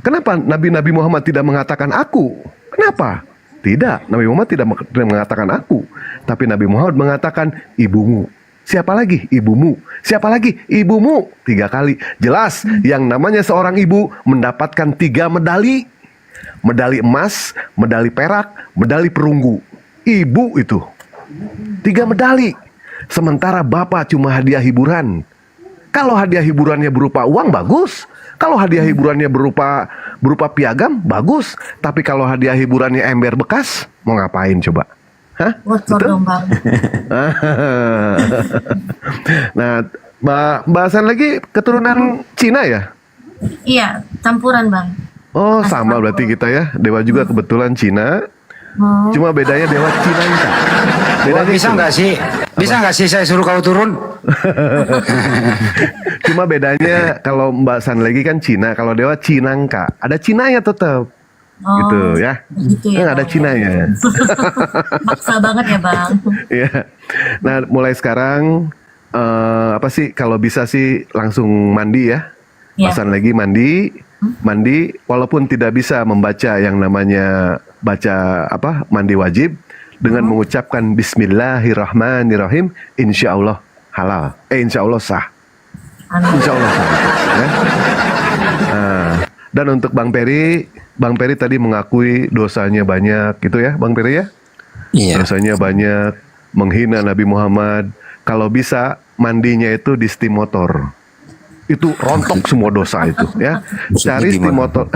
Speaker 7: Kenapa Nabi Muhammad tidak mengatakan aku? Kenapa? Tidak, Nabi Muhammad tidak mengatakan aku. Tapi Nabi Muhammad mengatakan ibumu. Siapa lagi? Ibumu. Siapa lagi? Ibumu. 3 kali. Jelas, yang namanya seorang ibu mendapatkan 3 medali. Medali emas, medali perak, medali perunggu. Ibu itu. 3 medali. Sementara bapak cuma hadiah hiburan. Kalau hadiah hiburannya berupa uang, bagus. Kalau hadiah hiburannya berupa piagam, bagus. Tapi kalau hadiah hiburannya ember bekas, mau ngapain coba? Hah?
Speaker 10: Bocor dong Bang.
Speaker 7: Nah, bahasan lagi keturunan Cina ya?
Speaker 10: Iya, campuran Bang.
Speaker 7: Oh, sama berarti kita ya. Dewa juga kebetulan Cina. Cuma bedanya Dewa Cina.
Speaker 6: Bisa nggak sih saya suruh kau turun?
Speaker 7: Cuma bedanya kalau Mbak San lagi kan Cina, kalau Dewa Cinangka. Ada Cinanya tetap. Gitu ya.
Speaker 10: Begitu ya,
Speaker 7: Ada
Speaker 10: Bang.
Speaker 7: Cinanya.
Speaker 10: Maksa banget ya Bang.
Speaker 7: Iya. Nah, mulai sekarang apa sih kalau bisa sih langsung mandi ya.
Speaker 10: Iya.
Speaker 7: Mbak San lagi mandi, mandi walaupun tidak bisa membaca yang namanya baca apa mandi wajib dengan mengucapkan Bismillahirrahmanirrahim, insya Allah halal. Insya Allah sah. Insya Allah sah. Ya. Nah, dan untuk Bang Peri tadi mengakui dosanya banyak, gitu ya, Bang Peri ya?
Speaker 5: Iya.
Speaker 7: Dosanya banyak, menghina Nabi Muhammad. Kalau bisa mandinya itu di steam motor. Itu rontok semua dosa itu ya.
Speaker 5: Maksudnya
Speaker 7: Cari steam
Speaker 5: gimana?
Speaker 7: motor.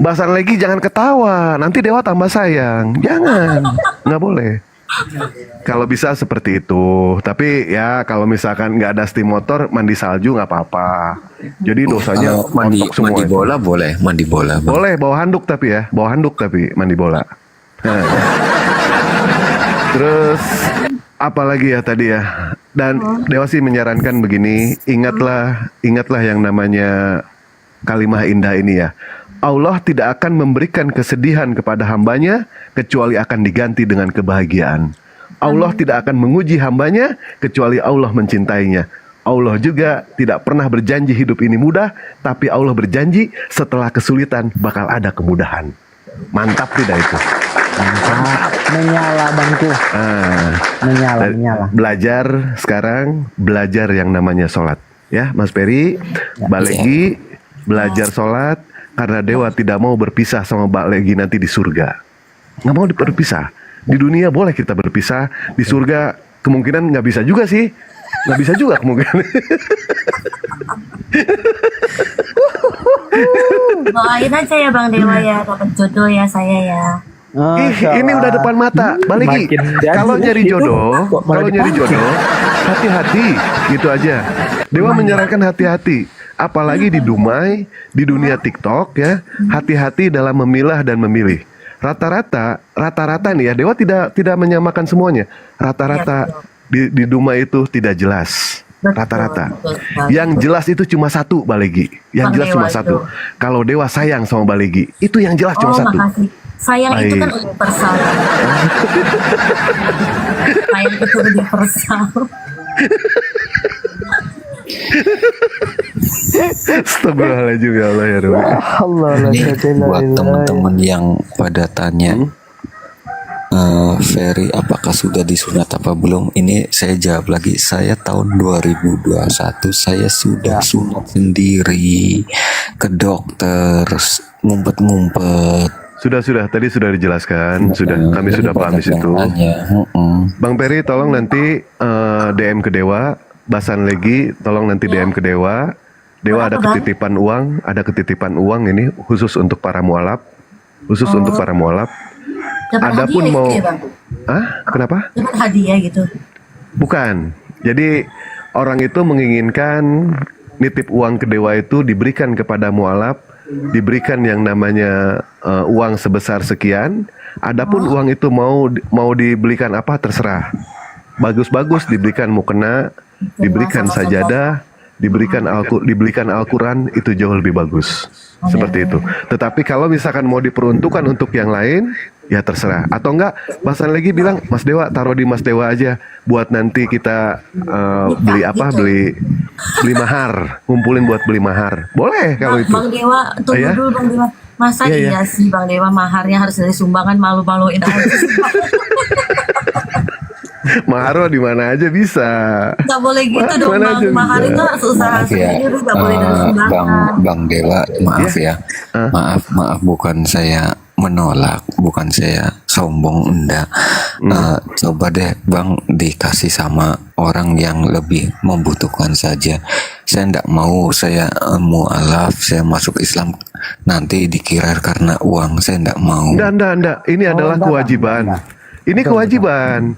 Speaker 7: Bang San lagi jangan ketawa. Nanti Dewa tambah sayang. Jangan. Nggak boleh. Kalau bisa seperti itu. Tapi ya kalau misalkan nggak ada steam motor, mandi salju nggak apa-apa. Jadi dosanya
Speaker 5: Kalau mandi
Speaker 7: rontok semua.
Speaker 5: mandi
Speaker 7: itu.
Speaker 5: bola boleh, mandi bola. Bang.
Speaker 7: Boleh bawa handuk tapi ya, bawa handuk tapi mandi bola. Nah. Terus apalagi ya tadi ya. Dan Dewa sih menyarankan begini, ingatlah yang namanya kalimah indah ini ya. Allah tidak akan memberikan kesedihan kepada hambanya kecuali akan diganti dengan kebahagiaan. Allah tidak akan menguji hambanya kecuali Allah mencintainya. Allah juga tidak pernah berjanji hidup ini mudah, tapi Allah berjanji setelah kesulitan bakal ada kemudahan. Mantap tidak itu?
Speaker 3: Mantap. Menyala bangku. Menyala.
Speaker 7: Belajar sekarang, belajar yang namanya sholat. Ya, Mas Peri, Mbak Legi, belajar sholat karena Dewa tidak mau berpisah sama Mbak Legi nanti di surga. Nggak mau berpisah. Di dunia boleh kita berpisah, di surga kemungkinan nggak bisa juga sih. Nggak bisa juga kemungkinan.
Speaker 10: Doain aja ya Bang Dewa ya, dapat jodoh ya saya ya.
Speaker 7: Ini udah depan mata. Balik lagi.
Speaker 4: Makin janji
Speaker 7: Kalau
Speaker 4: ya,
Speaker 7: nyari
Speaker 4: itu.
Speaker 7: jodoh,
Speaker 4: Kok malah dipancing?
Speaker 7: hati-hati, gitu aja. Dewa menyarankan hati-hati. Apalagi di Dumai, di dunia TikTok ya, hati-hati dalam memilah dan memilih. Rata-rata nih ya, Dewa tidak menyamakan semuanya. Rata-rata di Dumai itu tidak jelas. Rata-rata. Yang jelas itu cuma satu, Balegi. Yang
Speaker 10: Bang
Speaker 7: jelas
Speaker 10: Dewa
Speaker 7: cuma
Speaker 10: itu.
Speaker 7: satu. Kalau Dewa sayang sama Balegi, itu yang jelas cuma satu.
Speaker 10: Makasih. Sayang itu kan
Speaker 7: Baik.
Speaker 10: universal. Sayang itu universal.
Speaker 7: Astagfirullahaladzim ya Allah ya Rabbi.
Speaker 3: Allah la
Speaker 5: Ini
Speaker 3: ilaha
Speaker 5: buat
Speaker 3: illallah.
Speaker 5: teman-teman yang pada tanya, Ferry apakah sudah disunat apa belum? Ini saya jawab lagi. Saya tahun 2021 saya sudah sunat sendiri ke dokter, ngumpet-ngumpet.
Speaker 7: Sudah, tadi sudah dijelaskan, kami sudah paham di situ. Bang Peri tolong nanti DM ke Dewa, Basan Legi tolong nanti DM ke Dewa. Dewa ada ketitipan uang ini khusus untuk para mualaf, untuk para mualaf.
Speaker 10: Dapat
Speaker 7: Adapun
Speaker 10: hadiah
Speaker 7: mau,
Speaker 10: gitu ya Bang?
Speaker 7: kenapa?
Speaker 10: Dapat hadiah gitu.
Speaker 7: Bukan. Jadi orang itu menginginkan nitip uang ke Dewa itu diberikan kepada mualaf, diberikan yang namanya uang sebesar sekian. Adapun uang itu mau dibelikan apa terserah. Bagus-bagus diberikan mukena, diberikan sajadah, diberikan Al-Quran, itu jauh lebih bagus. Seperti itu. Tetapi kalau misalkan mau diperuntukkan untuk yang lain, ya terserah. Atau enggak, Basan lagi bilang, Mas Dewa taruh di Mas Dewa aja, buat nanti kita beli mahar, ngumpulin buat beli mahar. Boleh kalau itu.
Speaker 10: Bang Dewa, tunggu
Speaker 7: Ya?
Speaker 10: dulu Bang Dewa. Masa
Speaker 7: Iya.
Speaker 10: iya sih Bang Dewa maharnya harus dari sumbangan, malu-maluin aja.
Speaker 7: Mahar di mana aja bisa.
Speaker 10: Gak boleh gitu dong
Speaker 7: Mana
Speaker 10: Bang.
Speaker 7: aja
Speaker 10: Mahar
Speaker 7: bisa.
Speaker 10: itu harus usaha
Speaker 5: Maaf ya,
Speaker 10: sendiri, gak boleh dari sumbangan.
Speaker 5: Bang Dewa, maaf ya, maaf bukan saya menolak, bukan saya sombong, enggak. Coba deh Bang dikasih sama orang yang lebih membutuhkan saja. Saya enggak mau saya mualaf, saya masuk Islam nanti dikira karena uang, saya enggak mau.
Speaker 7: Enggak. Ini adalah kewajiban. Ini kewajiban.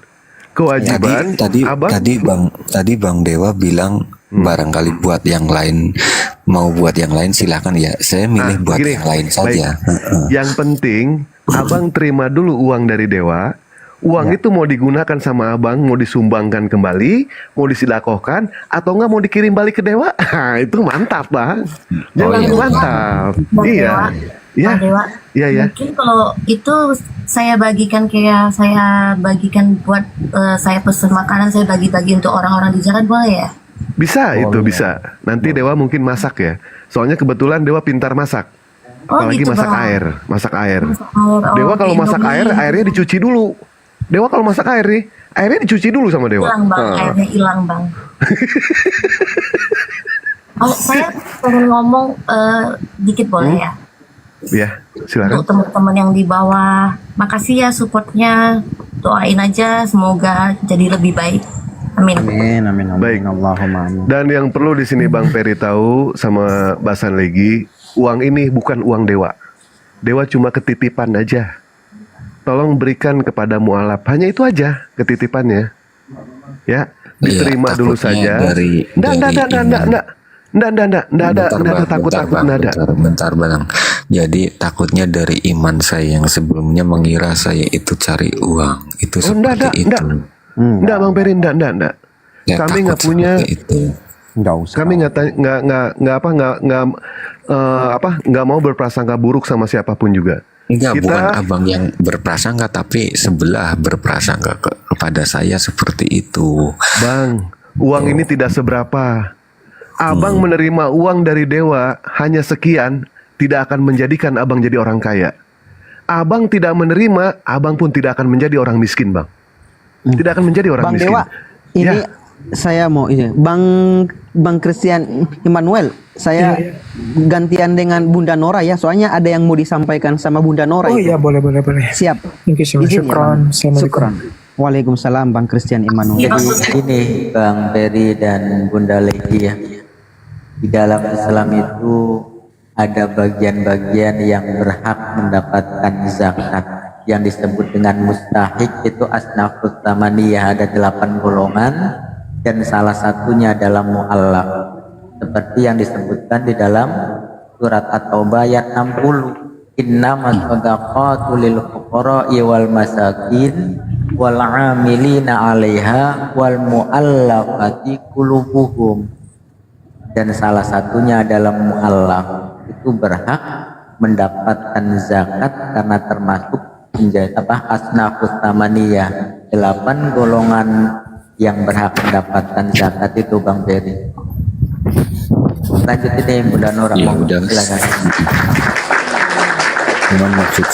Speaker 5: Tadi Bang Dewa bilang barangkali buat yang lain, mau buat yang lain silakan ya. Saya milih buat
Speaker 7: begini,
Speaker 5: yang lain saja.
Speaker 7: Yang penting Abang terima dulu uang dari Dewa. Uang itu mau digunakan sama Abang, mau disumbangkan kembali, mau disedekahkan, atau enggak mau dikirim balik ke Dewa. Nah, itu mantap Bang. Jangan
Speaker 5: iya.
Speaker 7: mantap.
Speaker 10: Bang
Speaker 7: Iya.
Speaker 10: Dewa,
Speaker 7: Ya.
Speaker 10: Bang Dewa,
Speaker 7: Iya.
Speaker 10: mungkin kalau itu saya bagikan buat saya pesen makanan, saya bagi-bagi untuk orang-orang di jalan, boleh ya?
Speaker 7: Bisa itu bisa. Nanti Dewa mungkin masak ya. Soalnya kebetulan Dewa pintar masak.
Speaker 10: Oh,
Speaker 7: Apalagi
Speaker 10: gitu,
Speaker 7: masak
Speaker 10: Bang.
Speaker 7: air, masak air.
Speaker 10: Masak air, oh,
Speaker 7: Dewa kalau
Speaker 10: di
Speaker 7: masak
Speaker 10: Indomie.
Speaker 7: air, airnya dicuci dulu. Dewa kalau masak air nih, airnya dicuci dulu sama Dewa.
Speaker 10: Hilang bang,
Speaker 7: Ah.
Speaker 10: airnya hilang bang. Oh, saya pengen ngomong dikit boleh ya?
Speaker 7: Ya, silakan.
Speaker 10: Untuk teman-teman yang di bawah, makasih ya supportnya. Doain aja semoga jadi lebih baik. Amin.
Speaker 3: Amin, amin, amin.
Speaker 7: Baik.
Speaker 3: Allahumma amin.
Speaker 7: Dan yang perlu di sini Bang Ferry tahu sama Basan Legi, uang ini bukan uang Dewa. Dewa cuma ketitipan aja. Tolong berikan kepada mualaf. Hanya itu aja ketitipannya. Ya, diterima dulu
Speaker 5: takutnya
Speaker 7: saja.
Speaker 5: dari
Speaker 7: Nggak ada takut nggak ada.
Speaker 5: Bentar bang. Jadi takutnya dari iman saya yang sebelumnya mengira saya itu cari uang. Itu
Speaker 7: Oh,
Speaker 5: seperti itu.
Speaker 7: Nggak Bang Ferry, nggak.
Speaker 5: Ya,
Speaker 7: Kami
Speaker 5: takut
Speaker 7: nggak punya.
Speaker 5: seperti itu.
Speaker 3: Nggak usah.
Speaker 7: Kami nggak mau berprasangka buruk sama siapapun juga.
Speaker 5: Enggak,
Speaker 7: Kita-
Speaker 5: bukan abang yang berprasangka, tapi sebelah berprasangka kepada saya seperti itu.
Speaker 7: Bang, uang ini tidak seberapa. Abang menerima uang dari Dewa hanya sekian, tidak akan menjadikan abang jadi orang kaya. Abang tidak menerima, abang pun tidak akan menjadi orang miskin, Bang. Tidak akan menjadi orang
Speaker 3: Bang
Speaker 7: miskin.
Speaker 3: Dewa, ini
Speaker 7: Ya.
Speaker 3: saya mau ini, Bang Christian Immanuel, saya gantian dengan Bunda Nora ya, soalnya ada yang mau disampaikan sama Bunda Nora.
Speaker 4: Oh
Speaker 3: itu.
Speaker 4: iya, boleh.
Speaker 3: Siap.
Speaker 4: Thank you so much.
Speaker 3: Izin ya, Bang?
Speaker 4: Syukron. Assalamualaikum.
Speaker 3: Syukron. Waalaikumsalam Bang Christian Immanuel.
Speaker 9: Jadi ini Bang Ferry dan Bunda Legi ya. Di dalam Islam itu ada bagian-bagian yang berhak mendapatkan zakat yang disebut dengan mustahik, itu asnafus tamaniyah, ada 8 golongan dan salah satunya adalah mu'allaf seperti yang disebutkan di dalam surat At-Taubah ayat 60. Innamas shadaqatu lil fuqara'i wal masakin wal 'amilina 'alaiha wal mu'allafati qulubuhum, dan salah satunya adalah mu'allaf, itu berhak mendapatkan zakat karena termasuk menjadi asnafus tamaniyah, 8 golongan yang berhak mendapatkan zakat itu Bang Ferry. Lanjutin deh Bunda Nora,
Speaker 5: Ya
Speaker 9: monggo,
Speaker 5: udah.
Speaker 9: silakan.
Speaker 5: Cuman maksud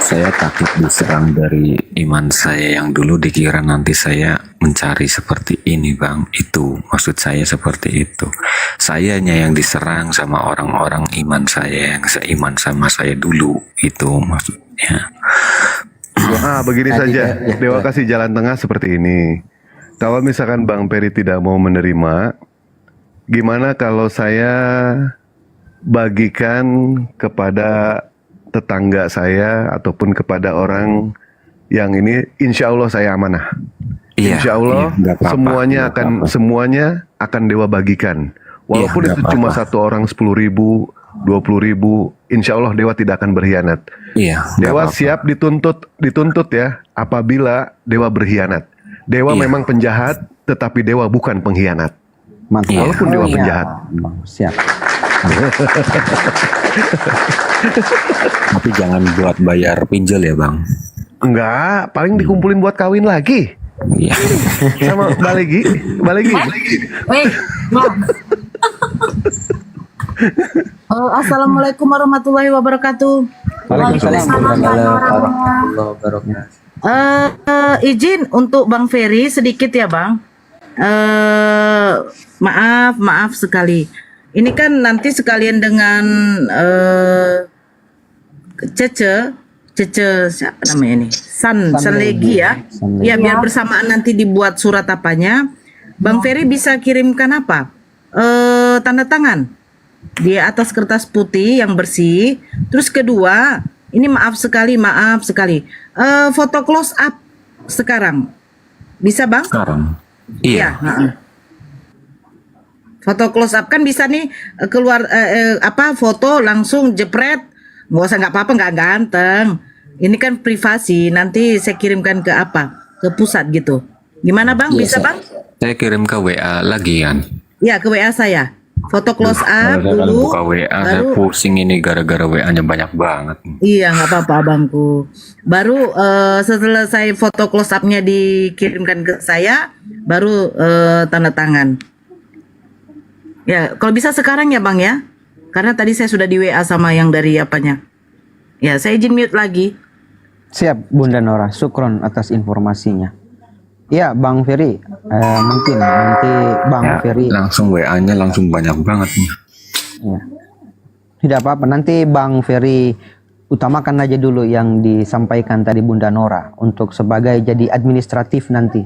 Speaker 5: saya takut diserang dari iman saya yang dulu dikira nanti saya mencari seperti ini bang. Itu maksud saya seperti itu. Sayanya yang diserang sama orang-orang iman saya yang seiman sama saya dulu. Itu maksudnya.
Speaker 7: Begini
Speaker 9: Nanti
Speaker 7: saja.
Speaker 9: ya,
Speaker 7: Dewa kasih jalan tengah seperti ini. Kalau misalkan Bang Ferry tidak mau menerima, gimana kalau saya bagikan kepada tetangga saya ataupun kepada orang yang ini, insya Allah saya amanah.
Speaker 5: Iya,
Speaker 7: Insya Allah
Speaker 5: iya, nggak apa-apa,
Speaker 7: semuanya
Speaker 5: nggak
Speaker 7: akan
Speaker 5: apa-apa.
Speaker 7: semuanya akan Dewa bagikan. Walaupun
Speaker 5: Iya,
Speaker 7: itu
Speaker 5: nggak
Speaker 7: cuma
Speaker 5: apa-apa.
Speaker 7: satu orang 10.000, 20.000, insya Allah Dewa tidak akan berkhianat.
Speaker 5: Iya. nggak
Speaker 7: Dewa
Speaker 5: apa-apa.
Speaker 7: siap dituntut ya apabila Dewa berkhianat. Dewa
Speaker 5: Iya.
Speaker 7: memang penjahat, tetapi Dewa bukan pengkhianat.
Speaker 3: Mantap.
Speaker 5: Iya.
Speaker 7: Walaupun Dewa
Speaker 3: Iya,
Speaker 7: penjahat.
Speaker 3: Bang. Siap.
Speaker 5: Tapi jangan buat bayar pinjol ya bang.
Speaker 7: Enggak, paling dikumpulin buat kawin lagi.
Speaker 5: Iya.
Speaker 7: Sama balegi.
Speaker 10: Weh, Bang.
Speaker 2: Assalamualaikum warahmatullahi wabarakatuh.
Speaker 3: Waalaikumsalam.
Speaker 9: Warahmatullahi wabarakatuh.
Speaker 2: Izin untuk Bang Ferry sedikit ya Bang. Maaf sekali. Ini kan nanti sekalian dengan Cece siapa namanya ini? Sanlegi ya.
Speaker 3: Sanlegi.
Speaker 2: Ya biar bersamaan nanti dibuat surat apanya. Bang Ferry bisa kirimkan apa? Tanda tangan di atas kertas putih yang bersih. Terus kedua, ini maaf sekali. Foto close up sekarang. Bisa Bang?
Speaker 5: Sekarang. Iya.
Speaker 2: Heeh. Foto close up kan bisa nih keluar foto langsung jepret, nggak apa-apa, nggak ganteng. Ini kan privasi, nanti saya kirimkan ke ke pusat gitu. Gimana Bang?
Speaker 5: Iya,
Speaker 2: Bisa Bang?
Speaker 5: Saya kirim ke WA lagi kan.
Speaker 2: Ya ke WA saya. Foto close up
Speaker 5: Kalau
Speaker 2: dulu.
Speaker 5: buka WA saya
Speaker 2: baru
Speaker 5: pusing ini gara-gara WA-nya banyak banget.
Speaker 2: iya nggak apa-apa abangku. Baru setelah saya foto close up-nya dikirimkan ke saya, baru tanda tangan. Ya, kalau bisa sekarang ya Bang ya. Karena tadi saya sudah di WA sama yang dari apanya. Ya, saya izin mute lagi.
Speaker 3: Siap Bunda Nora, syukron atas informasinya. Ya Bang Ferry, mungkin nanti Bang
Speaker 5: Ya,
Speaker 3: Ferry
Speaker 5: langsung WA-nya langsung banyak banget nih.
Speaker 3: ya. Tidak apa-apa, nanti Bang Ferry utamakan aja dulu yang disampaikan tadi Bunda Nora untuk sebagai jadi administratif nanti.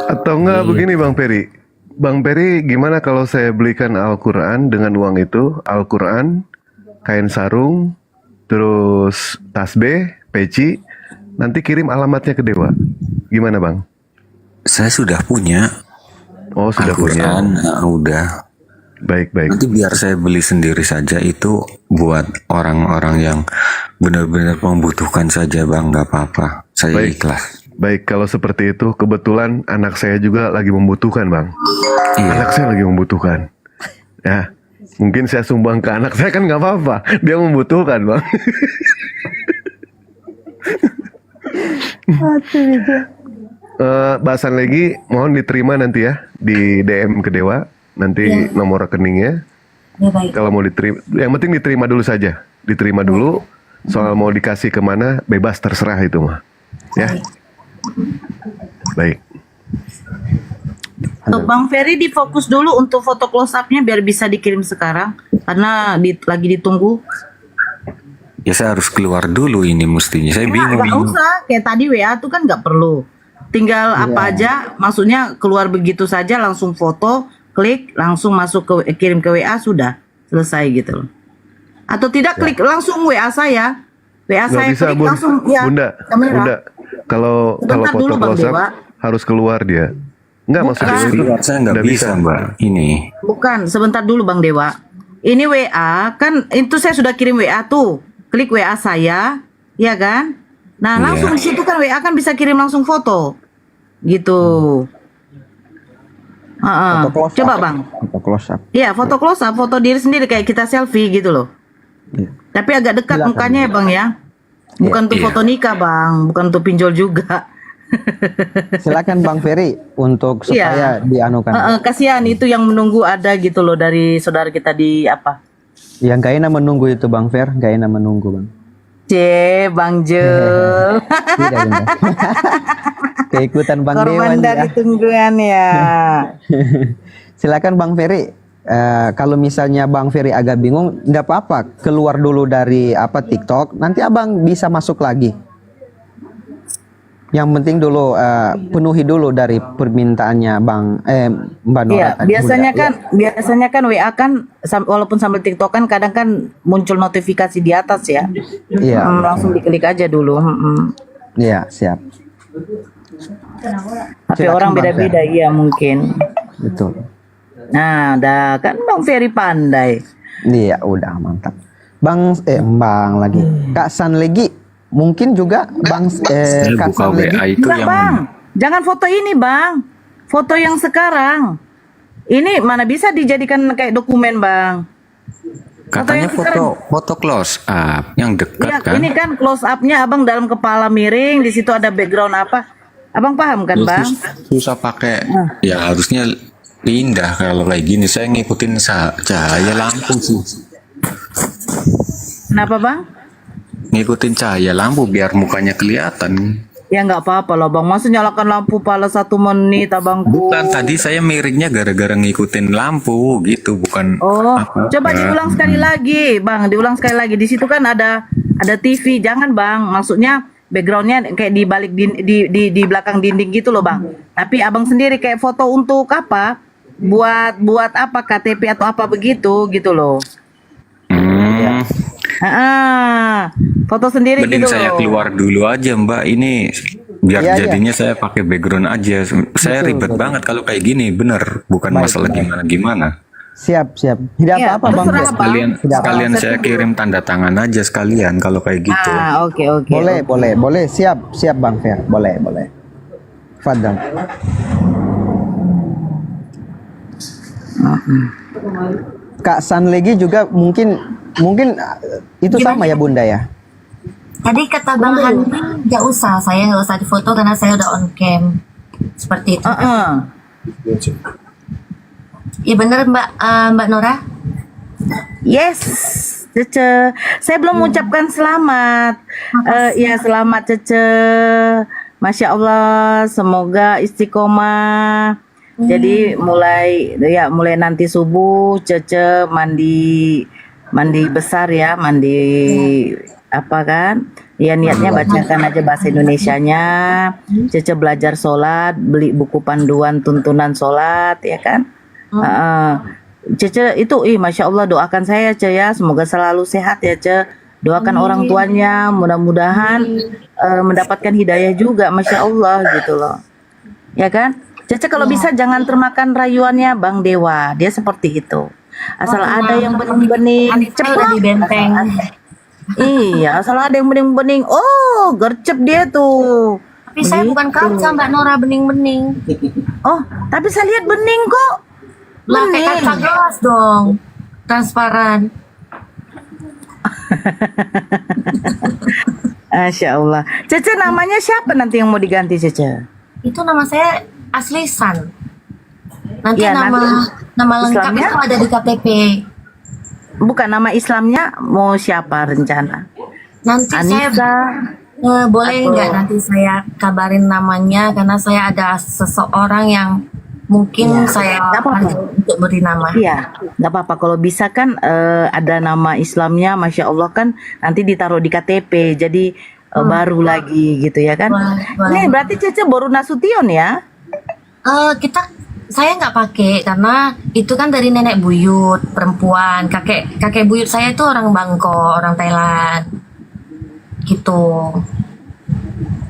Speaker 7: Atau enggak begini Bang Peri. Bang Peri, gimana kalau saya belikan Al-Quran dengan uang itu, Al-Quran, kain sarung, terus tasbih, peci, nanti kirim alamatnya ke Dewa. Gimana Bang?
Speaker 5: Saya sudah punya
Speaker 7: Oh sudah punya.
Speaker 5: Al-Quran, udah.
Speaker 7: Baik.
Speaker 5: Nanti biar saya beli sendiri saja, itu buat orang-orang yang benar-benar membutuhkan saja Bang, nggak apa-apa. Saya
Speaker 7: Baik.
Speaker 5: ikhlas.
Speaker 7: Baik, kalau seperti itu, kebetulan anak saya juga lagi membutuhkan Bang.
Speaker 5: Iya.
Speaker 7: Anak saya lagi membutuhkan. Ya, mungkin saya sumbang ke anak saya kan nggak apa-apa. Dia membutuhkan Bang. Bahasan lagi mohon diterima nanti ya di DM ke Dewa, nanti nomor rekeningnya.
Speaker 10: Ya baik.
Speaker 7: Kalau mau diterima, yang penting diterima dulu saja, diterima dulu. Soal mau dikasih kemana bebas, terserah itu mah, ya. Baik.
Speaker 2: Untuk Bang Ferry difokus dulu untuk foto close up-nya biar bisa dikirim sekarang karena lagi ditunggu.
Speaker 5: Ya saya harus keluar dulu ini mestinya. Saya bingung.
Speaker 2: Nggak usah, kayak tadi WA tuh kan nggak perlu. Tinggal apa aja, maksudnya keluar begitu saja langsung foto, klik, langsung masuk ke kirim ke WA sudah selesai gitu loh. Atau tidak klik langsung WA saya. WA
Speaker 7: Nggak
Speaker 2: saya
Speaker 7: bisa
Speaker 2: klik
Speaker 7: Bun.
Speaker 2: langsung ya
Speaker 7: Bunda,
Speaker 2: kamera.
Speaker 7: Bunda. Kalau
Speaker 2: Sebentar
Speaker 7: foto
Speaker 2: dulu, Bang
Speaker 7: close up
Speaker 2: Dewa.
Speaker 7: harus keluar dia. Enggak maksudnya
Speaker 2: Bukan.
Speaker 7: itu
Speaker 5: Saya nggak
Speaker 7: udah
Speaker 5: bisa Mbak. Ini.
Speaker 2: Bukan, sebentar dulu Bang Dewa. Ini WA, kan itu saya sudah kirim WA tuh. Klik WA saya, ya kan? Nah,
Speaker 5: Iya.
Speaker 2: langsung di situ kan WA kan bisa kirim langsung foto. Gitu.
Speaker 3: Foto close
Speaker 2: Coba
Speaker 3: up.
Speaker 2: Bang.
Speaker 3: Foto close up.
Speaker 2: Iya, foto close up, foto diri sendiri kayak kita selfie gitu loh.
Speaker 3: Iya.
Speaker 2: Tapi agak dekat
Speaker 3: Silakan.
Speaker 2: mukanya ya Bang ya. Bukan untuk
Speaker 5: Iya.
Speaker 2: foto nikah Bang, bukan untuk pinjol juga.
Speaker 3: Silakan Bang Ferry untuk supaya
Speaker 2: Iya.
Speaker 3: dianukan.
Speaker 2: Kasihan itu yang menunggu ada gitu loh dari saudara kita di apa?
Speaker 3: Yang gak enak menunggu itu Bang Fer, gak enak menunggu Bang.
Speaker 2: C, Bang Jul.
Speaker 3: Tidak Bunda. Keikutan Bang Dewa
Speaker 2: Korban
Speaker 3: nih
Speaker 2: dari
Speaker 3: ya.
Speaker 2: tungguan ya.
Speaker 3: Silakan Bang Ferry. Kalau misalnya Bang Ferry agak bingung, tidak apa-apa. Keluar dulu dari apa TikTok, nanti Abang bisa masuk lagi. Yang penting dulu penuhi dulu dari permintaannya Mbak Nora.
Speaker 2: Iya,
Speaker 3: tadi.
Speaker 2: biasanya kan WA kan walaupun sambil TikTok kan kadang kan muncul notifikasi di atas ya.
Speaker 3: Iya.
Speaker 2: Langsung diklik aja dulu.
Speaker 3: Iya, siap.
Speaker 2: HP
Speaker 3: Silakan,
Speaker 2: orang
Speaker 3: Bang
Speaker 2: beda-beda iya mungkin.
Speaker 3: Betul.
Speaker 2: Nah, dah kan Bang Ferry pandai.
Speaker 3: Iya, udah mantap. Bang lagi. Kak San lagi mungkin juga Bang
Speaker 5: Saya
Speaker 3: Kak
Speaker 5: buka
Speaker 3: San lagi.
Speaker 5: WA itu
Speaker 2: Enggak,
Speaker 5: yang
Speaker 2: Bang. Jangan foto ini, Bang. Foto yang sekarang. Ini mana bisa dijadikan kayak dokumen, Bang.
Speaker 5: katanya
Speaker 2: yang sekarang.
Speaker 5: foto close up yang dekat
Speaker 2: Iya,
Speaker 5: kan.
Speaker 2: ini kan close up-nya Abang dalam kepala miring, di situ ada background apa? Abang paham kan, Bang?
Speaker 5: Susah pakai. Ya harusnya pindah kalau kayak gini. Saya ngikutin cahaya lampu sih.
Speaker 2: Kenapa, Bang?
Speaker 5: Ngikutin cahaya lampu biar mukanya kelihatan.
Speaker 2: Ya nggak apa-apa lah, Bang. Masa nyalakan lampu pala 1 menit, Abangku?
Speaker 5: Bukan, tadi saya miringnya gara-gara ngikutin lampu gitu, bukan
Speaker 2: Oh,
Speaker 5: apa-apa.
Speaker 2: coba diulang sekali lagi, Bang. Diulang sekali lagi. Di situ kan ada TV. Jangan, Bang. Maksudnya backgroundnya kayak di balik di belakang dinding gitu loh, Bang. Tapi Abang sendiri kayak foto untuk apa? Buat apa? KTP atau apa begitu gitu loh. Foto sendiri
Speaker 5: Mending
Speaker 2: gitu
Speaker 5: saya
Speaker 2: loh.
Speaker 5: keluar dulu aja Mbak, ini biar
Speaker 3: Iya, iya.
Speaker 5: jadinya saya pakai background aja. Saya ribet banget kalau kayak gini, bener. Bukan masalah gimana-gimana.
Speaker 3: Siap. Tidak
Speaker 2: Iya,
Speaker 3: apa-apa Bang.
Speaker 2: terserah,
Speaker 3: Fer.
Speaker 2: Bang.
Speaker 5: Sekalian saya kirim tanda tangan aja sekalian kalau kayak gitu.
Speaker 2: Oke.
Speaker 3: Boleh. Siap Bang Fer. Boleh. Fadal. Kak San lagi juga mungkin itu sama ya Bunda ya.
Speaker 10: Tadi kata Bang Handi nggak usah, saya nggak usah difoto karena saya udah on cam seperti itu. Iya bener Mbak Nora.
Speaker 2: Yes, Cece. Saya belum mengucapkan selamat. Ya selamat Cece. Masya Allah, semoga istiqomah. Jadi mulai nanti subuh Cece mandi besar ya, mandi apa kan? Ya niatnya bacakan aja bahasa Indonesianya. Cece belajar sholat, beli buku panduan tuntunan sholat ya kan? Cece itu Masya Allah doakan saya Ce ya, semoga selalu sehat ya Ce. Doakan orang tuanya, mudah-mudahan mendapatkan hidayah juga, Masya Allah gitu loh. Ya kan? Cece kalau bisa jangan termakan rayuannya Bang Dewa, dia seperti itu. Asal ada yang bening-bening,
Speaker 10: Saya udah di benteng.
Speaker 2: iya, asal ada yang bening-bening, oh gercep dia tuh.
Speaker 10: Tapi saya bukan kaca Mbak Nora bening-bening.
Speaker 2: Oh, tapi saya lihat bening kok.
Speaker 10: Lah kayak kaca gelas dong. Transparan.
Speaker 2: Masya Allah. Cece namanya siapa nanti yang mau diganti Cece?
Speaker 10: Itu nama saya asli San. Nanti
Speaker 2: Ya,
Speaker 10: nama lengkap
Speaker 2: Islamnya?
Speaker 10: itu ada di KTP.
Speaker 2: Bukan nama Islamnya mau siapa rencana?
Speaker 10: Nanti
Speaker 2: Anissa.
Speaker 10: boleh
Speaker 2: Atau-
Speaker 10: nggak nanti saya kabarin namanya karena saya ada seseorang yang mungkin saya
Speaker 2: nggak apa-apa.
Speaker 10: panggil untuk beri nama.
Speaker 2: Iya, nggak apa-apa kalau bisa kan ada nama Islamnya, Masya Allah kan nanti ditaruh di KTP, jadi baru lagi gitu ya kan?
Speaker 10: Boleh.
Speaker 2: Nih berarti Cece baru Nasution ya?
Speaker 10: Saya nggak pakai karena itu kan dari nenek buyut perempuan, kakek buyut saya itu orang Bangkok, orang Thailand, gitu,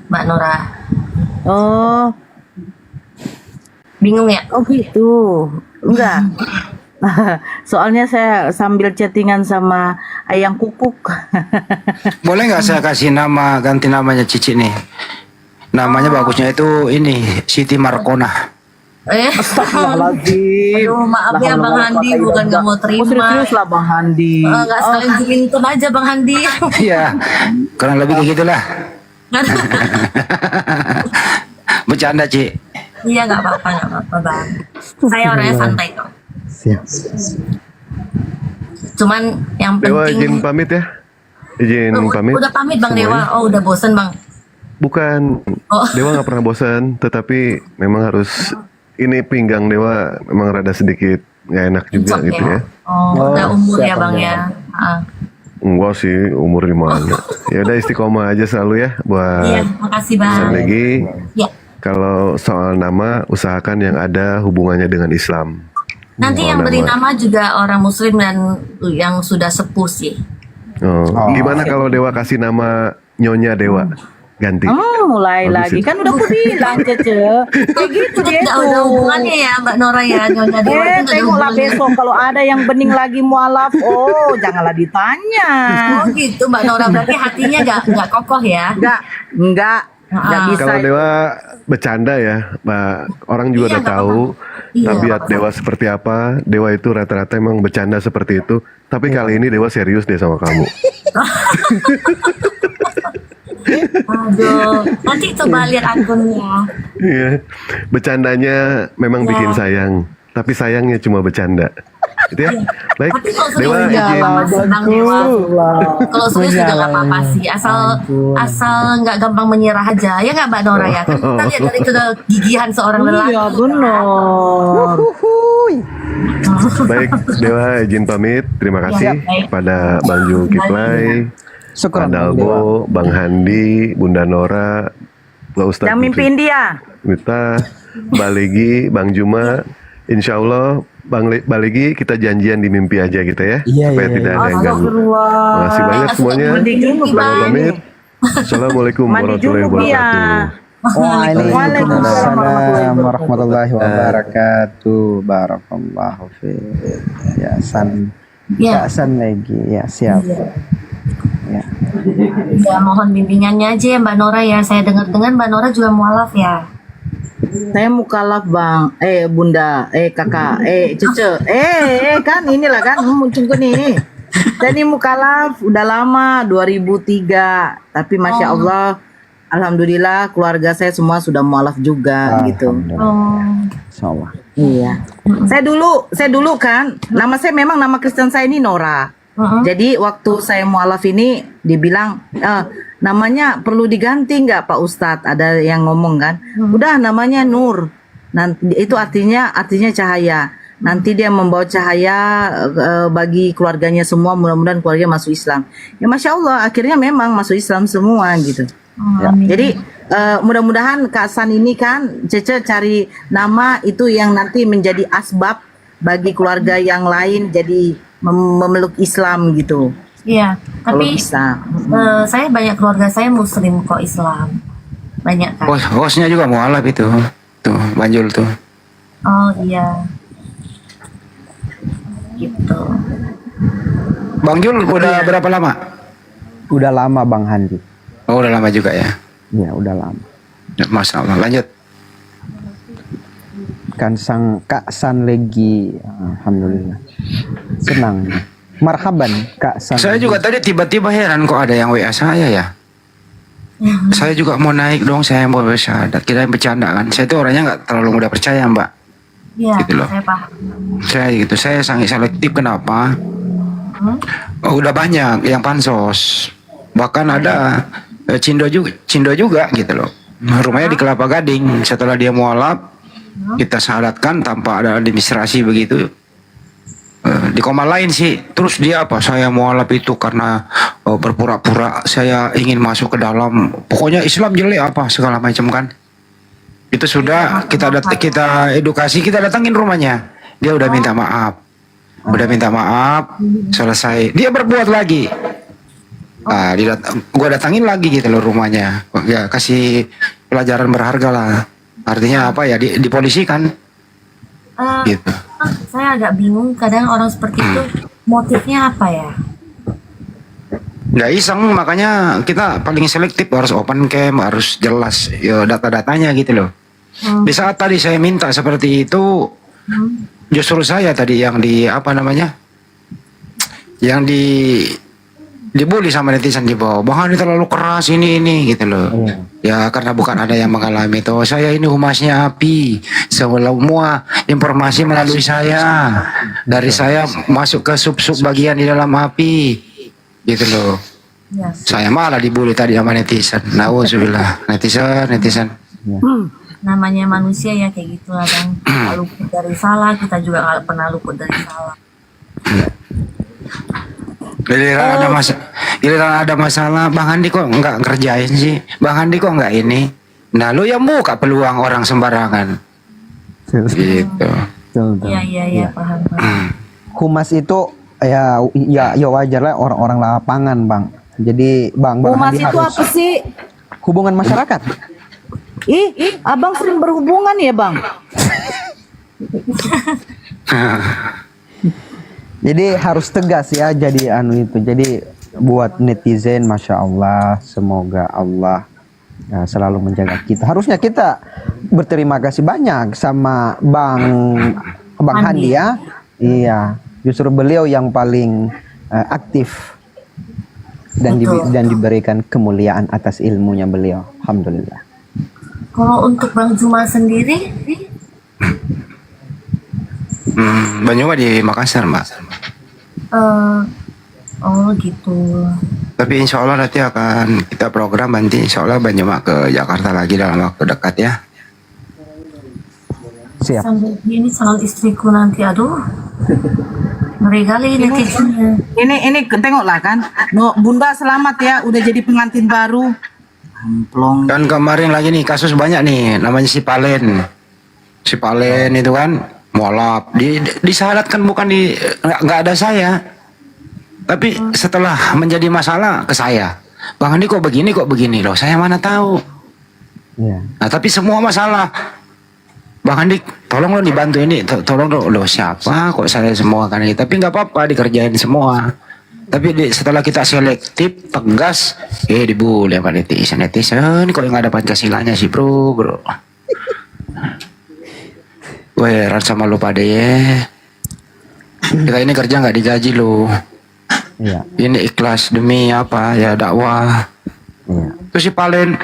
Speaker 10: Mbak Nora.
Speaker 2: Oh,
Speaker 10: Bingung ya?
Speaker 2: oh gitu, enggak. Soalnya saya sambil chattingan sama Ayang Kukuk.
Speaker 6: Boleh nggak saya kasih nama, ganti namanya Cici nih? Namanya bagusnya itu ini Siti Markona.
Speaker 2: Astagfirullahaladzim.
Speaker 10: Aduh, maaf ya Bang Handi, bukan nggak mau terima.
Speaker 2: Serius lah Bang Handi.
Speaker 10: Nggak sekalian Clinton aja Bang Handi.
Speaker 6: Iya, kurang lebih kayak gitulah. Bercanda Ci.
Speaker 10: Iya nggak apa-apa Bang. Saya orangnya santai kok.
Speaker 3: Siap.
Speaker 10: Cuman yang
Speaker 7: Dewa izin
Speaker 10: penting.
Speaker 7: pamit ya. Izin pamit.
Speaker 10: Udah pamit Bang
Speaker 7: semuanya.
Speaker 10: Dewa. Oh udah bosen Bang.
Speaker 7: Bukan,
Speaker 10: Oh.
Speaker 7: Dewa nggak pernah bosan, tetapi memang harus ini pinggang Dewa memang rada sedikit nggak enak juga
Speaker 10: Cocok
Speaker 7: gitu ya.
Speaker 10: Oh, udah umur ya Bang ya.
Speaker 7: Enggak sih, umur di mana. Ya udah istiqomah aja selalu ya
Speaker 10: Iya,
Speaker 7: buat
Speaker 10: makasih Bang.
Speaker 7: Lagi.
Speaker 10: Ya.
Speaker 7: Kalau soal nama, usahakan yang ada hubungannya dengan Islam.
Speaker 10: Nanti
Speaker 7: Soal
Speaker 10: yang beri nama juga orang Muslim dan yang sudah sepuh sih.
Speaker 7: Oh, gimana kalau Dewa kasih nama Nyonya Dewa? Ganti.
Speaker 2: Mulai
Speaker 7: Bagus
Speaker 2: lagi
Speaker 7: itu.
Speaker 2: kan udah aku bilang Cece. Kayak gitu dia
Speaker 10: Nggak
Speaker 2: tuh.
Speaker 10: ada hubungannya ya Mbak Nora ya, Nyonya Dewa itu nggak ada
Speaker 2: Tengoklah
Speaker 10: hubungannya.
Speaker 2: besok kalau ada yang bening lagi mualaf, oh janganlah ditanya.
Speaker 10: Oh gitu Mbak Nora, berarti hatinya nggak kokoh ya?
Speaker 2: Enggak bisa.
Speaker 7: Kalau Dewa bercanda ya, Mbak, orang juga
Speaker 10: Iya,
Speaker 7: udah
Speaker 10: nggak
Speaker 7: tahu
Speaker 10: Iya,
Speaker 7: tabiat
Speaker 10: nggak
Speaker 7: Dewa seperti apa. Dewa itu rata-rata emang bercanda seperti itu. Tapi kali ini Dewa serius deh sama kamu.
Speaker 10: Aduh, nanti coba lihat akunnya.
Speaker 7: Iya, bercandanya memang
Speaker 10: Ya.
Speaker 7: bikin sayang. Tapi sayangnya cuma bercanda. Gitu ya. Baik,
Speaker 10: Tapi kalau
Speaker 7: Dewa
Speaker 10: serius
Speaker 7: izin.
Speaker 10: jangan senang Dewa. Kalau serius juga nggak apa-apa sih, asal nggak gampang menyerah aja, ya nggak Mbak Nora ya? Kan kita lihat dari kegigihan seorang lelaki.
Speaker 2: Iya benar.
Speaker 7: Baik, Dewa izin pamit. Terima kasih
Speaker 10: baik.
Speaker 7: kepada Bang Zulkiflay,
Speaker 3: Syukran,
Speaker 7: Pak
Speaker 3: Bang
Speaker 7: Dalbo, Bang Handi, Bunda Nora, Pak Ustadz
Speaker 2: Yang mimpiin dia.
Speaker 7: Mita, Mbak Legi, Bang Juma. Insya Allah, Mbak Legi kita janjian di mimpi aja kita ya.
Speaker 3: Iya,
Speaker 7: supaya
Speaker 3: iya,
Speaker 7: tidak
Speaker 3: iya.
Speaker 7: ada yang ganggu. Terima kasih banyak semuanya.
Speaker 2: Mandi junub,
Speaker 7: Selamat
Speaker 2: Bang.
Speaker 7: pamit. Assalamualaikum
Speaker 2: Mandi
Speaker 7: warahmatullahi
Speaker 2: junub, iya.
Speaker 7: wabarakatuh.
Speaker 3: Waalaikumsalam warahmatullahi wabarakatuh. Barakallahu fiik. Ya San.
Speaker 10: Ya.
Speaker 3: Ya San lagi. Ya siap. Ya.
Speaker 10: Ya mohon bimbingannya aja ya Mbak Nora ya. Saya dengar-dengar Mbak Nora juga mualaf ya.
Speaker 2: Saya mukalaf Bang, Bunda, Kakak, Cucu, kan inilah kan muncul nih. Saya ini mukalaf udah lama 2003, tapi masya Allah alhamdulillah keluarga saya semua sudah mualaf juga gitu.
Speaker 3: Alhamdulillah.
Speaker 10: Oh,
Speaker 3: Insyaallah.
Speaker 2: Iya. Saya dulu kan nama saya memang nama Kristen saya ini Nora. Jadi waktu saya mualaf ini dibilang namanya perlu diganti nggak Pak Ustadz? Ada yang ngomong kan? Udah namanya Nur. Nanti itu artinya cahaya. Nanti dia membawa cahaya bagi keluarganya semua. Mudah-mudahan keluarga masuk Islam. Ya Masya Allah, akhirnya memang masuk Islam semua gitu.
Speaker 10: amin.
Speaker 2: Jadi mudah-mudahan Kak San ini kan Cece cari nama itu yang nanti menjadi asbab bagi keluarga yang lain jadi memeluk Islam gitu.
Speaker 10: Iya,
Speaker 2: Kalau
Speaker 10: tapi
Speaker 2: bisa.
Speaker 10: saya banyak keluarga saya Muslim kok Islam. Banyak kan?
Speaker 6: Hostnya juga mualaf itu. Tuh, Banjul tuh.
Speaker 10: Oh iya. Gitu.
Speaker 6: Bang Jul udah berapa lama?
Speaker 3: Udah lama Bang Handi.
Speaker 6: Oh, udah lama juga ya.
Speaker 3: Ya, udah lama.
Speaker 6: Masya Allah, lanjut.
Speaker 3: Kan Kak San lagi, alhamdulillah. Senang. Marhaban Kak San.
Speaker 6: Saya juga tadi tiba-tiba heran kok ada yang WA saya ya. Saya juga mau naik dong, saya mau bersyahadat. Kirain bercanda kan. Saya itu orangnya nggak terlalu mudah percaya, Mbak.
Speaker 10: Iya,
Speaker 6: Gitu loh.
Speaker 10: saya paham.
Speaker 6: Saya sangat selektif. Kenapa? Oh, udah banyak yang pansos. Bahkan ada Cindo juga gitu loh. Rumahnya di Kelapa Gading. Setelah dia mualaf, kita syahadatkan tanpa ada administrasi begitu. Di koma lain sih. Terus dia apa? Saya mualaf itu karena berpura-pura saya ingin masuk ke dalam. Pokoknya Islam jelek apa segala macam kan. Itu sudah kita edukasi, kita datangin rumahnya. Dia udah minta maaf. Selesai. Dia berbuat lagi. Gua datangin lagi gitu loh rumahnya. Ya kasih pelajaran berharga lah. Artinya apa ya? Dipolisikan. Gitu.
Speaker 10: Saya agak bingung kadang orang seperti itu motifnya apa ya?
Speaker 6: Nggak iseng, makanya kita paling selektif, harus open cam, harus jelas ya, data-datanya gitu loh. Di saat tadi saya minta seperti itu, justru saya tadi yang dibully sama netizen di bawah. Bahkan ini terlalu keras ini gitu loh. Ya karena bukan ada yang mengalami itu. Saya ini humasnya API. Semua informasi melalui saya. Dari saya masuk ke sub-sub bagian di dalam API. Gitu loh.
Speaker 10: Ya.
Speaker 6: Saya malah dibully tadi sama netizen. Nauzubillah. Netizen.
Speaker 10: Namanya manusia ya kayak gitulah Bang. Nggak luput dari salah, kita juga nggak pernah luput dari salah.
Speaker 6: Giliran ada masalah, Bang Andi kok nggak ngerjain sih? Bang Andi kok nggak ini? Nah, lu yang buka peluang orang sembarangan. Gitu.
Speaker 10: Iya, paham.
Speaker 3: Humas itu ya wajar lah orang-orang lapangan Bang. Jadi Bang
Speaker 2: Humas
Speaker 3: Handi
Speaker 2: itu
Speaker 3: harus
Speaker 2: apa sih?
Speaker 3: hubungan masyarakat.
Speaker 2: Abang sering berhubungan ya Bang?
Speaker 3: Jadi harus tegas ya jadi itu. Jadi buat netizen Masya Allah, semoga Allah selalu menjaga kita. Harusnya kita berterima kasih banyak sama Bang Handi ya. Iya, justru beliau yang paling aktif dan diberikan kemuliaan atas ilmunya beliau. Alhamdulillah.
Speaker 10: Kalau untuk Bang Juma sendiri,
Speaker 6: Banyuma di Makassar, Mbak.
Speaker 10: oh gitu.
Speaker 6: Tapi insya Allah nanti akan kita program nanti insya Allah Banyuma ke Jakarta lagi dalam waktu dekat ya.
Speaker 3: Siap.
Speaker 10: Sambil ini calon istriku nanti, aduh. Ngeri kali netizennya.
Speaker 2: Ini tengoklah kan. No, Bunda selamat ya udah jadi pengantin baru. Amplong.
Speaker 6: Dan kemarin lagi nih kasus banyak nih, namanya si Palen itu kan mualaf, disyaratkan bukan nggak ada saya, tapi setelah menjadi masalah ke saya, Bang Andi kok begini loh, saya mana tahu. Nah tapi semua masalah, Bang Andi tolong lo dibantu ini, tolong lo siapa kok saya semua kan ini, tapi nggak apa-apa dikerjain semua. Tapi setelah kita selektif, tegas, dibully sama netizen kok nggak ada Pancasilanya sih bro. Gue heran sama lo pada ya. Kita ini kerja nggak digaji lo.
Speaker 3: Iya.
Speaker 6: Ini ikhlas demi apa ya dakwah.
Speaker 3: Iya.
Speaker 6: Terus si Palen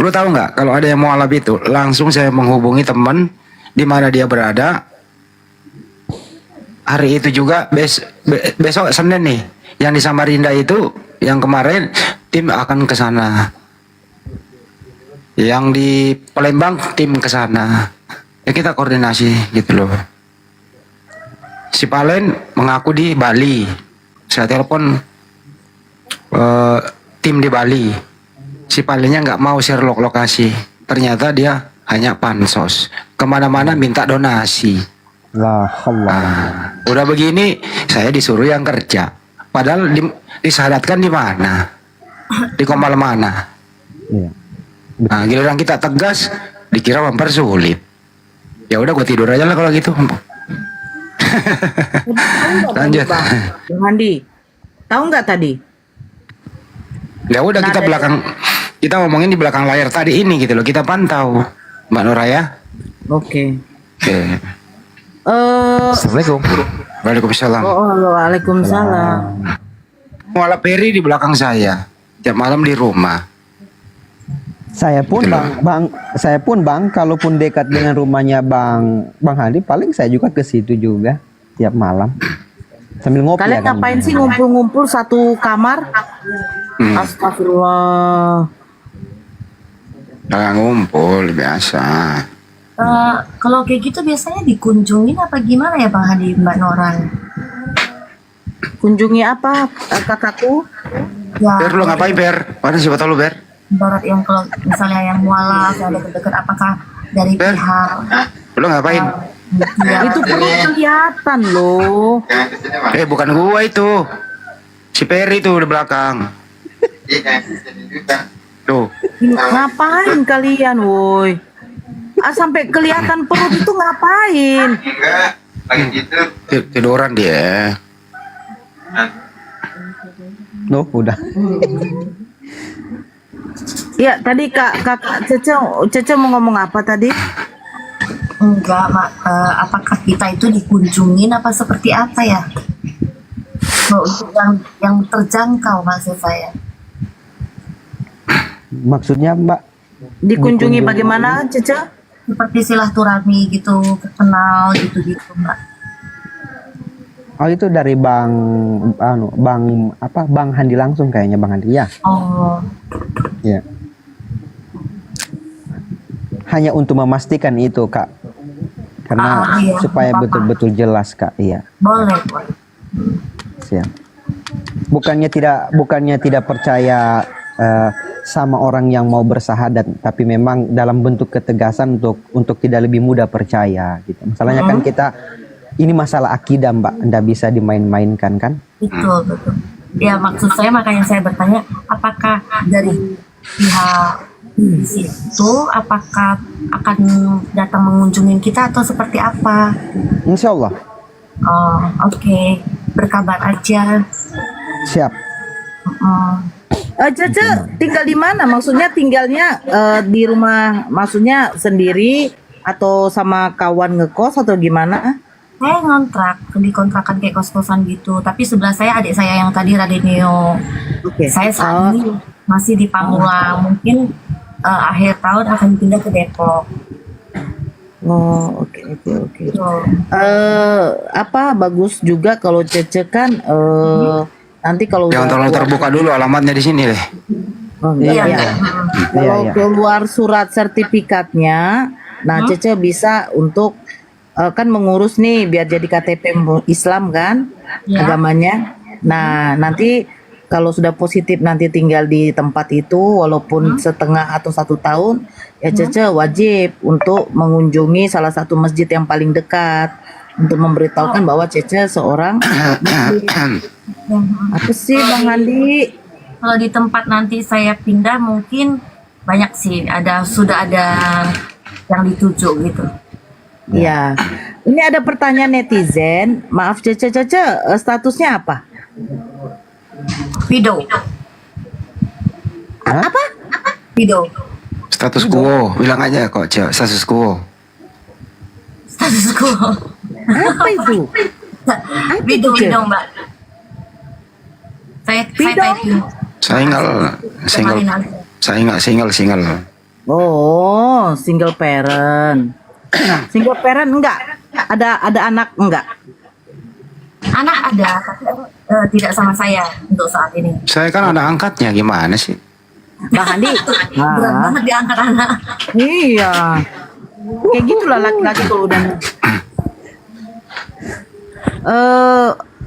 Speaker 6: Lu tahu nggak kalau ada yang mualaf itu, langsung saya menghubungi teman di mana dia berada. Hari itu juga besok Senin nih, yang di Samarinda itu, yang kemarin tim akan ke sana. Yang di Palembang tim ke sana. Ya kita koordinasi gitu loh. Si Palen mengaku di Bali. Saya telepon tim di Bali. Si Palennya nggak mau share lokasi. Ternyata dia hanya pansos. Kemana-mana minta donasi.
Speaker 3: La Allah.
Speaker 6: Udah begini, saya disuruh yang kerja. Padahal disyaratkan di mana? Di Komal mana?
Speaker 3: Iya.
Speaker 6: Nah, giliran kita tegas, dikira mempersulit. Ya udah, gue tidur aja lah kalau gitu. Lanjut.
Speaker 2: Bang Handi, tahu nggak tadi?
Speaker 6: Ya udah, kita kita ngomongin di belakang layar tadi ini gitu loh. Kita pantau, Mbak Nuraya.
Speaker 2: Oke.
Speaker 6: Oke.
Speaker 4: Assalamualaikum.
Speaker 6: Waalaikumsalam.
Speaker 2: Waalaikumsalam.
Speaker 6: Mualaf Peri di belakang saya. Tiap malam di rumah.
Speaker 3: Saya pun bang, kalaupun dekat dengan rumahnya bang Hadi, paling saya juga ke situ juga tiap malam sambil ngopi.
Speaker 2: Kalian
Speaker 3: ya kan,
Speaker 2: ngapain
Speaker 3: Bang?
Speaker 2: sih ngumpul-ngumpul satu kamar? Astagfirullah.
Speaker 6: Nah, ngumpul biasa.
Speaker 10: Kalau kayak gitu biasanya dikunjungin apa gimana ya Bang Hadi, Mbak Noran?
Speaker 2: Kunjungi apa, kakakku?
Speaker 10: Ya,
Speaker 6: Ber, lu ngapain Ber? Mana siapa tahu lu Ber?
Speaker 10: barat yang kalau misalnya yang mualaf, yang dekat-dekat, apakah dari
Speaker 6: Ber?
Speaker 10: pihak
Speaker 6: Lu ngapain?
Speaker 2: Itu perlu kelihatan loh.
Speaker 6: Bukan gua itu. Si Peri tuh di belakang. Tuh.
Speaker 2: Ngapain kalian, woi? Sampai kelihatan perut itu ngapain?
Speaker 6: Tiduran dia.
Speaker 3: Loh, udah.
Speaker 2: Ya, tadi kakak Cece mau ngomong apa tadi?
Speaker 10: enggak, apakah kita itu dikunjungin apa seperti apa ya? Untuk yang terjangkau maksud saya.
Speaker 3: Maksudnya Mbak?
Speaker 2: Dikunjungi bagaimana, Cece?
Speaker 10: Seperti silaturahmi gitu, kenal gitu-gitu, Mbak.
Speaker 3: Oh, itu dari Bang Handi langsung kayaknya, Bang Handi ya.
Speaker 10: Oh,
Speaker 3: Ya. Hanya untuk memastikan itu, Kak. Karena
Speaker 10: iya,
Speaker 3: supaya
Speaker 10: apa-apa.
Speaker 3: betul-betul jelas, Kak. Iya.
Speaker 10: boleh.
Speaker 3: Siap. Bukannya tidak percaya sama orang yang mau bersahadat, tapi memang dalam bentuk ketegasan untuk tidak lebih mudah percaya gitu. Masalahnya kan kita ini masalah akidah, Mbak, ndak bisa dimain-mainkan kan?
Speaker 10: Betul. Ya, maksud saya makanya saya bertanya, apakah dari pihak di situ apakah akan datang mengunjungi kita atau seperti apa?
Speaker 3: Insya Allah.
Speaker 10: Oh, oke. Berkabar aja.
Speaker 3: Siap.
Speaker 2: Cece tinggal di mana? Maksudnya tinggalnya di rumah, maksudnya sendiri atau sama kawan ngekos atau gimana?
Speaker 10: Saya ngontrak di kontrakan kayak kos-kosan gitu, tapi sebelah saya adik saya yang tadi Radenio.
Speaker 2: Oke.
Speaker 10: Saya saat ini masih di Pamulang, mungkin akhir tahun akan pindah ke Depok.
Speaker 2: Oh, oke.
Speaker 10: Gitu.
Speaker 2: Bagus juga kalau Cece kan nanti kalau
Speaker 6: Jangan terlalu terbuka dulu alamatnya di sini deh.
Speaker 10: Iya.
Speaker 2: Kalau
Speaker 3: Iya.
Speaker 2: keluar surat sertifikatnya, nah Cece bisa untuk kan mengurus nih biar jadi KTP Islam kan,
Speaker 10: Iya.
Speaker 2: agamanya. Nah, nanti kalau sudah positif nanti tinggal di tempat itu walaupun setengah atau 1 tahun, ya Cece wajib untuk mengunjungi salah satu masjid yang paling dekat untuk memberitahukan bahwa Cece seorang apa sih Bang Andi?
Speaker 10: Kalau di tempat nanti saya pindah mungkin banyak sih, sudah ada yang dituju gitu.
Speaker 2: Ya, ini ada pertanyaan netizen. Maaf Cece, statusnya apa?
Speaker 10: Video.
Speaker 2: Apa?
Speaker 10: Video.
Speaker 6: Status quo, bilang aja kok, Cek. Status quo.
Speaker 10: Status quo.
Speaker 2: Apa itu?
Speaker 10: Video, Mbak. Saya typing.
Speaker 6: Single.
Speaker 2: Oh, single parent. Single parent enggak? Ada anak enggak?
Speaker 10: Anak ada, tapi tidak sama saya untuk saat ini.
Speaker 6: Saya kan ada angkatnya, gimana sih?
Speaker 2: Bang Andi.
Speaker 10: Berat banget diangkat anak.
Speaker 2: Iya. Kayak gitulah laki-laki kalau udah.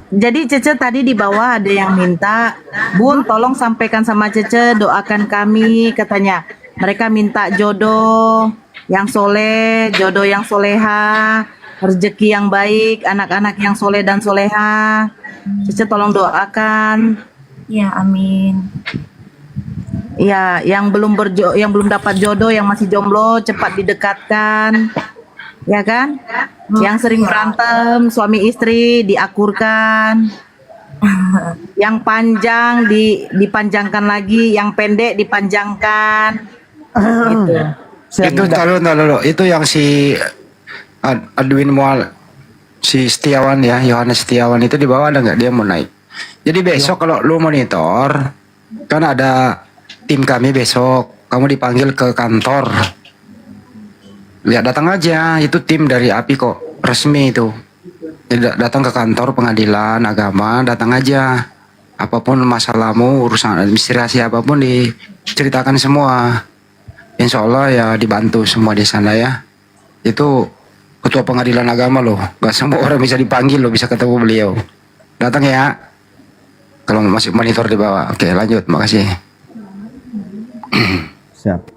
Speaker 2: Jadi Cece tadi di bawah ada yang minta, Bun tolong sampaikan sama Cece, doakan kami, katanya. Mereka minta jodoh yang soleh, jodoh yang soleha, rezeki yang baik, anak-anak yang soleh dan soleha. Cece tolong doakan.
Speaker 10: Ya, amin.
Speaker 2: Ya, yang belum dapat jodoh, yang masih jomblo cepat didekatkan. Ya kan? Yang sering berantem suami istri diakurkan. Yang panjang dipanjangkan lagi, yang pendek dipanjangkan. Gitu.
Speaker 6: Itu tahu. Itu yang si Adwin Mual, si Setiawan ya, Yohanes Setiawan itu di bawah ada nggak, dia mau naik. Jadi besok kalau lu monitor, kan ada tim kami besok, kamu dipanggil ke kantor. Lihat, datang aja, itu tim dari API kok, resmi itu. Tidak datang ke kantor pengadilan agama, datang aja. Apapun masalahmu, urusan administrasi apapun diceritakan semua. Insya Allah ya dibantu semua di sana ya. Itu ketua pengadilan agama loh, gak semua orang bisa dipanggil loh, bisa ketemu beliau. Datang ya. Kalau masih monitor di bawah. Oke, lanjut, makasih.
Speaker 3: Siap.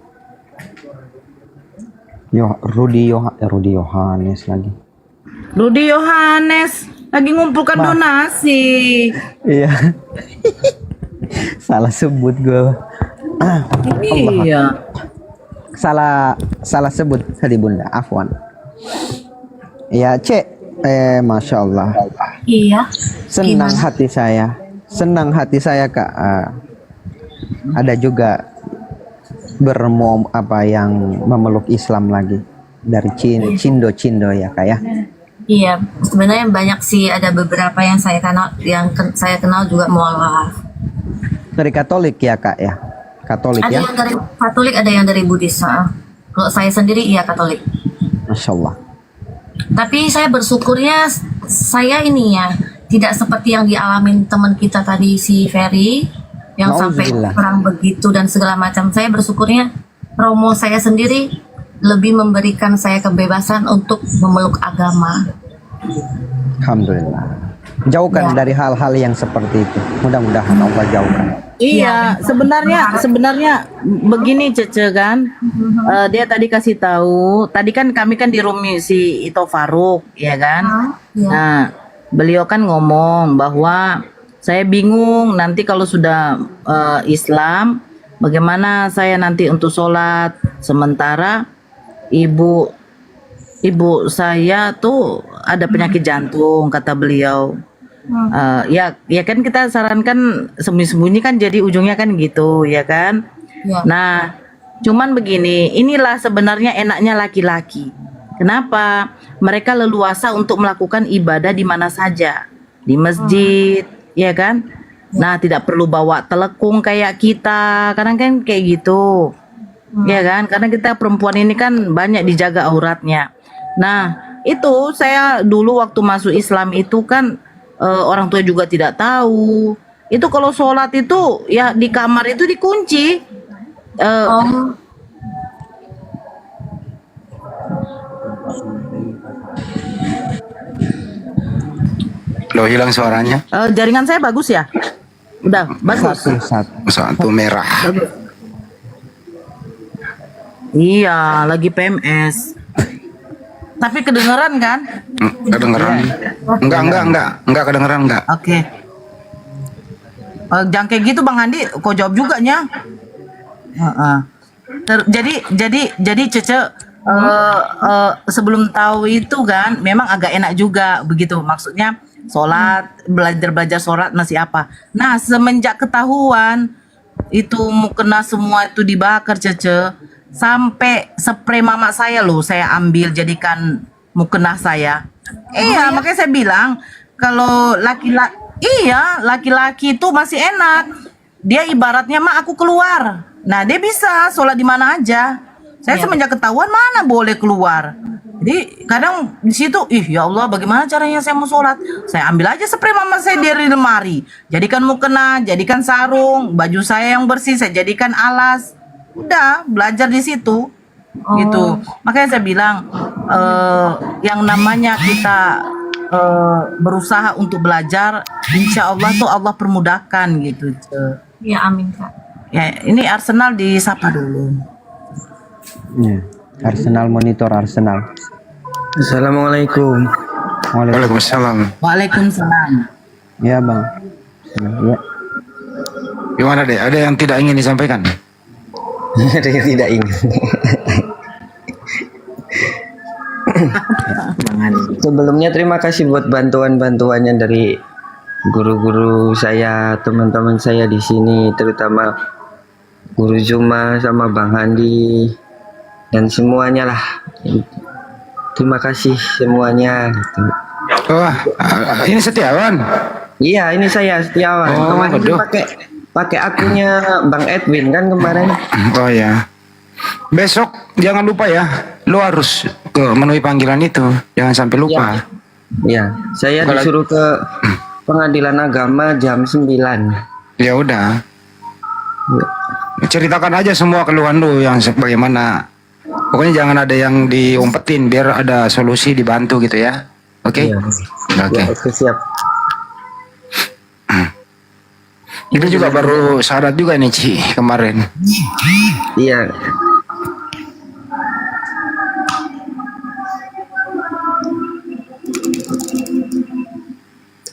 Speaker 3: Rudi Yohanes lagi.
Speaker 2: Rudi Yohanes lagi ngumpulkan donasi.
Speaker 3: Iya. Salah sebut gue.
Speaker 2: Iya.
Speaker 3: Salah sebut tadi Bunda. Afwan. Ya, Cek. Masya Allah.
Speaker 10: Iya.
Speaker 3: Senang hati saya. Senang hati saya, Kak. Ada juga yang memeluk Islam lagi dari Cindo ya, Kak ya.
Speaker 10: Iya, sebenarnya banyak sih, ada beberapa yang saya saya kenal juga mualaf.
Speaker 3: Dari Katolik ya, Kak ya. Katolik
Speaker 10: Ada
Speaker 3: ya.
Speaker 10: yang dari Katolik, ada yang dari Buddhis. Kalau saya sendiri iya Katolik.
Speaker 3: Masya Allah.
Speaker 10: Tapi saya bersyukurnya saya ini ya tidak seperti yang dialamin teman kita tadi si Ferry yang sampai
Speaker 3: Nauzubillah.
Speaker 10: perang begitu dan segala macam. Saya bersyukurnya Romo saya sendiri lebih memberikan saya kebebasan untuk memeluk agama.
Speaker 3: Alhamdulillah. Jauhkan dari hal-hal yang seperti itu. Mudah-mudahan Allah jauhkan.
Speaker 2: Iya, sebenarnya begini Cece kan, dia tadi kasih tahu, tadi kan kami kan di room si Ito Faruk, ya kan. Nah, beliau kan ngomong bahwa saya bingung nanti kalau sudah Islam, bagaimana saya nanti untuk sholat, sementara ibu saya tuh ada penyakit jantung, kata beliau. Ya kan kita sarankan sembunyi-sembunyi kan jadi ujungnya kan gitu, ya kan. Nah, cuman begini, inilah sebenarnya enaknya laki-laki. Kenapa? Mereka leluasa untuk melakukan ibadah di mana saja, di masjid, ya kan. Nah, tidak perlu bawa telekung kayak kita, kadang kan kayak gitu, ya kan. Karena kita perempuan ini kan banyak dijaga auratnya. Nah, itu saya dulu waktu masuk Islam itu kan orang tua juga tidak tahu. Itu kalau sholat itu ya di kamar itu dikunci.
Speaker 6: Loh, hilang suaranya.
Speaker 2: Jaringan saya bagus ya? Udah bagus.
Speaker 6: Satu merah.
Speaker 2: Iya, lagi PMS. Tapi kedengeran kan?
Speaker 6: Kedengeran. Enggak kedengeran enggak.
Speaker 2: Oke. Jangan kayak gitu Bang Andi, kok jawab juga nya. Jadi Cece sebelum tahu itu kan memang agak enak juga begitu, maksudnya sholat, belajar sholat masih apa. Nah, semenjak ketahuan itu mukena semua itu dibakar Cece, sampai spray mama saya loh saya ambil jadikan mukena saya. Iya, makanya saya bilang kalau laki-laki itu masih enak. Dia ibaratnya mah aku keluar. Nah, dia bisa sholat di mana aja. Saya semenjak ketahuan mana boleh keluar. Jadi kadang di situ, ya Allah, bagaimana caranya saya mau sholat? Saya ambil aja spray mama saya dari lemari. Jadikan mukena, jadikan sarung, baju saya yang bersih saya jadikan alas. Udah belajar di situ, gitu. Makanya saya bilang, yang namanya kita berusaha untuk belajar, insya Allah tuh Allah permudahkan gitu.
Speaker 10: Ya amin Kak.
Speaker 2: Ya, ini Arsenal disapa dulu.
Speaker 3: Ya. Arsenal, monitor Arsenal.
Speaker 11: Assalamualaikum.
Speaker 6: Waalaikumsalam.
Speaker 2: Waalaikumsalam.
Speaker 3: Ya bang. Ya.
Speaker 6: Gimana deh? Ada yang tidak ingin disampaikan?
Speaker 11: Ada yang tidak ingin. Sebelumnya terima kasih buat bantuan-bantuannya dari guru-guru saya, teman-teman saya di sini, terutama Guru Zuma sama Bang Handi dan semuanya lah. Terima kasih semuanya. Gitu.
Speaker 6: Wah, ini Setiawan.
Speaker 11: Iya, ini saya Setiawan.
Speaker 6: Oh,
Speaker 11: Kemarin
Speaker 6: aduh.
Speaker 11: pakai akunnya Bang Edwin kan kemarin.
Speaker 6: Oh ya. Besok jangan lupa ya. Lu harus memenuhi panggilan itu. Jangan sampai lupa.
Speaker 11: Ya, saya
Speaker 6: Kalau-
Speaker 11: disuruh ke pengadilan agama jam 9.
Speaker 6: Ya udah. Ceritakan aja semua keluhan lu yang bagaimana. Pokoknya jangan ada yang diumpetin biar ada solusi dibantu gitu ya. Oke?
Speaker 11: Iya.
Speaker 6: Oke.
Speaker 11: Ya, oke, siap.
Speaker 6: Itu juga baru syarat juga nih Ci kemarin.
Speaker 11: Iya.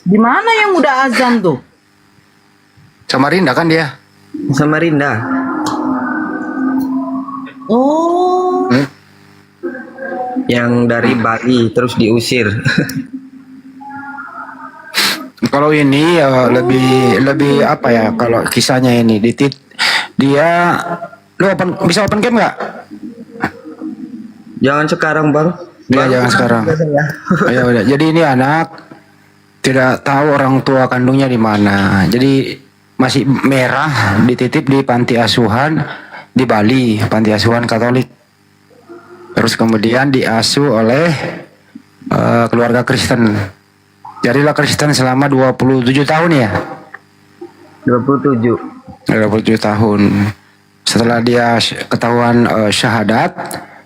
Speaker 2: Di mana yang udah azan tuh?
Speaker 6: Samarinda kan dia?
Speaker 11: Samarinda.
Speaker 2: Oh,
Speaker 11: Yang dari Bali terus diusir.
Speaker 6: Kalau ini ya lebih apa ya kalau kisahnya ini dia lu bisa open cam nggak?
Speaker 11: Jangan sekarang, Bang.
Speaker 6: Ya jangan sekarang. Ya udah. Jadi ini anak tidak tahu orang tua kandungnya di mana. Jadi masih merah dititip di panti asuhan di Bali, panti asuhan Katolik. Terus kemudian diasuh oleh keluarga Kristen. Jadilah Kristen selama 27 tahun ya.
Speaker 11: 27.
Speaker 6: 27 tahun. Setelah dia ketahuan syahadat,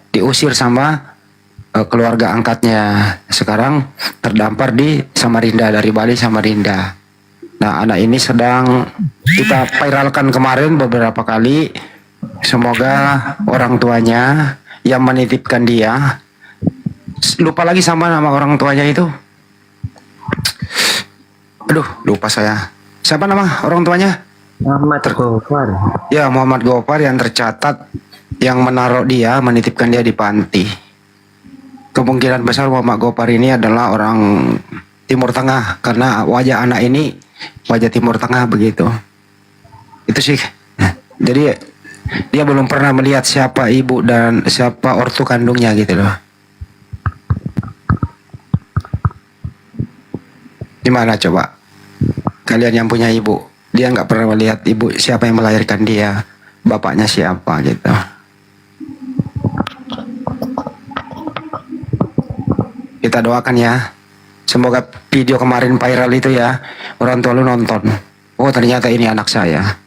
Speaker 6: diusir sama keluarga angkatnya. Sekarang terdampar di Samarinda, dari Bali Samarinda. Nah, anak ini sedang kita viralkan kemarin beberapa kali. Semoga orang tuanya yang menitipkan dia, lupa lagi sama nama orang tuanya itu. Aduh, lupa saya. Siapa nama orang tuanya?
Speaker 11: Muhammad Gofar.
Speaker 6: Ya, Muhammad Gofar yang tercatat yang menaruh dia, menitipkan dia di panti. Kemungkinan besar Muhammad Gofar ini adalah orang Timur Tengah karena wajah anak ini wajah Timur Tengah begitu. Itu sih. Jadi dia belum pernah melihat siapa ibu dan siapa ortu kandungnya gitu loh. Gimana coba? Kalian yang punya ibu, dia nggak pernah melihat ibu siapa yang melahirkan dia, bapaknya siapa gitu. Kita doakan ya, semoga video kemarin viral itu ya, orang tua lu nonton. Oh ternyata ini anak saya.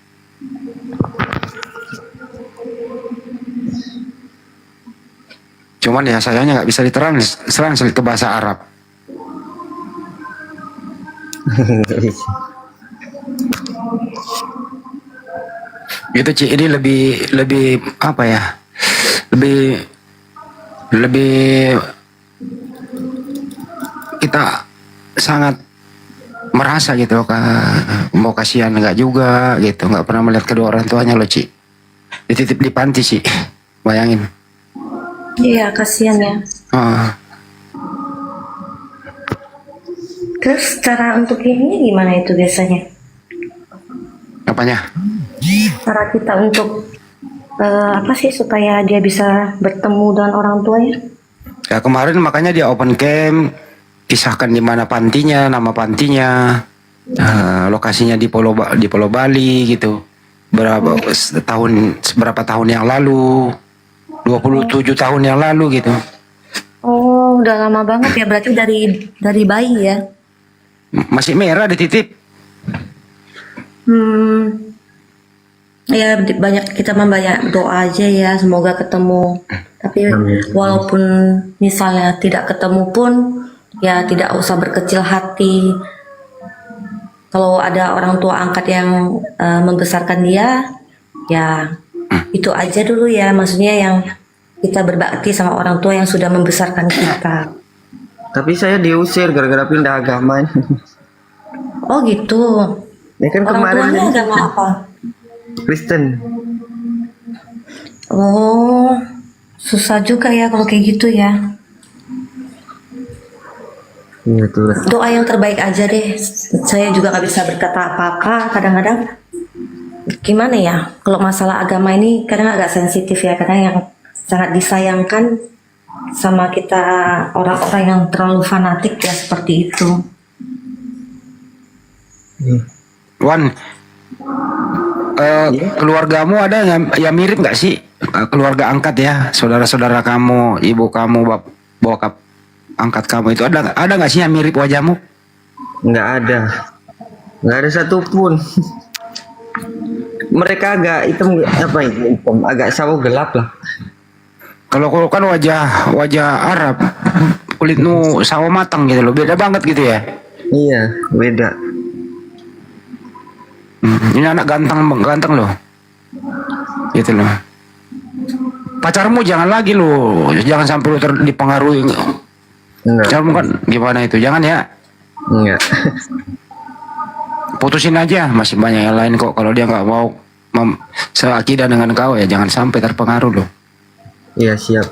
Speaker 6: Cuman ya sayangnya nggak bisa ditranslate ke bahasa Arab. Gitu Ci, ini lebih apa ya? Lebih kita sangat merasa gitu mau kasihan nggak juga gitu, nggak pernah melihat kedua orang tuanya loh Ci, dititip di panti Ci, bayangin.
Speaker 10: Iya, kasihan ya. Terus cara untuk ini gimana itu biasanya?
Speaker 6: Apanya?
Speaker 10: Cara kita untuk apa sih supaya dia bisa bertemu dengan orang tuanya?
Speaker 6: Ya kemarin makanya dia open cam, kisahkan di mana pantinya, nama pantinya, lokasinya di Pulau Bali gitu. Berapa tahun yang lalu. 27 tahun yang lalu gitu.
Speaker 10: Oh, udah lama banget ya, berarti dari bayi ya.
Speaker 6: Masih merah dititip.
Speaker 10: Ya banyak kita membanyak doa aja ya, semoga ketemu. Tapi walaupun misalnya tidak ketemu pun, ya tidak usah berkecil hati. Kalau ada orang tua angkat yang membesarkan dia, ya itu aja dulu ya. Maksudnya yang kita berbakti sama orang tua yang sudah membesarkan kita.
Speaker 11: Tapi saya diusir gara-gara pindah agama.
Speaker 10: Oh gitu.
Speaker 11: Ya kan
Speaker 10: Orang
Speaker 11: kemarin
Speaker 10: tuanya agama apa?
Speaker 11: Kristen.
Speaker 10: Oh, susah juga ya kalau kayak gitu ya.
Speaker 11: Iya tuh.
Speaker 10: Doa yang terbaik aja deh. Saya juga nggak bisa berkata apa-apa. Kadang-kadang gimana ya? Kalau masalah agama ini kadang agak sensitif ya. Kadang yang sangat disayangkan sama kita orang-orang yang terlalu fanatik ya seperti itu.
Speaker 6: Wan, keluargamu ada yang mirip nggak sih? Keluarga angkat ya, saudara-saudara kamu, ibu kamu, bokap angkat kamu itu ada nggak sih yang mirip wajahmu?
Speaker 11: Nggak ada satupun. Mereka agak hitam, apa itu? Hitam, agak sawo gelap lah.
Speaker 6: Kalau kan wajah Arab, kulitmu sawo matang gitu loh, beda banget gitu ya.
Speaker 11: Iya, beda.
Speaker 6: Ini anak ganteng loh, gitu loh. Pacarmu jangan lagi loh, jangan sampai lu dipengaruhi.
Speaker 11: Enggak.
Speaker 6: Pacarmu kan gimana itu, jangan ya.
Speaker 11: Enggak.
Speaker 6: Putusin aja, masih banyak yang lain kok. Kalau dia nggak mau seakidah dengan kau ya jangan sampai terpengaruh loh.
Speaker 11: Iya siap.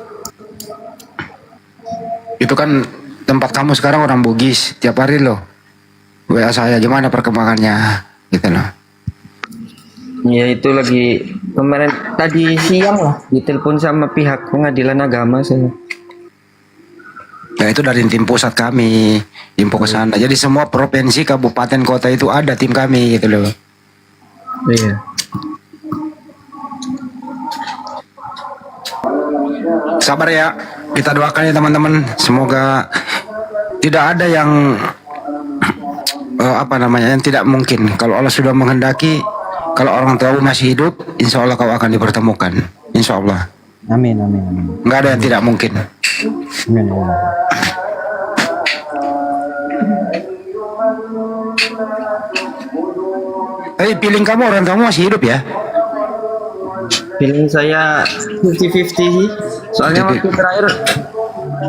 Speaker 6: Itu kan tempat kamu sekarang orang Bugis, tiap hari loh WA saya gimana perkembangannya gitu loh.
Speaker 11: Ya itu lagi kemarin tadi siang lah ditelepon sama pihak pengadilan agama saya.
Speaker 6: Ya itu dari tim pusat kami, info ke sana. Jadi semua provinsi, kabupaten, kota itu ada tim kami gitu loh.
Speaker 11: Iya.
Speaker 6: Sabar ya, kita doakan ya teman-teman. Semoga tidak ada yang yang tidak mungkin. Kalau Allah sudah menghendaki, kalau orang tua masih hidup, insya Allah kau akan dipertemukan. Insya Allah.
Speaker 3: Amin, amin, amin.
Speaker 6: Nggak ada yang tidak mungkin.
Speaker 3: Amin, ya Allah.
Speaker 6: Tapi feeling kamu orang tua masih hidup ya?
Speaker 11: Feeling saya 50-50 sih. Soalnya waktu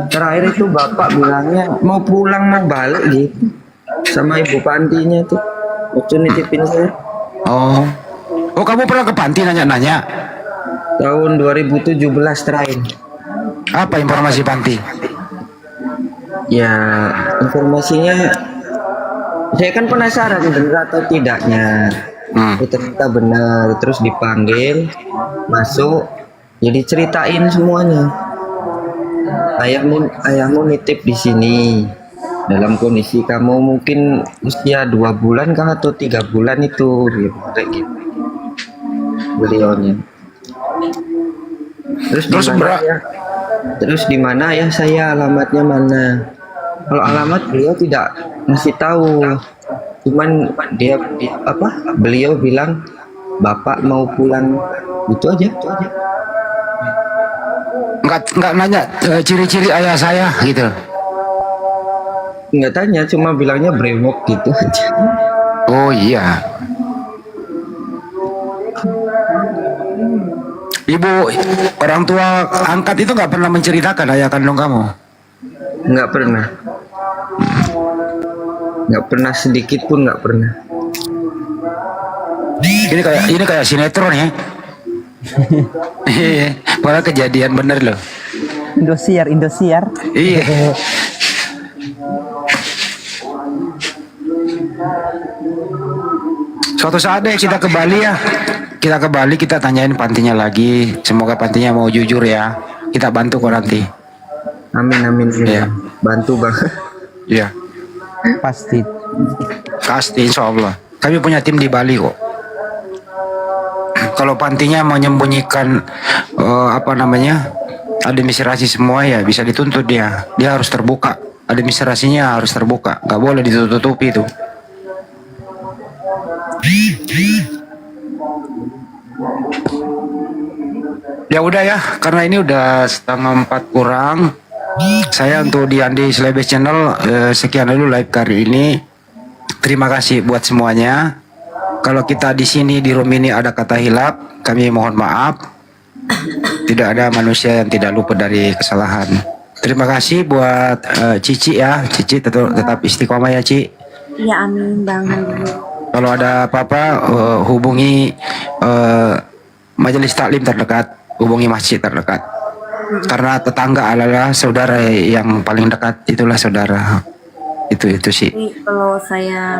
Speaker 11: terakhir itu bapak bilangnya mau pulang mau balik gitu. Sama ibu pantinya tuh. Waktu nitipin saya.
Speaker 6: Oh kamu pernah ke panti nanya-nanya?
Speaker 11: Tahun 2017 terakhir.
Speaker 6: Apa informasi panti?
Speaker 11: Ya informasinya saya kan penasaran benar atau tidaknya. Ternyata benar, terus dipanggil masuk, jadi ceritain semuanya. Ayahmu nitip di sini dalam kondisi kamu mungkin usia 2 bulan kah atau 3 bulan itu kayak gitu beliaunya. Terus di mana ya saya, alamatnya mana? Kalau alamat beliau tidak ngasih tahu, cuman beliau bilang bapak mau pulang, itu aja.
Speaker 6: Nggak nanya ciri-ciri ayah saya gitu?
Speaker 11: Nggak tanya, cuma bilangnya brewok gitu aja.
Speaker 6: Oh iya. Ibu orang tua angkat itu nggak pernah menceritakan ayah kandung kamu?
Speaker 11: Nggak pernah. Nggak pernah, sedikit pun nggak pernah.
Speaker 6: Ini kayak sinetron ya. Malah kejadian bener loh.
Speaker 3: Indosiar.
Speaker 6: Iya. Suatu saat deh kita ke Bali ya. Kita ke Bali, kita tanyain pantinya lagi. Semoga pantinya mau jujur ya. Kita bantu kok nanti.
Speaker 11: Amin.
Speaker 6: Ya.
Speaker 11: Bantu bang.
Speaker 6: Iya.
Speaker 3: Pasti.
Speaker 6: Insya Allah. Kami punya tim di Bali kok. kalau pantinya menyembunyikan apa namanya administrasi semua ya bisa dituntut dia. Dia harus terbuka. Administrasinya harus terbuka. Nggak boleh ditutup-tutupi itu. Ya udah ya, karena ini udah 3:30 kurang. Saya untuk di Andi Slebes Channel sekian dulu live kali ini. Terima kasih buat semuanya. Kalau kita di sini di room ini ada kata hilap, kami mohon maaf. Tidak ada manusia yang tidak luput dari kesalahan. Terima kasih buat Cici ya. Cici tetap istiqomah ya, Ci.
Speaker 10: Ya amin Bang.
Speaker 6: Kalau ada apa-apa hubungi majelis taklim terdekat, hubungi masjid terdekat. Karena tetangga adalah saudara yang paling dekat, itulah saudara. Itu sih.
Speaker 10: Jadi kalau saya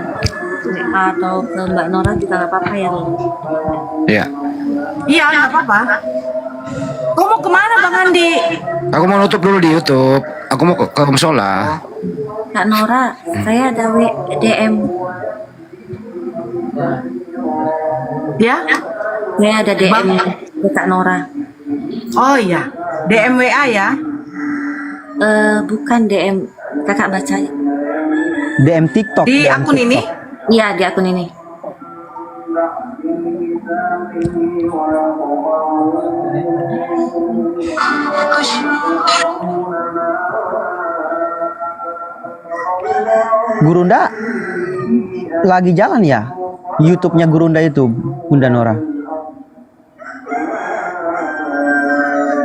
Speaker 10: WA atau ke Mbak Nora juga nggak apa-apa ya?
Speaker 6: Ya.
Speaker 2: Iya, nggak apa-apa. Kau mau kemana Bang Andi?
Speaker 6: Aku mau nutup dulu di YouTube. Aku mau ke musola.
Speaker 10: Kak Nora, saya ada DM.
Speaker 2: Ya?
Speaker 10: Saya ada DM ke Kak Nora.
Speaker 2: Oh iya, DM WA ya?
Speaker 10: Bukan DM, kakak baca.
Speaker 3: DM TikTok.
Speaker 2: Di
Speaker 3: DM
Speaker 2: akun ini?
Speaker 3: TikTok.
Speaker 10: Iya, di akun ini.
Speaker 3: Gurunda lagi jalan ya? YouTube-nya Gurunda itu, Bunda Nora.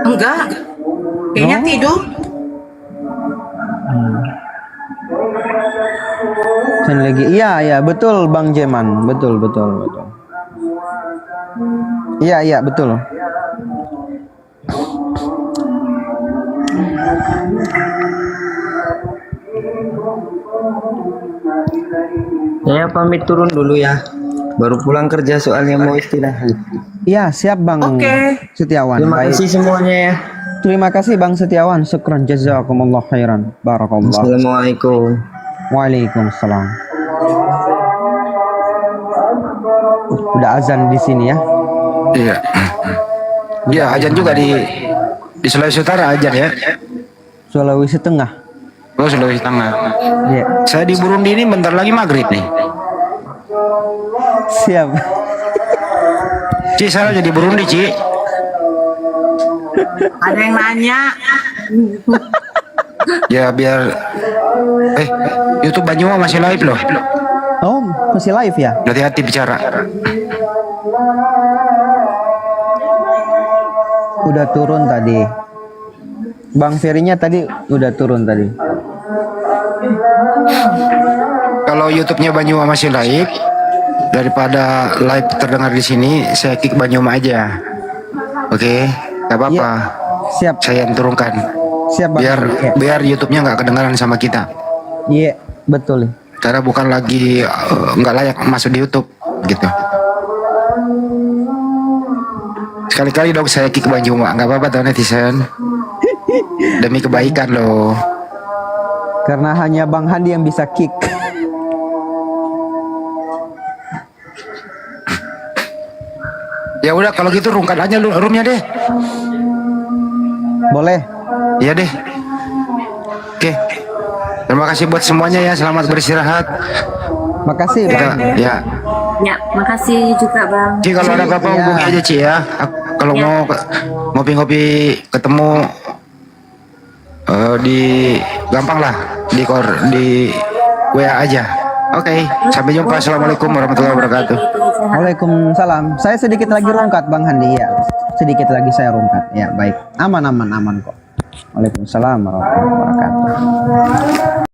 Speaker 2: Enggak. Kayaknya tidur.
Speaker 3: Saya lagi, iya betul Bang Jeman, betul. Iya betul.
Speaker 11: Saya pamit turun dulu ya. Baru pulang kerja soalnya mau istirahat.
Speaker 3: Iya siap Bang Setiawan.
Speaker 11: Terima
Speaker 3: Baik.
Speaker 11: kasih semuanya ya.
Speaker 3: Terima kasih Bang Setiawan. Syukran jazakumullah khairan. Barakallah.
Speaker 11: Assalamualaikum.
Speaker 3: Waalaikumsalam. Udah azan di sini ya?
Speaker 6: Iya. Iya, azan juga di Sulawesi Utara azan ya.
Speaker 3: Sulawesi Tengah.
Speaker 6: Oh, Sulawesi Tengah.
Speaker 3: Iya.
Speaker 6: Saya di Burundi ini bentar lagi maghrib nih.
Speaker 3: Siap.
Speaker 6: Ci, saya jadi Burundi, Ci.
Speaker 2: Ada yang nanya.
Speaker 6: Ya biar YouTube Banyuwa masih live loh.
Speaker 3: Oh, masih live ya?
Speaker 6: Hati-hati bicara.
Speaker 3: Udah turun tadi. Bang Ferry-nya tadi udah turun tadi.
Speaker 6: Kalau YouTube-nya Banyuwa masih live, daripada live terdengar di sini, saya kick Banyuwa aja. Oke, nggak apa-apa.
Speaker 3: Siap.
Speaker 6: Saya yang turunkan.
Speaker 3: Siap Bang.
Speaker 6: Biar YouTube-nya nggak kedengaran sama kita.
Speaker 3: Iya, betul.
Speaker 6: Karena bukan lagi nggak layak masuk di YouTube, gitu. Sekali-kali dong saya kick Banyuwa, nggak apa-apa tuh netizen. Demi kebaikan loh.
Speaker 3: Karena hanya Bang Handi yang bisa kick.
Speaker 6: Ya udah kalau gitu rungkat aja lu roomnya deh.
Speaker 3: Boleh.
Speaker 6: Iya deh. Oke. Terima kasih buat semuanya ya. Selamat beristirahat.
Speaker 3: Makasih Bang.
Speaker 6: Ya.
Speaker 10: Ya, makasih juga Bang.
Speaker 6: Ci, kalau ada apa-apa hubungi aja Ci ya. Kalau mau ngopi-ngopi ketemu di gampang lah di WA aja. Oke, sampai jumpa. Assalamualaikum warahmatullahi wabarakatuh.
Speaker 3: Waalaikumsalam. Saya sedikit lagi rungkat Bang Handi ya. Sedikit lagi saya rungkat. Ya, baik. Aman kok. Waalaikumsalam warahmatullahi wabarakatuh.